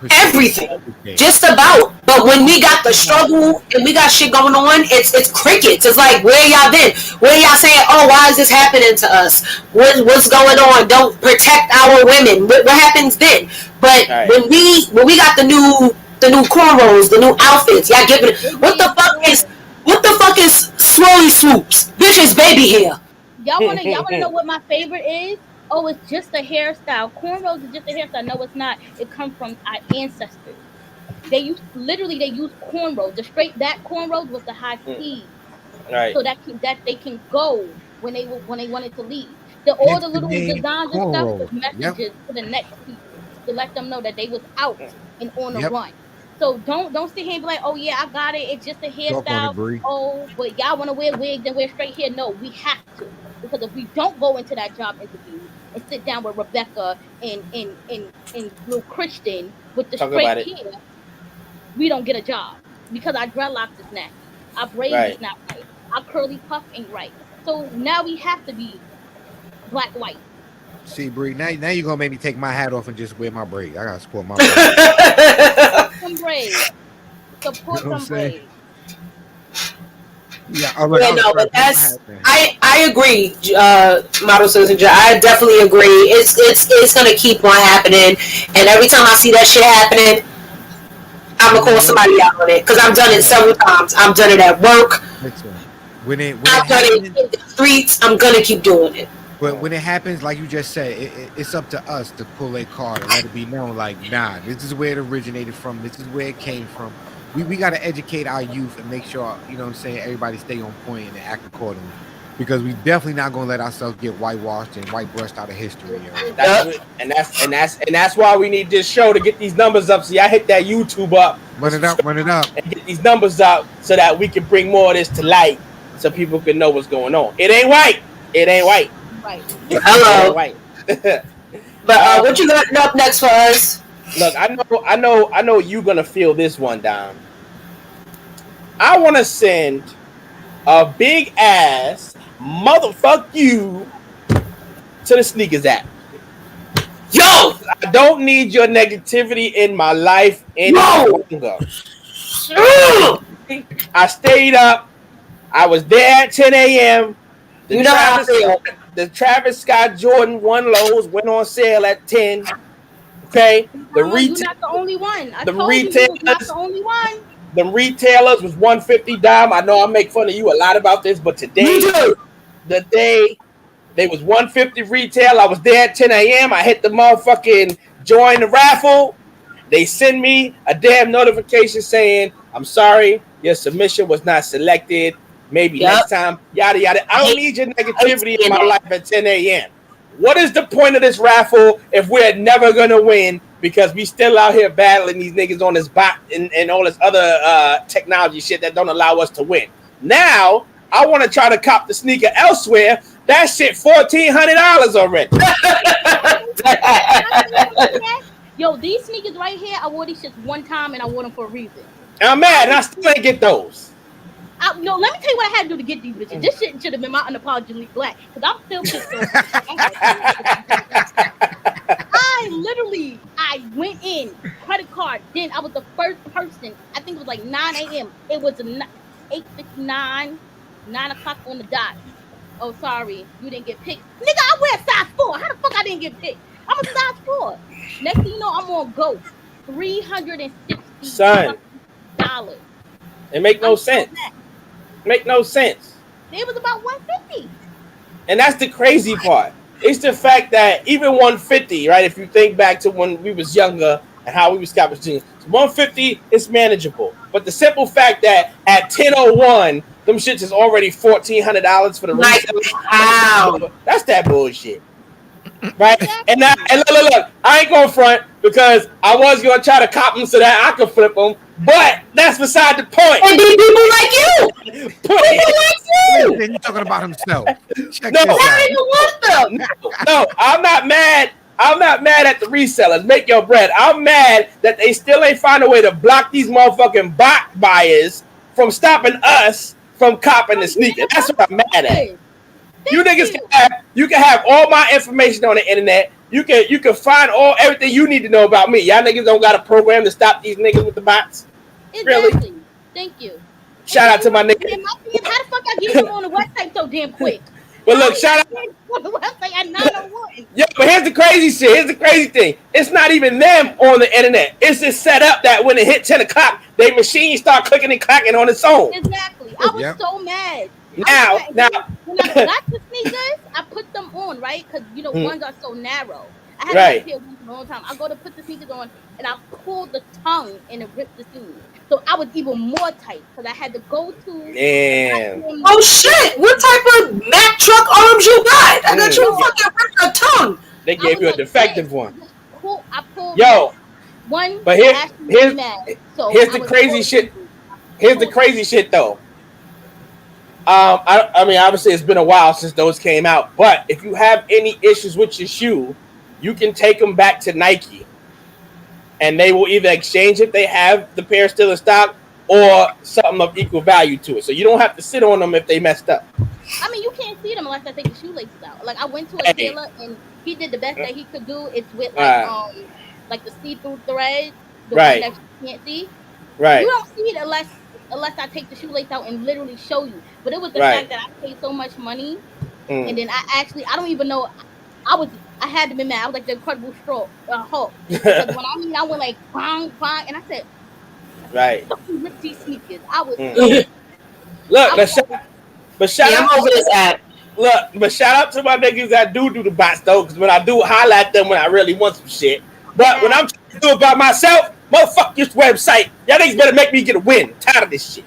everything. Just about. But when we got the struggle and we got shit going on, it's crickets. It's like, where y'all then? Where y'all saying, oh, why is this happening to us? What's going on? Don't protect our women. What happens then? But when we got the new cornrows, the new outfits, y'all giving it. What the fuck is swirly swoops? Bitch, is baby hair. Y'all wanna know what my favorite is? Oh, it's just a hairstyle. Cornrows is just a hairstyle. No, it's not. It comes from our ancestors. They use cornrows. The straight back cornrows with the high speed, right? So that they can go when they wanted to leave. All the little designs and stuff was messages to the next people to let them know that they was out and on the run. So don't sit here and be like, oh yeah, I got it. It's just a hairstyle. Oh, but y'all want to wear wigs and wear straight hair? No, we have to, because if we don't go into that job interview and sit down with Rebecca and little Christian with the straight hair, we don't get a job because our dreadlocks is nasty, our braids is not right, our curly puff ain't right. So now we have to be black white. See, Bree, now you're gonna make me take my hat off and just wear my braid. I gotta support my braids. Some braids. Support some braids. But that's I agree, Model Citizen. I definitely agree. It's gonna keep on happening, and every time I see that shit happening, I'm gonna call somebody out on it because I've done it several times. I've done it at work. I've done it in the streets. I'm gonna keep doing it. But when it happens, like you just said, it's up to us to pull a card and let it be known, like, nah, this is where it originated from. This is where it came from. We got to educate our youth and make sure, you know what I'm saying, everybody stay on point and act accordingly. Because we definitely not going to let ourselves get whitewashed and whitebrushed out of history. And that's why we need this show to get these numbers up. So y'all hit that YouTube up. Run it up. And get these numbers up so that we can bring more of this to light so people can know what's going on. It ain't white. Right. Hello. Right. But what you got up next for us? Look, I know you're gonna feel this one down. I want to send a big ass motherfuck you to the sneakers app. Yo, I don't need your negativity in my life any longer. I stayed up. I was there at 10 a.m. The Travis Scott Jordan 1 lows went on sale at 10. Okay, you're not the only one. I told you was not the only one. The retailers was 150 dime. I know I make fun of you a lot about this, but today, the day they was 150 retail. I was there at 10 a.m. I hit the motherfucking join the raffle. They send me a damn notification saying, "I'm sorry, your submission was not selected. Maybe next time." Yada yada. I don't need your negativity in my life at 10 a.m. What is the point of this raffle if we're never gonna win because we still out here battling these niggas on this bot and all this other technology shit that don't allow us to win? Now I want to try to cop the sneaker elsewhere. That shit $1,400 already. Yo, these sneakers right here, I wore these shits one time and I wore them for a reason. And I'm mad and I still ain't get those. No, let me tell you what I had to do to get these bitches. This shit should have been my unapologetically black. Because I'm still pissed off. I went in, credit card. Then I was the first person. I think it was like 9 a.m. It was 8:59, 9 o'clock on the dot. Oh, sorry, you didn't get picked. Nigga, I wear size 4. How the fuck I didn't get picked? I'm a size 4. Next thing you know, I'm on Go. $360. Son. It make no sense. Make no sense. It was about 150. And that's the crazy part. It's the fact that even 150, right? If you think back to when we was younger and how we was scalping jeans, 150 is manageable. But the simple fact that at 10:01, them shits is already $1,400 for the resale. Wow. That's that bullshit. Right? And look, I ain't going front because I was going to try to cop them so that I could flip them. But that's beside the point. And these people like you. People like you. Then you're talking about himself. No, I'm not mad. I'm not mad at the resellers. Make your bread. I'm mad that they still ain't find a way to block these motherfucking bot buyers from stopping us from copping the sneaker. That's what I'm mad at. You niggas can have all my information on the internet. You can find everything you need to know about me. Y'all niggas don't got a program to stop these niggas with the bots. Exactly. Really? Thank you. Shout out to my niggas. How the fuck I get them on the website so damn quick? But look, shout out on the website at 9:01. Yeah, but here's the crazy shit. Here's the crazy thing. It's not even them on the internet. It's just set up that when it hit 10 o'clock, their machine start clicking and clacking on its own. Exactly. I was so mad. Now, when I got the sneakers, I put them on, right? Because, ones are so narrow. I had to pair one for a long time. I go to put the sneakers on, and I pulled the tongue, and it ripped the seam. So I was even more tight, because I had to go to... Damn. Oh, shit! What type of Mack truck arms you got? I got you fucking ripped your tongue. They gave you a defective one. I pulled one, but here's the crazy shit. Here's the crazy shit, though. I mean, obviously, it's been a while since those came out. But if you have any issues with your shoe, you can take them back to Nike, and they will either exchange if they have the pair still in stock, or something of equal value to it. So you don't have to sit on them if they messed up. I mean, you can't see them unless I take the shoelaces out. Like, I went to a tailor, and he did the best that he could do. It's with like the see-through thread, the one that you can't see. Right. You don't see it unless I take the shoelace out and literally show you. But it was the fact that I paid so much money, and then I don't even know. I had to be mad. I was like the Incredible Hulk. Because when I went like bang bang, and I said, right, rip these sneakers. I was shout out to my niggas that do the bots though, because when I do highlight them when I really want some shit. But when I'm trying to do it by myself, motherfuck this website. Y'all niggas better make me get a win. I'm tired of this shit.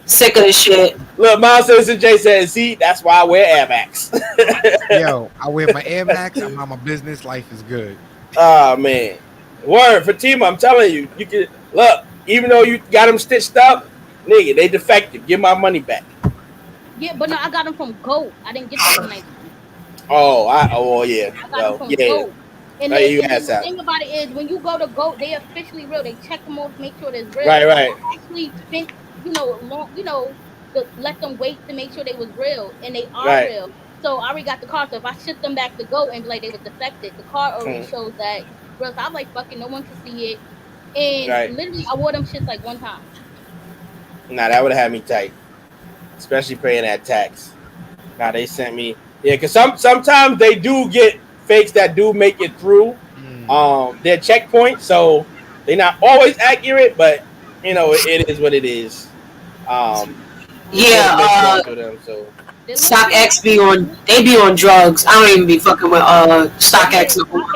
Sick of this shit. Look, my Citizen J says, see, that's why I wear Air Max. Yo, I wear my Air Max. I'm on my business. Life is good. Oh, man. Word, Fatima, I'm telling you, you can look, even though you got them stitched up, nigga, they defective. Give my money back. Yeah, but no, I got them from Gold. I didn't get them from Nike. Oh, yeah. I got them from Gold. And the thing about it is, when you go to Gold, they officially real. They check them off, make sure there's real. Right. I actually spent, the to let them wait to make sure they was real, and they are Right. real. So I already got the card. So if I ship them back to go and be like they was defected, the card already shows that real. So I'm like, fucking, no one can see it. And literally, I wore them shits like one time. Nah, that would have had me tight, especially paying that tax. Nah, they sent me. Yeah, because sometimes they do get fakes that do make it through their checkpoint, so they're not always accurate, but you know it is what it is. Them, so. StockX be on drugs. I don't even be fucking with StockX no more.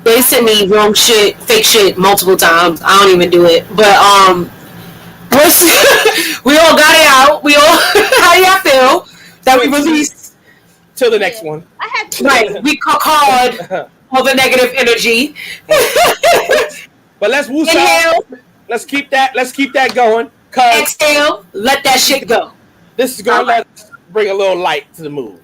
They send me wrong shit, fake shit multiple times. I don't even do it. But we all got it out. We all how y'all feel that we released till the next one. Right, we called all the negative energy. But let's woo out. Let's keep that going. Exhale, let that shit go. This is gonna let us bring a little light to the mood.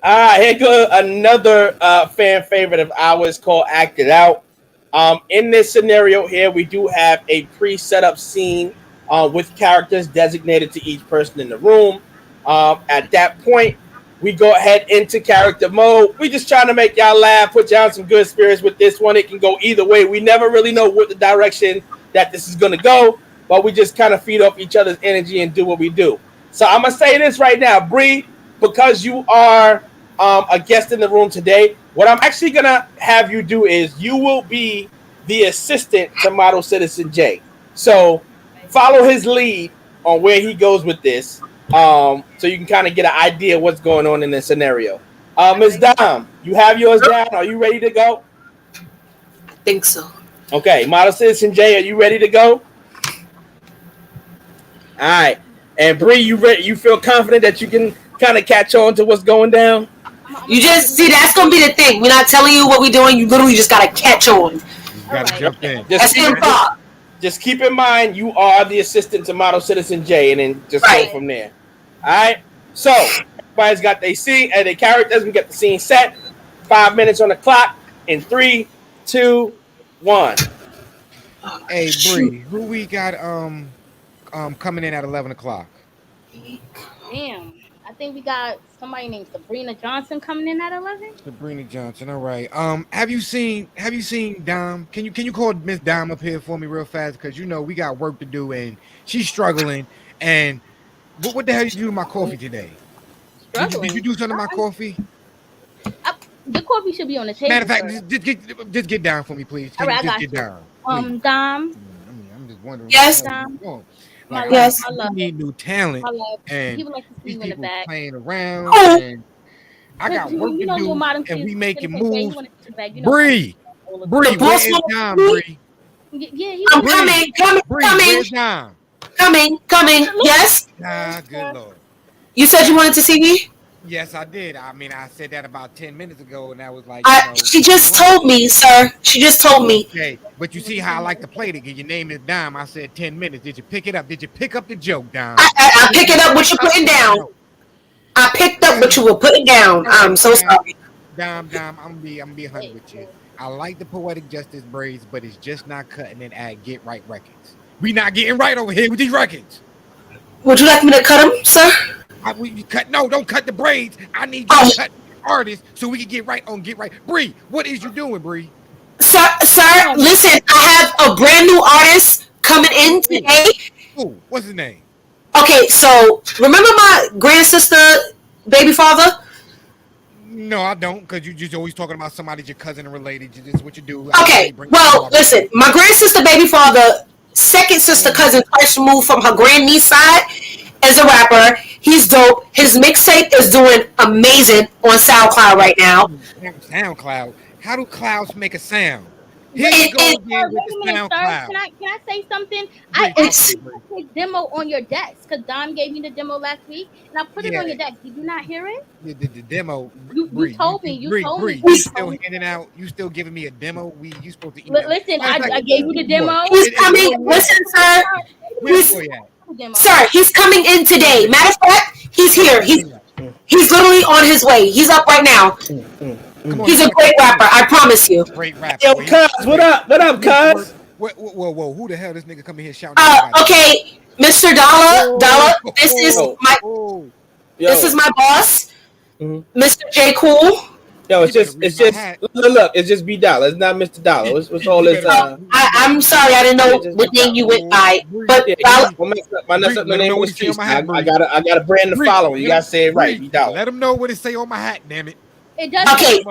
All right, here goes another fan favorite of ours called Act It Out. In this scenario here, we do have a pre-set up scene with characters designated to each person in the room. At that point, we go ahead into character mode. We just trying to make y'all laugh, put y'all in some good spirits with this one. It can go either way. We never really know what the direction that this is going to go, but we just kind of feed off each other's energy and do what we do. So I'm going to say this right now, Bree, because you are a guest in the room today, what I'm actually going to have you do is you will be the assistant to Model Citizen J. So follow his lead on where he goes with this, so you can kind of get an idea of what's going on in this scenario. Ms. Dom, you have yours down. Are you ready to go? I think so. Okay, Model Citizen J, are you ready to go? All right. And Bree, you ready? You feel confident that you can kind of catch on to what's going down? You just see, that's gonna be the thing. We're not telling you what we're doing. You literally just gotta catch on. You gotta jump in. Just keep in mind you are the assistant to Model Citizen J, and then just go from there. All right. So everybody's got their scene and their characters. We get the scene set. 5 minutes on the clock. In 3, 2, 1. Hey Bree, who we got coming in at 11 o'clock? Damn. I think we got somebody named Sabrina Johnson coming in at 11. Sabrina Johnson. All right. Have you seen Dom? Can you call Miss Dom up here for me real fast? Because you know we got work to do and she's struggling. And what the hell did you do to my coffee today? Did you do something to my coffee? The coffee should be on the table. Matter of fact, just get down for me, please. All right, I got get you. down. Dom. I'm just wondering. Yes. Dom. Like, yes. I need new talent, and people like to see you in the back. Playing around. And I got work to do, and we making moves. Bree, where's Dom? Bree, yeah, I'm coming. Where's Dom? Coming. Yes. Ah, good Lord. You said you wanted to see me? Yes, I did. I mean, I said that about 10 minutes ago, and I was like, she just told me, sir. She just told me. Okay, but you see how I like to play it. Your name is Dom. I said 10 minutes. Did you pick it up? Did you pick up the joke, Dom? I pick it up what you're putting down. I picked up what you were putting down. I'm so sorry. Dom, I'm gonna be 100 with you. I like the poetic justice braids, but it's just not cutting it at Get Right Records. We not getting right over here with these records. Would you like me to cut them, sir? Don't cut the braids. I need you to cut artists so we can get right on Get Right. Bree, what is you doing, Bree? Sir, listen, I have a brand new artist coming in today. Ooh, what's his name? Okay, so remember my grand sister, baby father? No, I don't, because you just always talking about somebody your cousin and related. This is what you do. Okay, well, listen, my grand sister, baby father, second sister cousin, first moved from her grandniece side as a rapper. He's dope. His mixtape is doing amazing on SoundCloud right now. SoundCloud? How do clouds make a sound? Here you go again with the SoundCloud. Can I say something? I actually put a demo on your desk because Dom gave me the demo last week, and I put it on your desk. Did you not hear it? The demo. You told me. You told me. You still handing out? You still giving me a demo? You supposed to email? Listen, I gave you the demo. He's coming. Listen, sir. Sir, he's coming in today. Matter of fact, he's here. He's literally on his way. He's up right now. He's a great rapper. I promise you. Great rapper. Yo, cuz, what up? What up, cuz? Whoa! Who the hell this nigga coming here shouting? Okay, Mr. Dollar. This is my boss, Mr. J. Cool. Yo, it's just look, it's just B Dollar. It's not Mr. Dollar. What's all this? I'm sorry, I didn't know what name you went by, but my name was Street. I got a brand to follow. You gotta say it right, B Dollar. Let him know what it say on my hat, damn it. It does. Okay.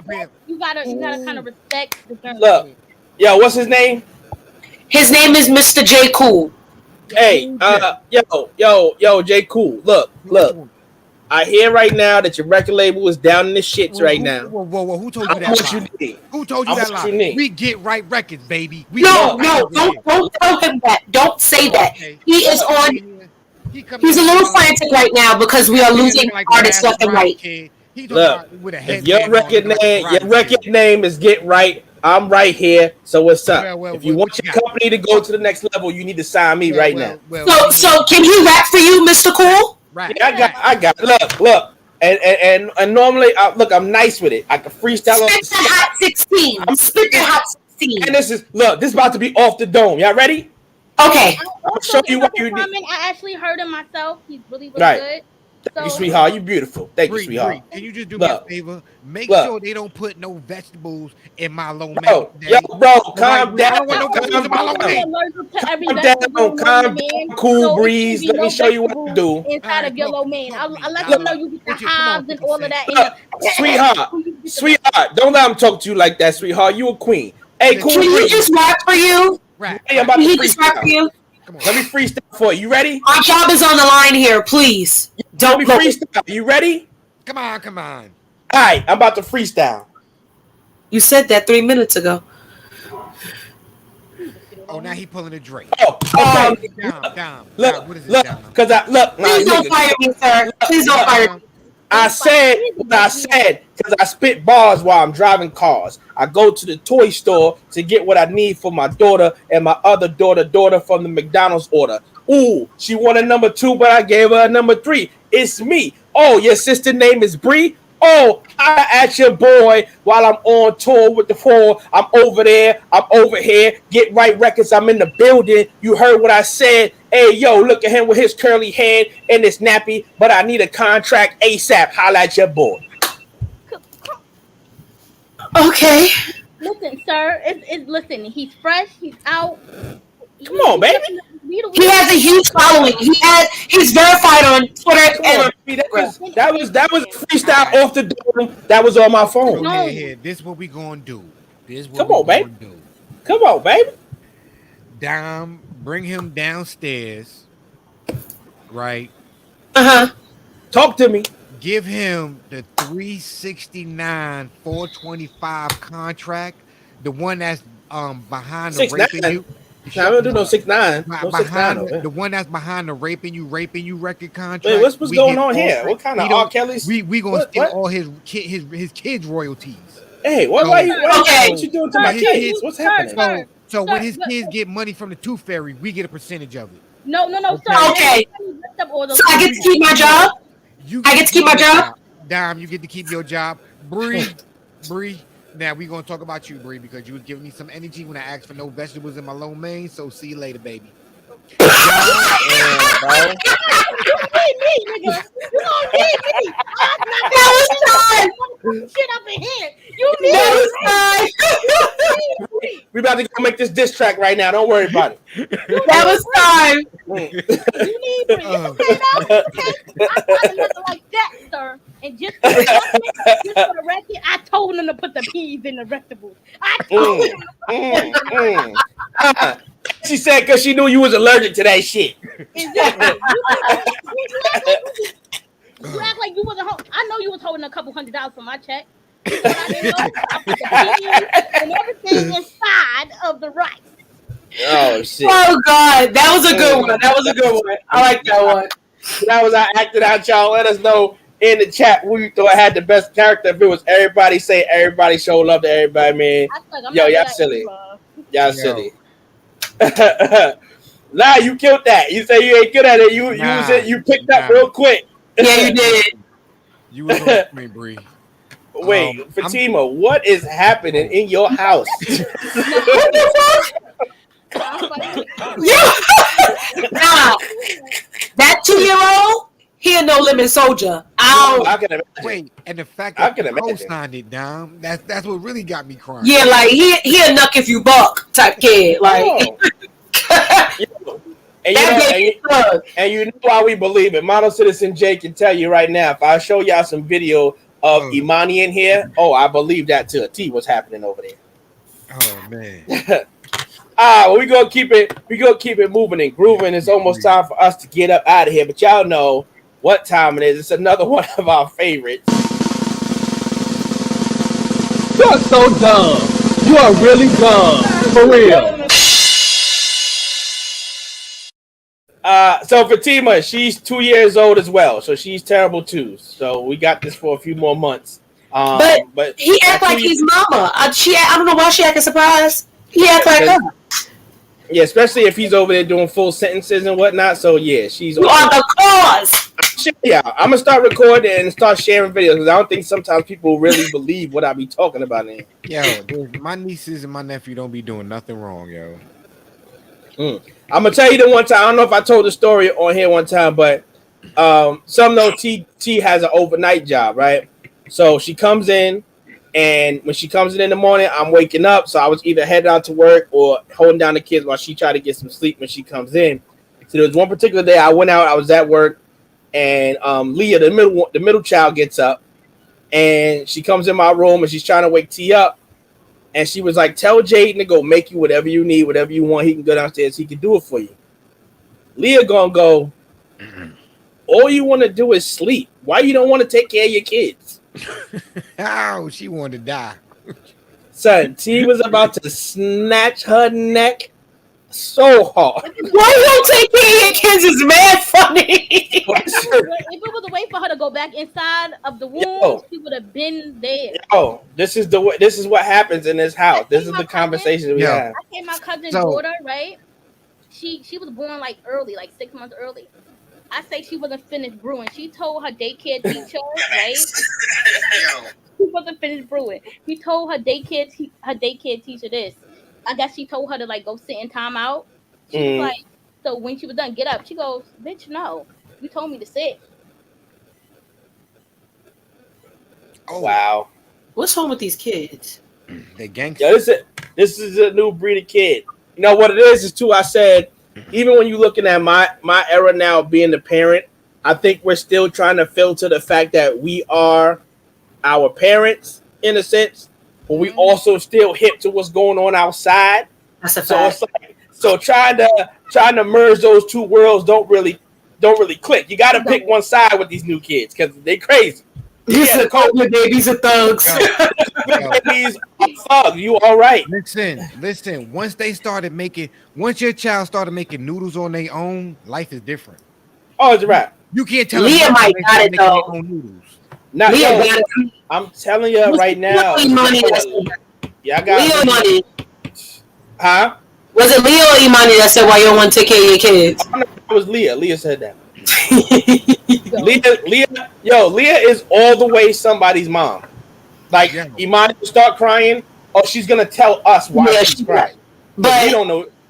You gotta kind of respect the term. Look, yo, what's his name? His name is Mr. J. Cool. Hey, yo, J. Cool. Look. I hear right now that your record label is down in the shits right now. Whoa! Who told you that? What you need? Who told you that lie? We get right records, baby. No, don't tell him that. Don't say that. Okay. He is on. He's a little frantic right now because we are losing artists left and right. Look, if your record name is Get Right, I'm right here. So what's up? If you want your company to go to the next level, you need to sign me right now. So can he rap for you, Mr. Cool? Right. Yeah, I got. Look, and normally, I'm nice with it. I can freestyle. Spit the hot 16. Spit the hot 16. And this is about to be off the dome. Y'all ready? Okay. I'll show you what you need. I actually heard him myself. He's really Right. good. Thank you, sweetheart. You beautiful. Thank you, sweetheart. Can you just do me a favor? Make sure they don't put no vegetables in my lo mein. Yo, bro, calm down. I don't want no vegetables in my lo mein. Calm down, cool breeze. Let me show you what to do. Inside of your lo mein. I'll let you know you get the hives and all of that. Sweetheart, don't let him talk to you like that, sweetheart. You a queen. Hey, cool breeze. Can he just rap for you? Hey, I'm about Can to he just rap for you? Let me freestyle for you. You ready? Our job is on the line here, please. Let me freestyle. You ready? Come on. All right, I'm about to freestyle. You said that 3 minutes ago. Oh, now he pulling a Drake. Oh, okay. Look, look. Please don't fire me, sir. Please don't fire me. I said what I said because I spit bars while I'm driving cars. I go to the toy store to get what I need for my daughter and my other daughter from the McDonald's order. Ooh, she wanted number 2, but I gave her a number 3. It's me. Oh, your sister name is Bree? Oh, holla at your boy while I'm on tour with the 4. I'm over there. I'm over here. Get Right Records. I'm in the building. You heard what I said. Hey, yo, look at him with his curly head and his nappy, but I need a contract ASAP. Holla at your boy. Okay. Listen, sir. Listen, he's fresh. He's out. Come on, baby. He has a huge following. He's verified on Twitter and that was freestyle off the dome. That was on my phone. Here. This is what we gonna do. Come on, baby. Dom, bring him downstairs. Right. Talk to me. Give him the 369 425 contract, the one that's behind the raping you. I don't do no 6'9". The one that's behind the raping you record contract. Wait, what's going on here? What kind of R. Kelly's? We gonna steal all his kids' royalties. Hey, what you doing to my kids? What's happening? So when his kids get money from the Tooth Fairy, we get a percentage of it. No, sir. Okay. So I get to keep my job? I get to keep my job? Dom, you get to keep your job. Bree. Now we gonna talk about you, Bree, because you was giving me some energy when I asked for no vegetables in my lo mein. So see you later, baby. You need me, nigga. You don't need me. That was time. Shit up in here. You need me. We about to go make this diss track right now. Don't worry about it. That was time. You need me. I'm not nothing like that, sir. And just for the record, I told him to put the peas in the vegetables. I told him. She said because she knew you was allergic to that shit. You act like you wasn't home. I know you was holding a couple $100 for my check. But I didn't know I put the peas and everything inside of the rice. Oh shit! Oh god, that was a good one. I like that one. That was our acted out, y'all. Let us know in the chat who you thought had the best character. If it was everybody, say everybody show love to everybody, man. Yo, y'all silly. Y'all silly. Nah, you killed that. You say you ain't good at it. You picked up real quick. Yeah, you did. You was on point, Bree. Wait, Fatima, what is happening in your house? What the fuck? Nah, that 2-year-old, he a no limit soldier. I can imagine. Wait, and the fact that I co-signed it down, that's what really got me crying. Yeah, like he a knuck if you buck type kid. Like and you know why we believe it. Model Citizen Jay can tell you right now. If I show y'all some video of Imani in here, I believe that to a T what's happening over there. Oh man. Well, we gonna keep it moving and grooving. It's almost time for us to get up out of here, but y'all know what time it is. It's another one of our favorites. You're so dumb. You are really dumb. For real. So Fatima, she's 2 years old as well, so she's terrible too. So we got this for a few more months. But he act like he's mama. I don't know why she acting surprised. He act like her. Yeah, especially if he's over there doing full sentences and whatnot. So yeah, she's. You are the cause. Yeah, I'm gonna start recording and start sharing videos because I don't think sometimes people really believe what I be talking about. Yo, my nieces and my nephew don't be doing nothing wrong, yo. I'm gonna tell you the one time. I don't know if I told the story on here one time, but some know T has an overnight job, right? So she comes in, and when she comes in the morning, I'm waking up. So I was either headed out to work or holding down the kids while she tried to get some sleep when she comes in. So there was one particular day I went out. I was at work, and Leah, the middle child, gets up, and she comes in my room and she's trying to wake T up. And she was like, tell Jaden to go make you whatever you need, whatever you want. He can go downstairs. He can do it for you. Leah gonna go, all you want to do is sleep. Why you don't want to take care of your kids? Oh, she wanted to die. Son, T was about to snatch her neck so hard. Why you don't take care of your kids is mad funny. If it was a way for her to go back inside of the womb, she would have been there. Oh, this is what happens in this house. This is the conversation we have. I came my cousin's daughter, right? She was born like early, like 6 months early. I say she wasn't finished brewing. She told her daycare teacher, right? She wasn't finished brewing. She told her daycare teacher this. I guess she told her to like go sit in timeout. She was like, so when she was done, get up. She goes, bitch, no. You told me to sit. Oh wow. What's wrong with these kids? They gangster. Yo, this is a new breed of kid. You know what it is too. I said, even when you're looking at my era now being the parent, I think we're still trying to filter the fact that we are our parents in a sense, but we also still hip to what's going on outside. That's a fact. So trying to merge those two worlds don't really click. You got to pick one side with these new kids because they crazy. Yeah, the babies are thugs. Babies are thugs. You all right? Listen. Once your child started making noodles on their own, life is different. Oh, it's a wrap. You can't tell Leah might got it though. Not I'm telling you right now. Yeah, I got Leah money. Huh? Was it Leah or Imani that said why you don't want to take care of your kids? It was Leah. Leah said that. Leah is all the way somebody's mom. Like Imani will start crying, or she's gonna tell us why she's crying. But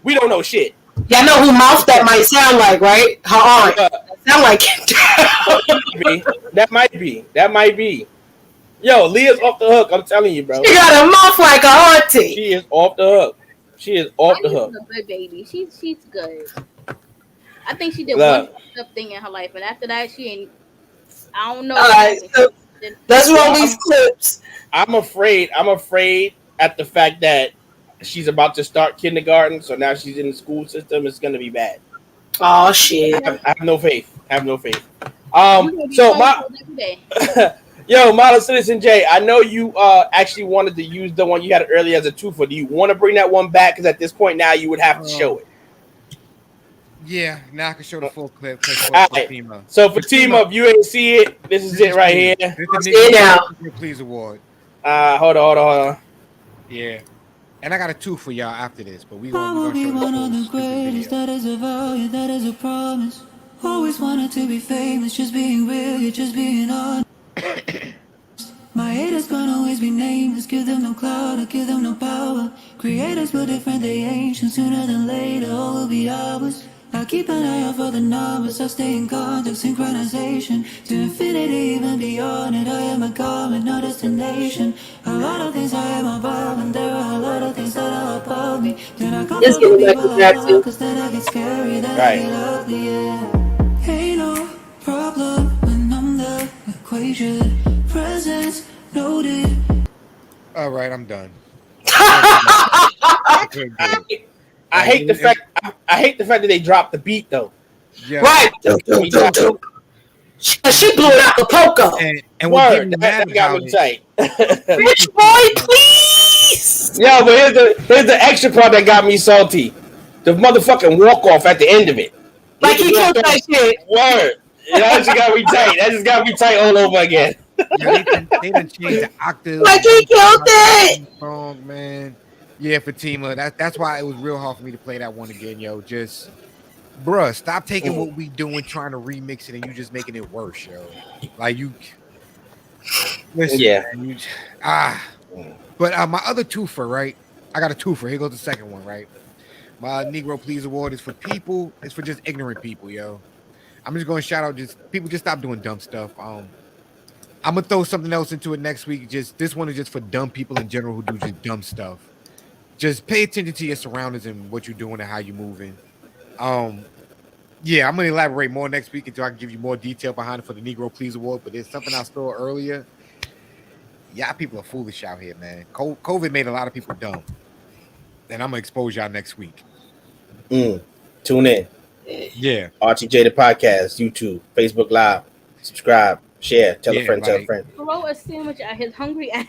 we don't know shit. Y'all know who mouth that might sound like, right? Her aunt. Sound like That might be. Yo, Leah's off the hook. I'm telling you, bro. She got a mouth like a auntie. She is off the hook. She is off the hook. She's a good baby. She's good. I think she did one thing in her life, and after that, she ain't. I don't know. All right, so let's roll these clips. I'm afraid at the fact that she's about to start kindergarten, so now she's in the school system. It's gonna be bad. Oh shit! I have no faith. So Model Citizen J, I know you actually wanted to use the one you had earlier as a twofer. Do you want to bring that one back? Because at this point now you would have to show it. Yeah, now I can show the full clip. Fatima. So Fatima, if you ain't see it, this is it right here. This is the Please Award. Hold on. Yeah. And I got a 2 for y'all after this, but we I will gonna be show the one full of the stupid greatest. video. That is a vow, yeah, that is a promise. Always wanted to be famous, just being real, you're just being honest. My haters gonna always be nameless. Give them no clout, I give them no power. Creators were different, they ancient. Sooner than later, all will be ours. I keep an eye out for the numbers. I stay in contact, synchronization to infinity, even beyond it. I am a garment, no destination. A lot of things I am above, and there are a lot of things that are above me. Then I come Just from give the me people Michael I Jackson. love, 'cause then I get scary, then I get ugly, yeah. Ain't no problem when I'm the equation. Presence noted. All right, I'm done. I hate the fact that they dropped the beat though. Yeah. Right. She blew it out the poker. And what Word, that got me tight. Rich boy, please. Yeah, but here's the extra part that got me salty. The motherfucking walk off at the end of it. Like he killed that shit. Word. That just got me tight. That just got me tight all over again. Yeah, they done changed the octave. Like he killed it. Song, man. Yeah, Fatima. That's why it was real hard for me to play that one again, yo. Just, bruh, stop taking what we doing, trying to remix it, and you just making it worse, yo. Like you. Listen, yeah. Man, But my other twofer, right? I got a twofer. Here goes the second one, right? My Negro Please Award is for people. It's for just ignorant people, yo. I'm just going to shout out just people. Just stop doing dumb stuff. I'm gonna throw something else into it next week. Just this one is just for dumb people in general who do just dumb stuff. Just pay attention to your surroundings and what you're doing and how you're moving. Yeah, I'm gonna elaborate more next week until I can give you more detail behind it for the Negro Please Award. But there's something I saw earlier. Y'all people are foolish out here, man. COVID made a lot of people dumb, and I'm gonna expose y'all next week. Tune in. Yeah. Rtj The Podcast, YouTube, Facebook Live, subscribe, share, tell a friend, tell a friend. Throw a sandwich at his hungry ass.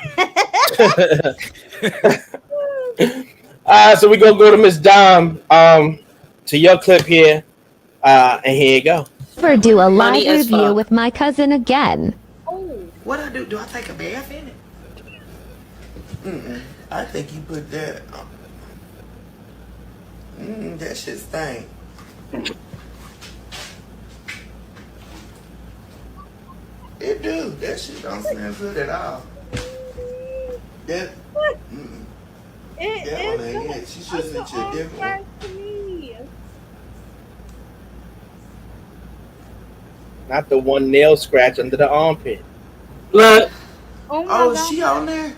So we're gonna go to Miss Dom, to your clip here, and here you go. Ever do a live review with my cousin again? What I do? Do I take a bath in it? I think you put that. That shit stink. It do. That shit don't smell good at all. That. That one ain't it. She should sent you a different one. Not the one nail scratch under the armpit. Look. Oh, is she on there?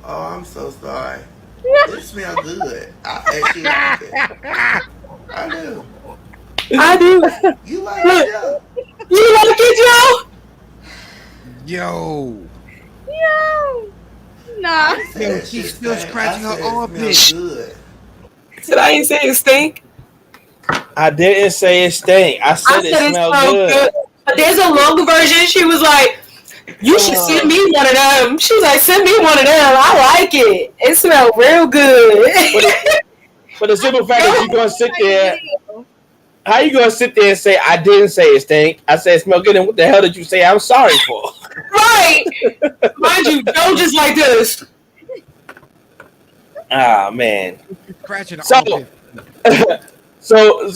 Oh, I'm so sorry. It smells good. I actually like it. I do. I do. You like it, Joe? You like it, Joe? Yo. Nah. Yo, she's still scratching her armpit. Said I ain't saying it stink. I didn't say it stink. I said it smelled good. But there's a longer version. She was like, you should send me one of them. She was like, send me one of them. I like it. It smells real good. But the simple fact that you're going to sit there, how you going to sit there and say, I didn't say it stink? I said it smelled good. And what the hell did you say I'm sorry for? Right. Mind you, don't just like this. Ah, man. Scratching the armpit. So,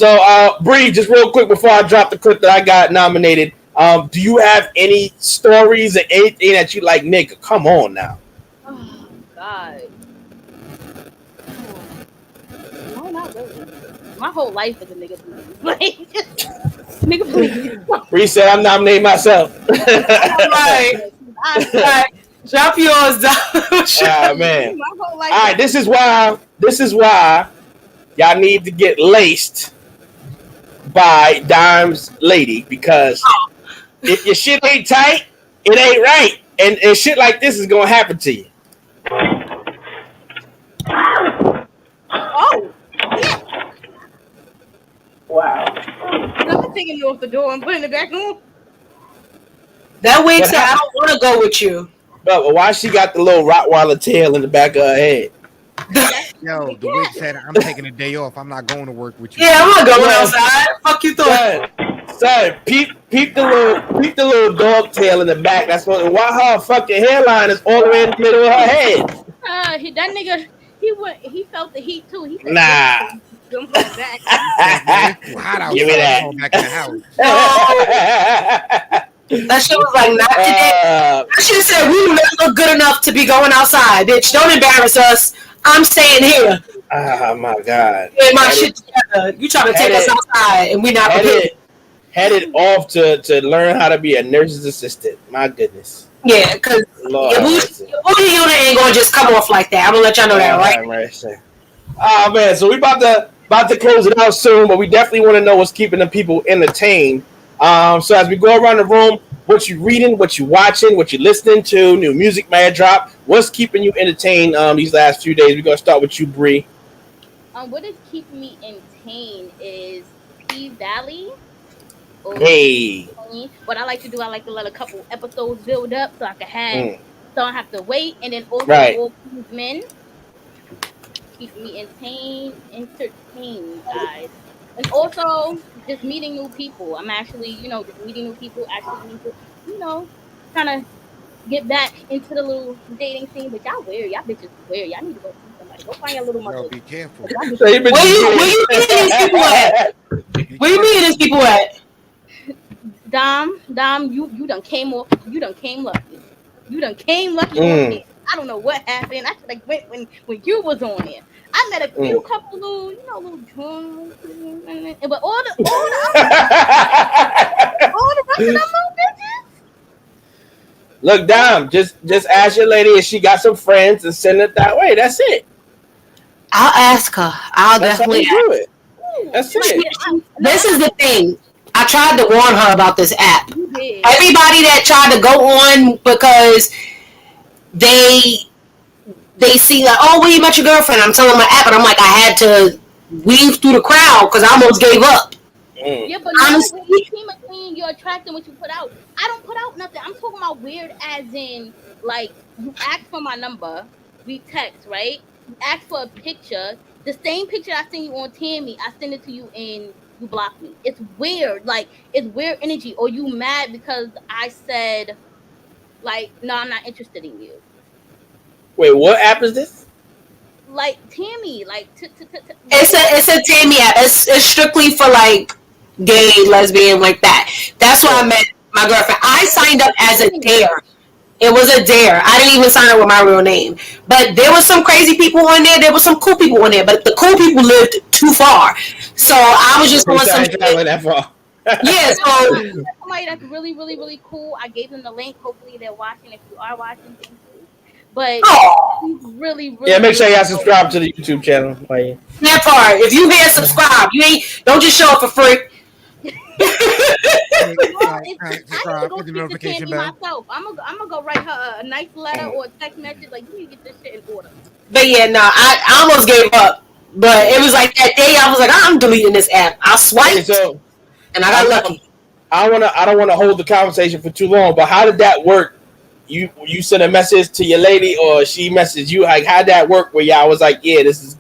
Bree, just real quick before I drop the clip that I got nominated, do you have any stories or anything that you like, nigga? Come on now. Oh, God. No, not really. My whole life is a nigga please. Like, nigga please. Bree said I'm nominating myself. Right. Drop yours down. Ah, man. All right, this is why y'all need to get laced by Dime's lady, because if your shit ain't tight, it ain't right. And shit like this is gonna happen to you. Oh, yeah. Wow. I'm taking you off the door and putting it back on. That wig said, I don't want to go with you. But why she got the little Rottweiler tail in the back of her head? Yo, the wig said, I'm taking a day off. I'm not going to work with you. Yeah, I'm not going outside. Fuck you thought. Sorry, peep the little dog tail in the back. That's what. Why her fucking hairline is all the way in the middle of her head? That nigga, he felt the heat too. He said, nah. Don't go back. Give me that. Back in the house. That shit was like, not today. That shit said, we never look good enough to be going outside, bitch. Don't embarrass us. I'm staying here. Oh my god. Get my shit together. You trying to take us outside and we not prepared. Headed off to learn how to be a nurse's assistant. My goodness. Yeah, because your booty unit ain't gonna just come off like that. I'm gonna let y'all know that, right? Oh man, so we about to close it out soon, but we definitely want to know what's keeping the people entertained. So as we go around the room, what you reading, what you watching, what you listening to, new music may drop, what's keeping you entertained these last few days? We're gonna start with you, Bree. What is keeping me entertained is P Valley. Hey. What I like to do, I like to let a couple episodes build up so I can have, so I don't have to wait, and then also all these men keep me entertained, guys, and also just meeting new people. I'm actually, just meeting new people. Actually, need to, kind of get back into the little dating scene. But y'all weird, y'all bitches weird. Y'all need to go see somebody. Go find your little mother. Be careful. Where you meeting these people at? Where you meeting these people at? Dom, you done came off. You done came lucky. You done came lucky on there. I don't know what happened. I should have went when you was on there. I met a few couple little, little drums, but all the rest of them little bitches. Look, Dom, just ask your lady if she got some friends and send it that way. That's it. I'll ask her. I'll definitely do it. That's it. This is the thing. I tried to warn her about this app. Everybody that tried to go on because they see like, oh, where you met your girlfriend? I'm telling my app, and I'm like, I had to weave through the crowd because I almost gave up. Yeah, but honestly, you're attracting what you put out. I don't put out nothing. I'm talking about weird as in, like, you ask for my number, we text, right? You ask for a picture. The same picture I send you on Tammy, I send it to you and you block me. It's weird. Like, it's weird energy. Or you mad because I said, like, no, I'm not interested in you. Wait, what app is this? Like Tammy, like it's a Tammy app. It's strictly for like gay, lesbian, like that. That's why I met my girlfriend. I signed up as a dare. It was a dare. I didn't even sign up with my real name. But there was some crazy people on there. There was some cool people on there. But the cool people lived too far. So I was just going some shit. That far. Yeah, so somebody that's really, really, really cool. I gave them the link. Hopefully they're watching. If you are watching, thank you. But really, make sure y'all subscribe to the YouTube channel. Like, that part. If you here, subscribe. Don't just show up for free. I need to go speak to Tammy myself. I'm gonna go write her a nice letter or a text message like, you need to get this shit in order. But yeah, no, I almost gave up. But it was like that day I was like, I'm deleting this app. I swiped and I got lucky. I don't wanna hold the conversation for too long, but how did that work? You sent a message to your lady or she messaged you? Like, how'd that work where y'all was like, yeah, this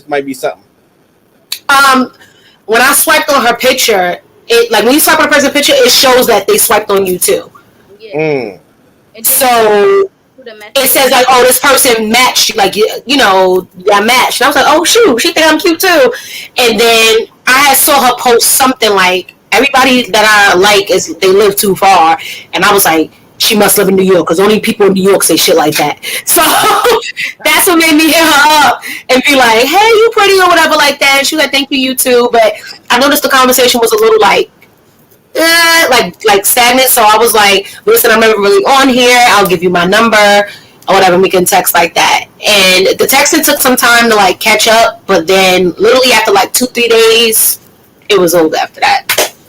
might be something? When I swiped on her picture, it like when you swipe on a person's picture, it shows that they swiped on you too. Yeah. So it says like, oh, this person matched, like, I matched. And I was like, oh shoot, she think I'm cute too. And then I saw her post something like, everybody that I like they live too far, and I was like, she must live in New York because only people in New York say shit like that. So that's what made me hit her up and be like, hey, you pretty or whatever like that. And she was like, thank you, you too. But I noticed the conversation was a little like stagnant. So I was like, listen, I'm never really on here. I'll give you my number or whatever. We can text like that. And the texting took some time to like catch up. But then literally after like 2-3 days, it was over after that.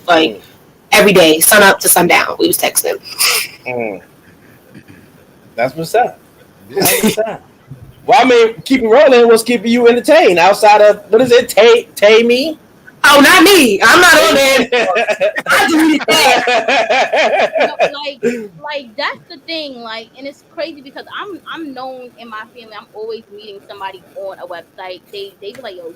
Like every day, sun up to sundown, we was texting. That's what's up. Well, I mean, keep it rolling. What's keeping you entertained outside of, what is it, Tammy? Oh, not me. I'm not on there. I deleted that. Like that's the thing. Like, and it's crazy because I'm known in my family. I'm always meeting somebody on a website. They be like, yo,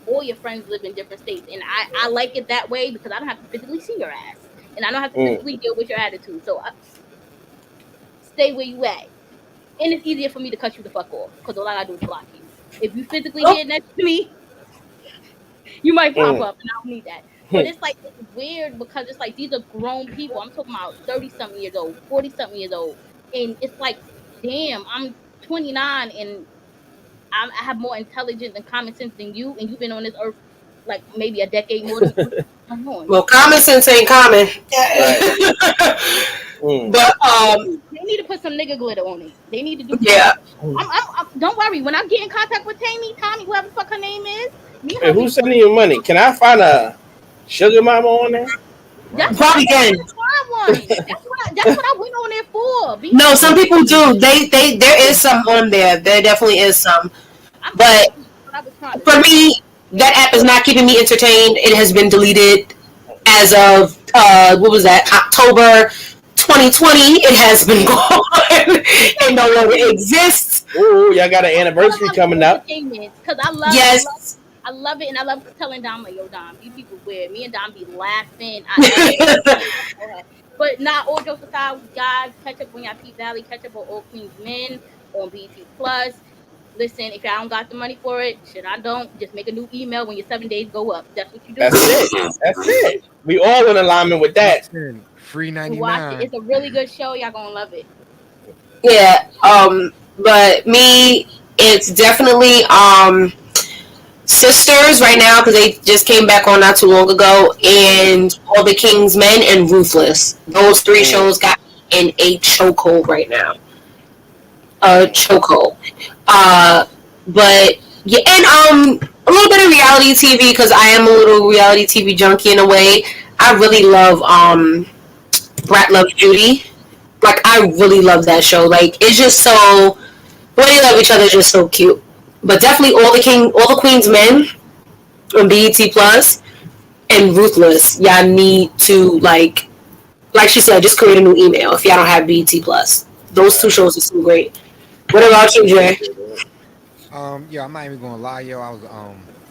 all your friends live in different states, and I like it that way because I don't have to physically see your ass, and I don't have to physically deal with your attitude. So stay where you at, and it's easier for me to cut you the fuck off because all I gotta do is block you. If you physically get next to me, you might pop up, and I don't need that. But it's like it's weird because it's like these are grown people. I'm talking about 30-something years old, 40-something years old, and it's like, damn, I'm 29 and I have more intelligence and common sense than you, and you've been on this earth like maybe a decade more than me. Well, common sense ain't common. But they need to put some nigga glitter on it. They need to do. Yeah. Don't worry. When I get in contact with Tommy, whoever the fuck her name is, hey, who's sending you money? Can I find a sugar mama on there? That's probably can. That's what I went on there for. No, some people do. There is some on there. There definitely is some. But for me, that app is not keeping me entertained. It has been deleted as of what was that? October 2020. It has been gone. It no longer exists. Ooh, y'all got an anniversary coming up. Because I love it. I love it, and I love telling Dom, like, yo, Dom, you people weird. Me and Dom be laughing. But not all jokes aside, guys, catch up on y'all Peak Valley, catch up on All Queens Men on BT Plus. Listen, if y'all don't got the money for it, shit, I don't. Just make a new email when your 7 days go up. That's what you do. That's it. We all in alignment with that. Free 99. Watch it. It's a really good show. Y'all gonna love it. Yeah. But me, it's definitely Sisters right now because they just came back on not too long ago, and All the King's Men and Ruthless. Those three shows got in a chokehold right now. Chokehold. But yeah, and a little bit of reality TV because I am a little reality TV junkie in a way. I really love Brat Loves Judy. Like I really love that show. Like it's just so when they love each other, it's just so cute. But definitely All the Queen's Men on BET Plus and Ruthless. Y'all need to like she said, just create a new email if y'all don't have BET Plus. Those two shows are so great. What about you, Jay? Yeah, I'm not even gonna lie, yo. I was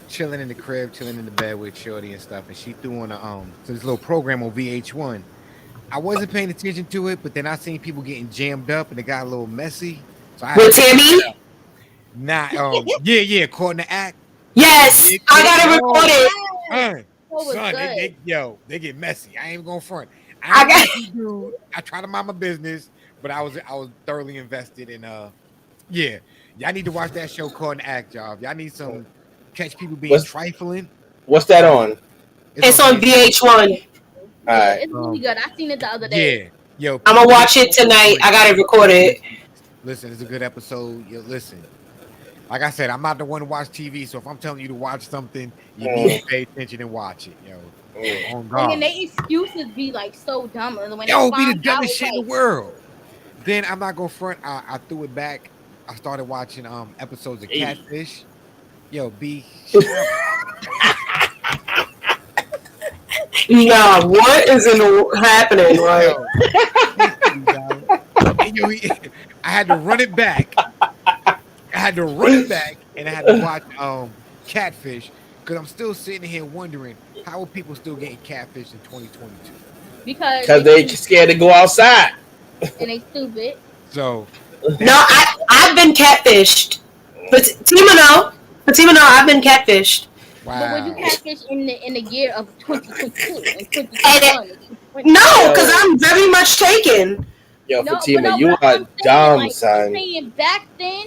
chilling in the crib, chilling in the bed with Shorty and stuff, and she threw on this little program on VH1. I wasn't paying attention to it, but then I seen people getting jammed up and it got a little messy. So with Tammy? Nah, yeah, caught in the act. Yes, I got it recorded. Son, they get messy. I ain't even gonna front. I try to mind my business, but I was thoroughly invested in yeah. Y'all need to watch that show called in the act, y'all. Y'all need some catch people being trifling. What's that on? It's on VH1. All right. It's really good. I seen it the other day. Yeah. Yo, I'm gonna watch it tonight. I got it recorded. Listen, it's a good episode. Yo, listen. Like I said, I'm not the one to watch TV, so if I'm telling you to watch something, you need to pay attention and watch it, yo. On God. And they excuses be like so dumb. And when be the dumbest shit in the world. Then I'm not gonna front. I threw it back. I started watching episodes of Catfish. Yo, B. Nah, what is happening? Right? I had to run it back. And I had to watch Catfish because I'm still sitting here wondering how are people still getting catfish in 2022? Because they scared to go outside. And they stupid. So no, I've been catfished. Fatima, no, I've been catfished. Wow. But would you catfish in the year of 2022 and 2021? No, because I'm very much taken. Yo, Fatima, you are dumb, son. I'm saying back then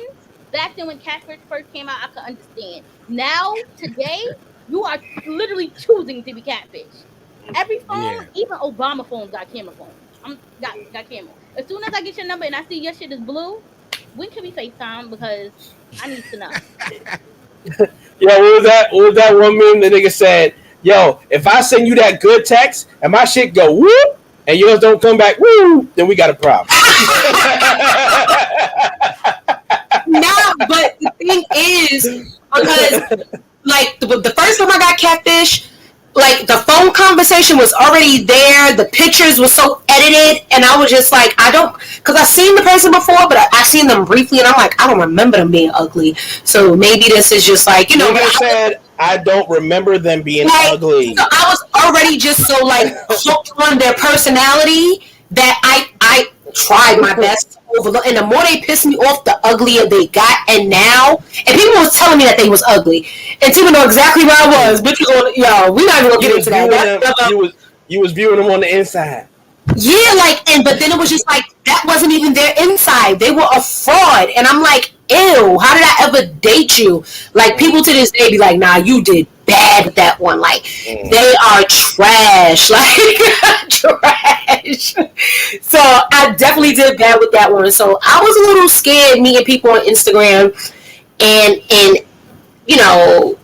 when catfish first came out, I could understand. Now, today, you are literally choosing to be catfished. Every phone, even Obama phones got camera phones. Got camera. As soon as I get your number and I see your shit is blue, when can we FaceTime? Because I need to know. Yo, what was that one meme the nigga said, yo, if I send you that good text and my shit go whoop and yours don't come back woo, then we got a problem. No, but the thing is, because like the first time I got catfish, like the phone conversation was already there, the pictures were so edited, and I was just like, because I've seen the person before, but I've seen them briefly, and I'm like, I don't remember them being ugly. So maybe this is just like, Nigga said, I don't remember them being ugly. So I was already just so like hooked on their personality that I tried my best to overlook. And the more they pissed me off, the uglier they got. And now, and people was telling me that they was ugly, and people know exactly where I was. Bitches on, yo, we not even gonna get into that. You was viewing them on the inside. Yeah, but then it was just like that wasn't even their inside. They were a fraud, and I'm like, ew. How did I ever date you? Like people to this day be like, nah, you did bad with that one. Like they are trash, like trash. So I definitely did bad with that one. So I was a little scared meeting people on Instagram, and you know.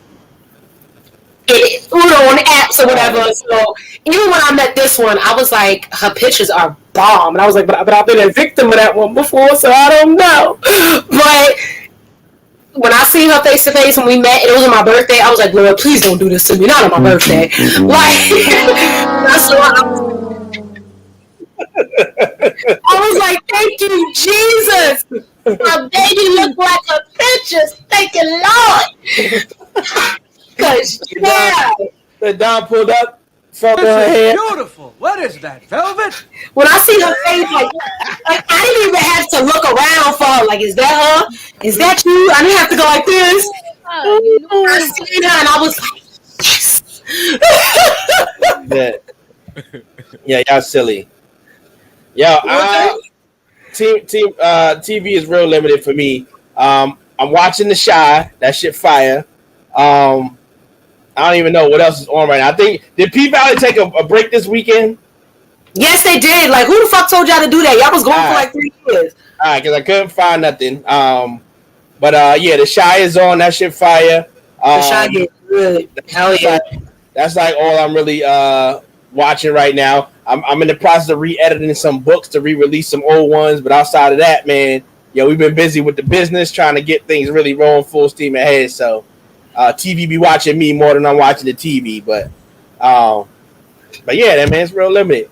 On apps or whatever. So even when I met this one, I was like, her pictures are bomb, and I was like, but I've been a victim of that one before, so I don't know. But when I seen her face to face when we met, and it was on my birthday, I was like, Lord, please don't do this to me, not on my birthday. Like that's what I was like, thank you, Jesus. My baby looked like her pictures. Thank you, Lord. Cause the Don pulled up, felt on her head. Beautiful. What is that? Velvet? When I see her face, like I didn't even have to look around for her. Like, is that her? Is that you? I didn't have to go like this. I seen her and I was like, yes. Yeah, y'all silly. Yo, TV is real limited for me. I'm watching The Shy. That shit fire. I don't even know what else is on right now. I think, did P Valley take a break this weekend? Yes, they did. Like, who the fuck told y'all to do that? Y'all was going for like 3 years. All right, because I couldn't find nothing. But yeah, The Shy is on. That shit fire. The Shy is good. Hell yeah. That's like all I'm really watching right now. I'm in the process of re-editing some books to re-release some old ones. But outside of that, man, we've been busy with the business, trying to get things really rolling full steam ahead. So TV be watching me more than I'm watching the TV. But yeah, that man, it's real limited.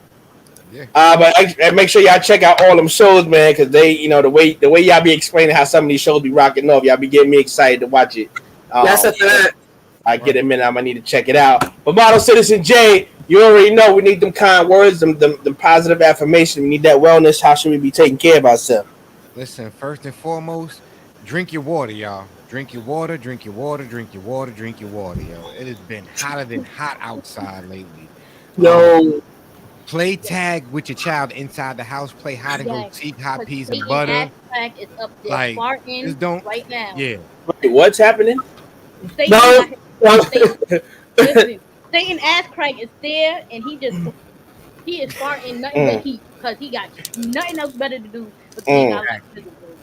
Yeah. But make sure y'all check out all them shows, man, because they, the way y'all be explaining how some of these shows be rocking off, y'all be getting me excited to watch it. That's a fact. I get a minute, I'm gonna need to check it out. But Model Citizen J, you already know we need them kind words, them positive affirmation. We need that wellness. How should we be taking care of ourselves? Listen, first and foremost, drink your water, y'all. Drink your water, drink your water, drink your water, drink your water, yo. It has been hotter than hot outside lately. Yo. Play tag with your child inside the house. Play hide and go seek, hot peas and butter. Is up there like, farting just don't, right now. Yeah. Wait, what's happening? Satan ass crack is there, and he is farting nothing but heat because he got nothing else better to do. But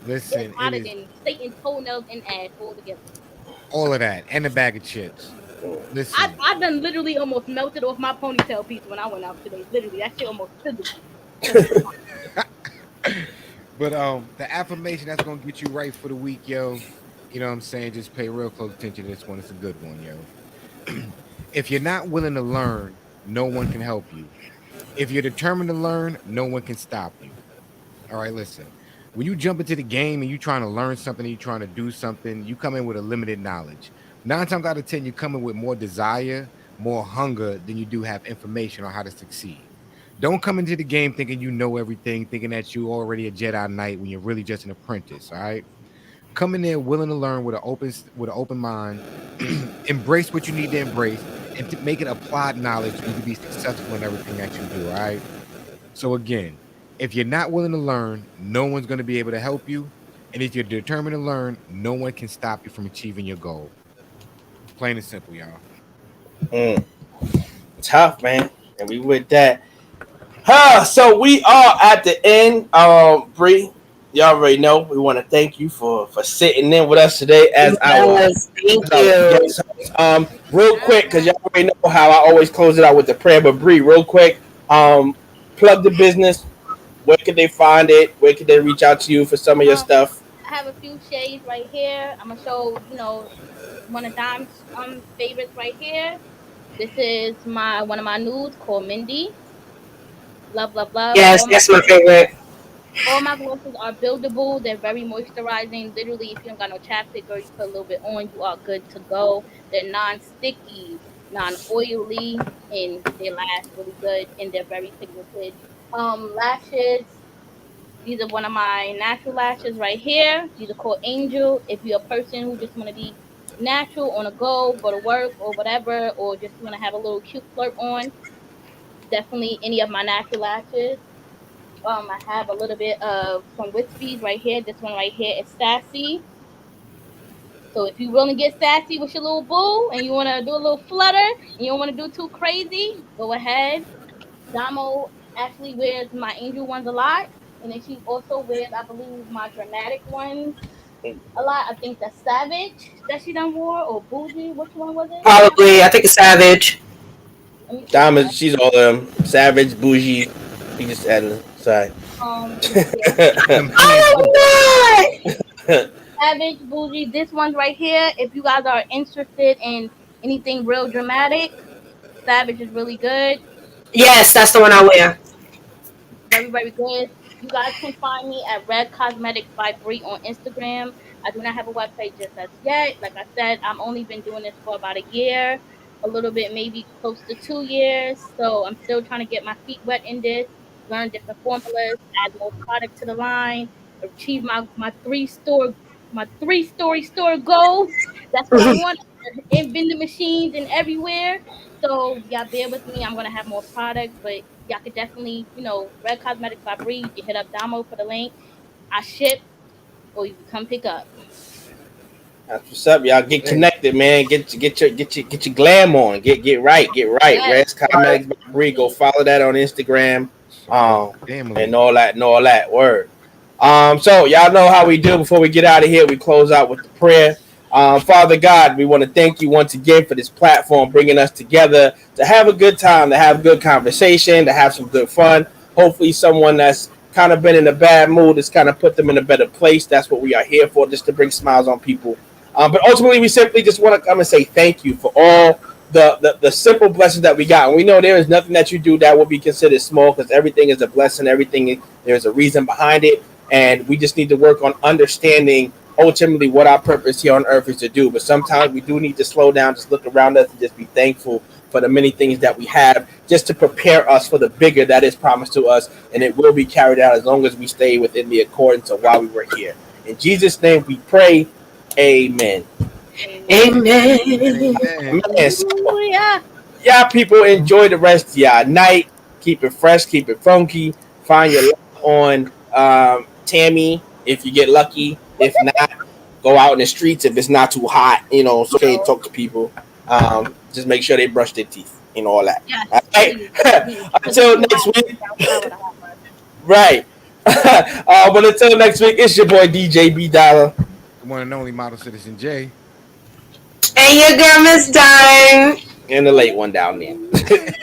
listen, it's hotter than Satan's toenails and ass all together. All of that and a bag of chips. Listen, I done literally almost melted off my ponytail piece when I went out today. Literally, that shit almost fizzled. But the affirmation that's gonna get you right for the week, yo. You know what I'm saying? Just pay real close attention to this one. It's a good one, yo. If you're not willing to learn, no one can help you. If you're determined to learn, no one can stop you. All right, listen. When you jump into the game and you're trying to learn something, you're trying to do something, you come in with a limited knowledge. 9 times out of 10, you come in with more desire, more hunger than you do have information on how to succeed. Don't come into the game thinking you know everything, thinking that you're already a Jedi Knight when you're really just an apprentice, all right? Come in there willing to learn with an open mind, embrace what you need to embrace, and to make it applied knowledge you can be successful in everything that you do, all right? So again, if you're not willing to learn, no one's going to be able to help you. And if you're determined to learn, no one can stop you from achieving your goal. Plain and simple, y'all. Tough, man. And we with that. So we are at the end. Bree, y'all already know we want to thank you for sitting in with us today as thank you. Real quick, because y'all already know how I always close it out with the prayer, but Bree, real quick, plug the business. Where could they find it? Where could they reach out to you for some of your stuff? I have a few shades right here. I'm gonna show one of Dom's favorites right here. This is one of my nudes called Mindy. Love. Yes, that's my favorite. All my glosses are buildable. They're very moisturizing. Literally, if you don't got no chapstick or you put a little bit on, you are good to go. They're non-sticky, non-oily, and they last really good, and they're very pigmented. Lashes. These are one of my natural lashes right here. These are called Angel. If you're a person who just want to be natural on a go to work or whatever, or just want to have a little cute flirt on, definitely any of my natural lashes. I have a little bit of some Wispies right here. This one right here is Sassy. So if you want to get sassy with your little boo and you want to do a little flutter and you don't want to do too crazy, go ahead. Damo actually wears my Angel ones a lot. And then she also wears, I believe, my dramatic ones a lot. I think that's Savage that she done wore, or Bougie. Which one was it? Probably. I think it's Savage. Diamond, she's all Savage, Bougie. He just added aside. Oh my God! Savage, Bougie. This one right here. If you guys are interested in anything real dramatic, Savage is really good. Yes, that's the one I wear. Very, very good. You guys can find me at Red Cosmetics by Bree on Instagram. I do not have a website just as yet. Like I said, I've only been doing this for about a year, a little bit, maybe close to 2 years. So I'm still trying to get my feet wet in this, learn different formulas, add more product to the line, achieve my three-story store goals. That's what I want. In vending machines and everywhere. So y'all bear with me. I'm gonna have more product, but y'all could definitely, Red Cosmetics by Bree. You can hit up Damo for the link. I ship, or you can come pick up. That's what's up, y'all. Get connected, man. Get your glam on. Get right. Red Cosmetics by Bree. Go follow that on Instagram. And all that. Word. So y'all know how we do. Before we get out of here, we close out with the prayer. Father God, we want to thank you once again for this platform, bringing us together to have a good time, to have good conversation, to have some good fun. Hopefully someone that's kind of been in a bad mood has kind of put them in a better place. That's what we are here for, just to bring smiles on people. But ultimately, we simply just want to come and say thank you for all the simple blessings that we got. And we know there is nothing that you do that will be considered small, because everything is a blessing. Everything, there's a reason behind it. And we just need to work on understanding ultimately what our purpose here on earth is to do. But sometimes we do need to slow down, just look around us and just be thankful for the many things that we have, just to prepare us for the bigger that is promised to us. And it will be carried out as long as we stay within the accordance of why we were here. In Jesus' name we pray. Amen. Amen. Y'all people, enjoy the rest of y'all night. Keep it fresh, keep it funky. Find your love on Tammy if you get lucky. If not, go out in the streets if it's not too hot. It's okay to talk to people. Just make sure they brush their teeth and all that. Yes. Right? Until next week. Right. But until next week, it's your boy DJ B Dollar. The one and only Model Citizen J. And your girl, Miss Dime. And the late one down there. Thank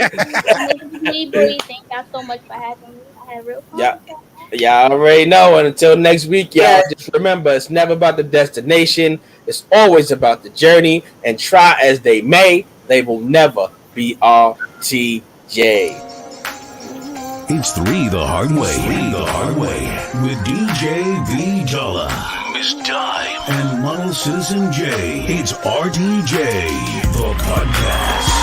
y'all so much for having me. I had real fun. Yeah. Y'all already know. And until next week, y'all, just remember, it's never about the destination. It's always about the journey. And try as they may, they will never be RTJ. It's 3 the hard way. With DJ V Dollar, Miss Dime, and Model Citizen J. It's RTJ The Podcast.